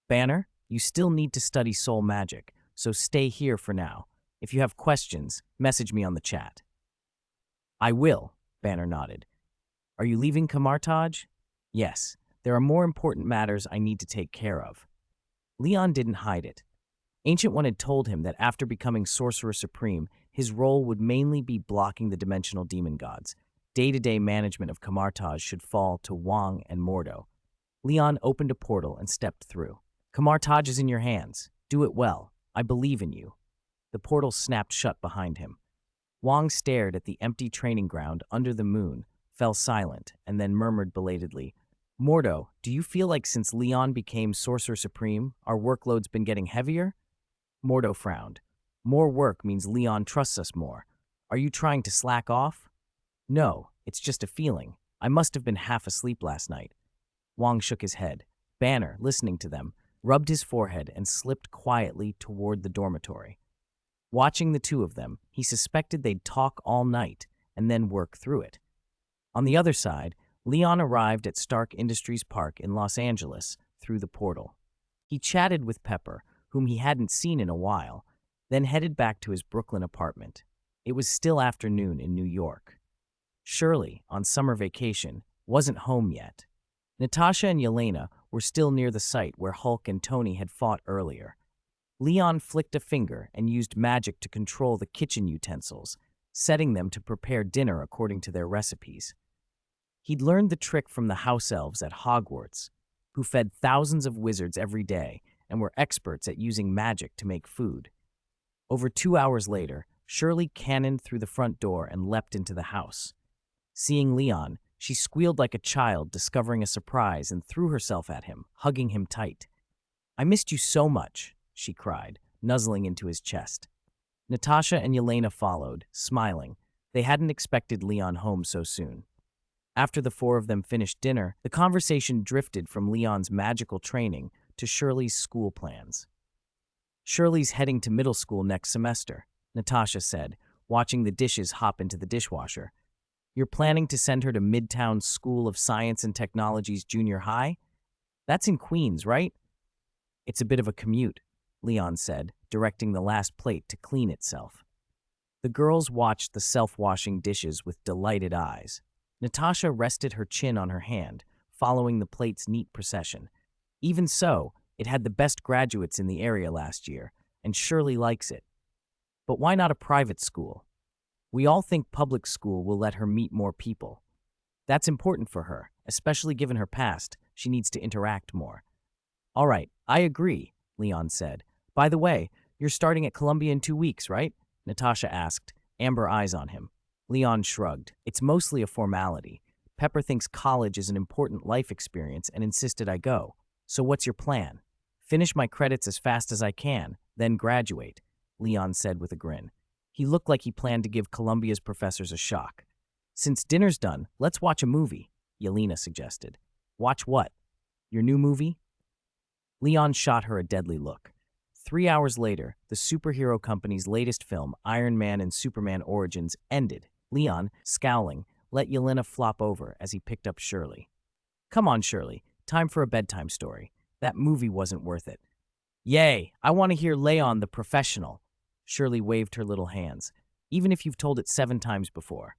Banner, you still need to study soul magic, so stay here for now. If you have questions, message me on the chat. I will, Banner nodded. Are you leaving Camartage? Yes, there are more important matters I need to take care of. Leon didn't hide it. Ancient One had told him that after becoming Sorcerer Supreme, his role would mainly be blocking the dimensional demon gods. Day-to-day management of Camartage should fall to Wang and Mordo. Leon opened a portal and stepped through. Camartage is in your hands. Do it well. I believe in you. The portal snapped shut behind him. Wang stared at the empty training ground under the moon, fell silent, and then murmured belatedly, Mordo, do you feel like since Leon became Sorcerer Supreme, our workload's been getting heavier? Mordo frowned. More work means Leon trusts us more. Are you trying to slack off? No, it's just a feeling. I must have been half asleep last night. Wang shook his head. Banner, listening to them, rubbed his forehead and slipped quietly toward the dormitory. Watching the two of them, he suspected they'd talk all night and then work through it. On the other side, Leon arrived at Stark Industries Park in Los Angeles through the portal. He chatted with Pepper, whom he hadn't seen in a while, then headed back to his Brooklyn apartment. It was still afternoon in New York. Shirley, on summer vacation, wasn't home yet. Natasha and Yelena were still near the site where Hulk and Tony had fought earlier. Leon flicked a finger and used magic to control the kitchen utensils, setting them to prepare dinner according to their recipes. He'd learned the trick from the house elves at Hogwarts, who fed thousands of wizards every day and were experts at using magic to make food. Over 2 hours later, Shirley cannoned through the front door and leapt into the house. Seeing Leon, she squealed like a child discovering a surprise and threw herself at him, hugging him tight. I missed you so much, she cried, nuzzling into his chest. Natasha and Yelena followed, smiling. They hadn't expected Leon home so soon. After the four of them finished dinner, the conversation drifted from Leon's magical training to Shirley's school plans. Shirley's heading to middle school next semester, Natasha said, watching the dishes hop into the dishwasher. You're planning to send her to Midtown School of Science and Technology's junior high? That's in Queens, right? It's a bit of a commute, Leon said, directing the last plate to clean itself. The girls watched the self-washing dishes with delighted eyes. Natasha rested her chin on her hand, following the plate's neat procession. Even so, it had the best graduates in the area last year, and Shirley likes it. But why not a private school? We all think public school will let her meet more people. That's important for her, especially given her past. She needs to interact more. All right, I agree. Leon said. By the way, you're starting at Columbia in 2 weeks, right? Natasha asked, amber eyes on him. Leon shrugged. It's mostly a formality. Pepper thinks college is an important life experience and insisted I go. So what's your plan? Finish my credits as fast as I can, then graduate, Leon said with a grin. He looked like he planned to give Columbia's professors a shock. Since dinner's done, let's watch a movie, Yelena suggested. Watch what? Your new movie? Leon shot her a deadly look. 3 hours later, the superhero company's latest film, Iron Man and Superman Origins, ended. Leon, scowling, let Yelena flop over as he picked up Shirley. Come on, Shirley. Time for a bedtime story. That movie wasn't worth it. Yay! I want to hear Leon the professional. Shirley waved her little hands, even if you've told it 7 times before.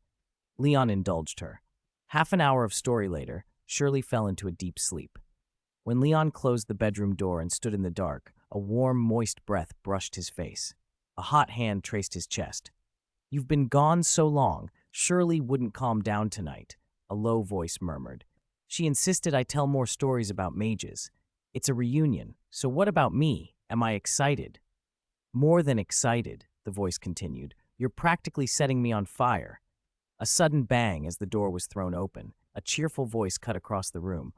Leon indulged her. Half an hour of story later, Shirley fell into a deep sleep. When Leon closed the bedroom door and stood in the dark, a warm, moist breath brushed his face. A hot hand traced his chest. You've been gone so long, Shirley wouldn't calm down tonight, a low voice murmured. She insisted I tell more stories about mages. It's a reunion, so what about me? Am I excited? More than excited, the voice continued. You're practically setting me on fire. A sudden bang as the door was thrown open. A cheerful voice cut across the room.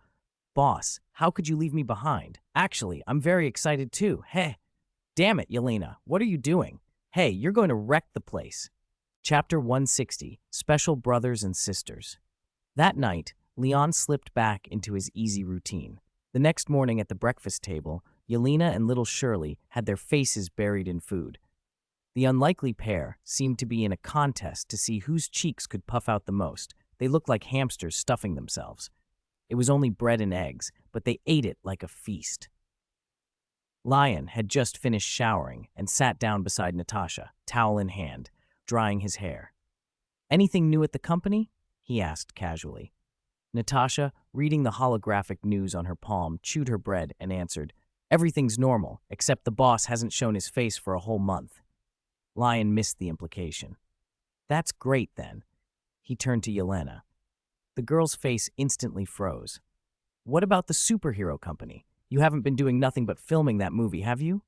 Boss, how could you leave me behind? Actually, I'm very excited too. Hey. Damn it, Yelena, what are you doing? Hey, you're going to wreck the place. Chapter 160, Special Brothers and Sisters. That night, Leon slipped back into his easy routine. The next morning at the breakfast table, Yelena and little Shirley had their faces buried in food. The unlikely pair seemed to be in a contest to see whose cheeks could puff out the most. They looked like hamsters stuffing themselves. It was only bread and eggs, but they ate it like a feast. Lion had just finished showering and sat down beside Natasha, towel in hand, drying his hair. Anything new at the company? He asked casually. Natasha, reading the holographic news on her palm, chewed her bread and answered, Everything's normal, except the boss hasn't shown his face for a whole month. Lion missed the implication. That's great, then. He turned to Yelena. The girl's face instantly froze. What about the superhero company? You haven't been doing nothing but filming that movie, have you?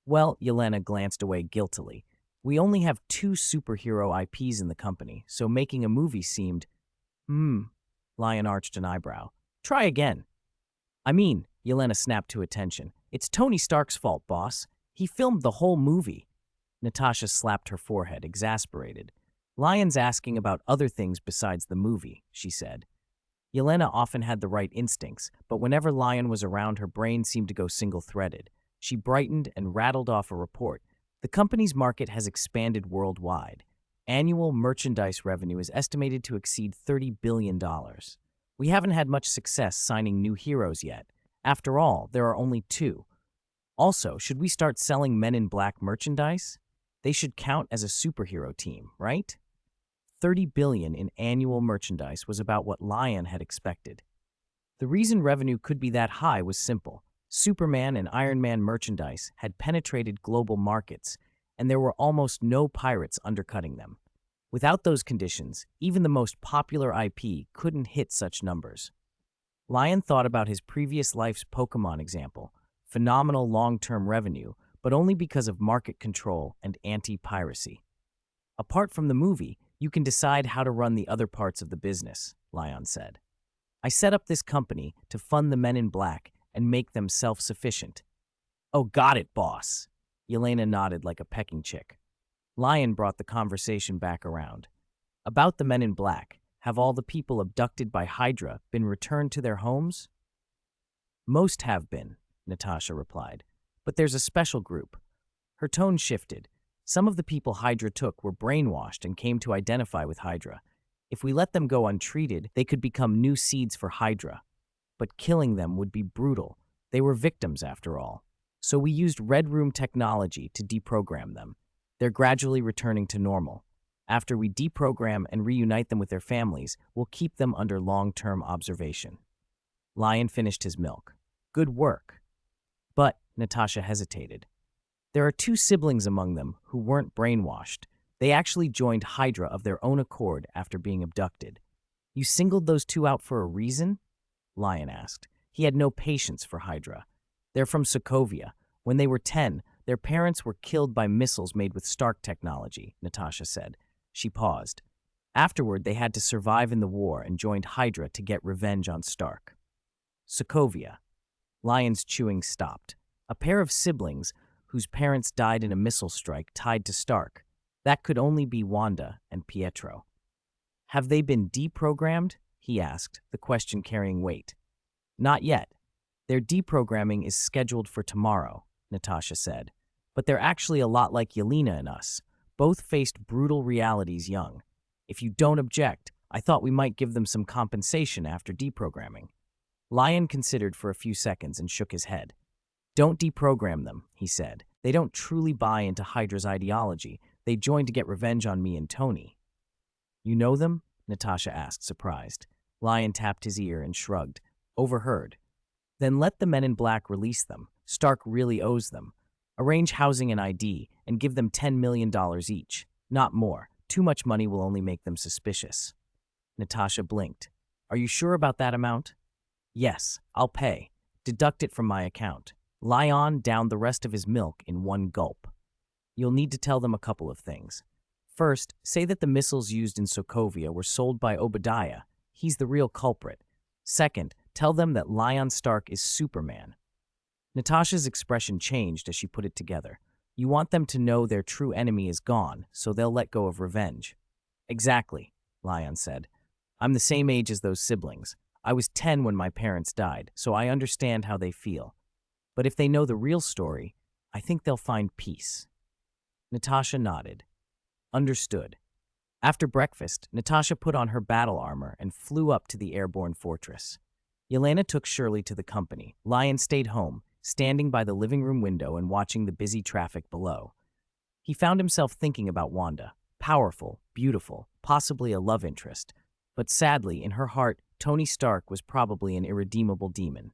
Well, Yelena glanced away guiltily. We only have 2 superhero IPs in the company, so making a movie seemed… Lion arched an eyebrow. Try again. I mean, Yelena snapped to attention. It's Tony Stark's fault, boss. He filmed the whole movie. Natasha slapped her forehead, exasperated. Lion's asking about other things besides the movie, she said. Yelena often had the right instincts, but whenever Lion was around, her brain seemed to go single-threaded. She brightened and rattled off a report. The company's market has expanded worldwide. Annual merchandise revenue is estimated to exceed $30 billion. We haven't had much success signing new heroes yet. After all, there are only 2. Also, should we start selling Men in Black merchandise? They should count as a superhero team, right? $30 billion in annual merchandise was about what Lion had expected. The reason revenue could be that high was simple. Superman and Iron Man merchandise had penetrated global markets, and there were almost no pirates undercutting them. Without those conditions, even the most popular IP couldn't hit such numbers. Lion thought about his previous life's Pokemon example, phenomenal long-term revenue, but only because of market control and anti-piracy. Apart from the movie, you can decide how to run the other parts of the business, Lion said. I set up this company to fund the Men in Black and make them self-sufficient. Oh, got it, boss. Yelena nodded like a pecking chick. Lion brought the conversation back around. About the Men in Black, have all the people abducted by Hydra been returned to their homes? Most have been, Natasha replied. But there's a special group. Her tone shifted. Some of the people Hydra took were brainwashed and came to identify with Hydra. If we let them go untreated, they could become new seeds for Hydra. But killing them would be brutal. They were victims, after all. So we used Red Room technology to deprogram them. They're gradually returning to normal. After we deprogram and reunite them with their families, we'll keep them under long-term observation. Lion finished his milk. Good work. But, Natasha hesitated. There are 2 siblings among them who weren't brainwashed. They actually joined Hydra of their own accord after being abducted. You singled those 2 out for a reason? Lion asked. He had no patience for Hydra. They're from Sokovia, When they were 10, their parents were killed by missiles made with Stark technology, Natasha said. She paused. Afterward, they had to survive in the war and joined Hydra to get revenge on Stark. Sokovia. Lion's chewing stopped. A pair of siblings whose parents died in a missile strike tied to Stark. That could only be Wanda and Pietro. Have they been deprogrammed? He asked, the question carrying weight. Not yet. Their deprogramming is scheduled for tomorrow, Natasha said. But they're actually a lot like Yelena and us. Both faced brutal realities young. If you don't object, I thought we might give them some compensation after deprogramming. Lion considered for a few seconds and shook his head. Don't deprogram them, he said. They don't truly buy into Hydra's ideology. They joined to get revenge on me and Tony. You know them? Natasha asked, surprised. Lion tapped his ear and shrugged. Overheard. Then let the men in black release them. Stark really owes them. Arrange housing and ID, and give them $10 million each. Not more. Too much money will only make them suspicious. Natasha blinked. Are you sure about that amount? Yes, I'll pay. Deduct it from my account. Lion downed the rest of his milk in one gulp. You'll need to tell them a couple of things. First, say that the missiles used in Sokovia were sold by Obadiah. He's the real culprit. Second, tell them that Lion Stark is Superman. Natasha's expression changed as she put it together. You want them to know their true enemy is gone, so they'll let go of revenge. Exactly, Lion said. I'm the same age as those siblings. I was 10 when my parents died, so I understand how they feel. But if they know the real story, I think they'll find peace. Natasha nodded. Understood. After breakfast, Natasha put on her battle armor and flew up to the airborne fortress. Yelena took Shirley to the company. Lion stayed home, standing by the living room window and watching the busy traffic below. He found himself thinking about Wanda. Powerful, beautiful, possibly a love interest. But sadly, in her heart, Tony Stark was probably an irredeemable demon.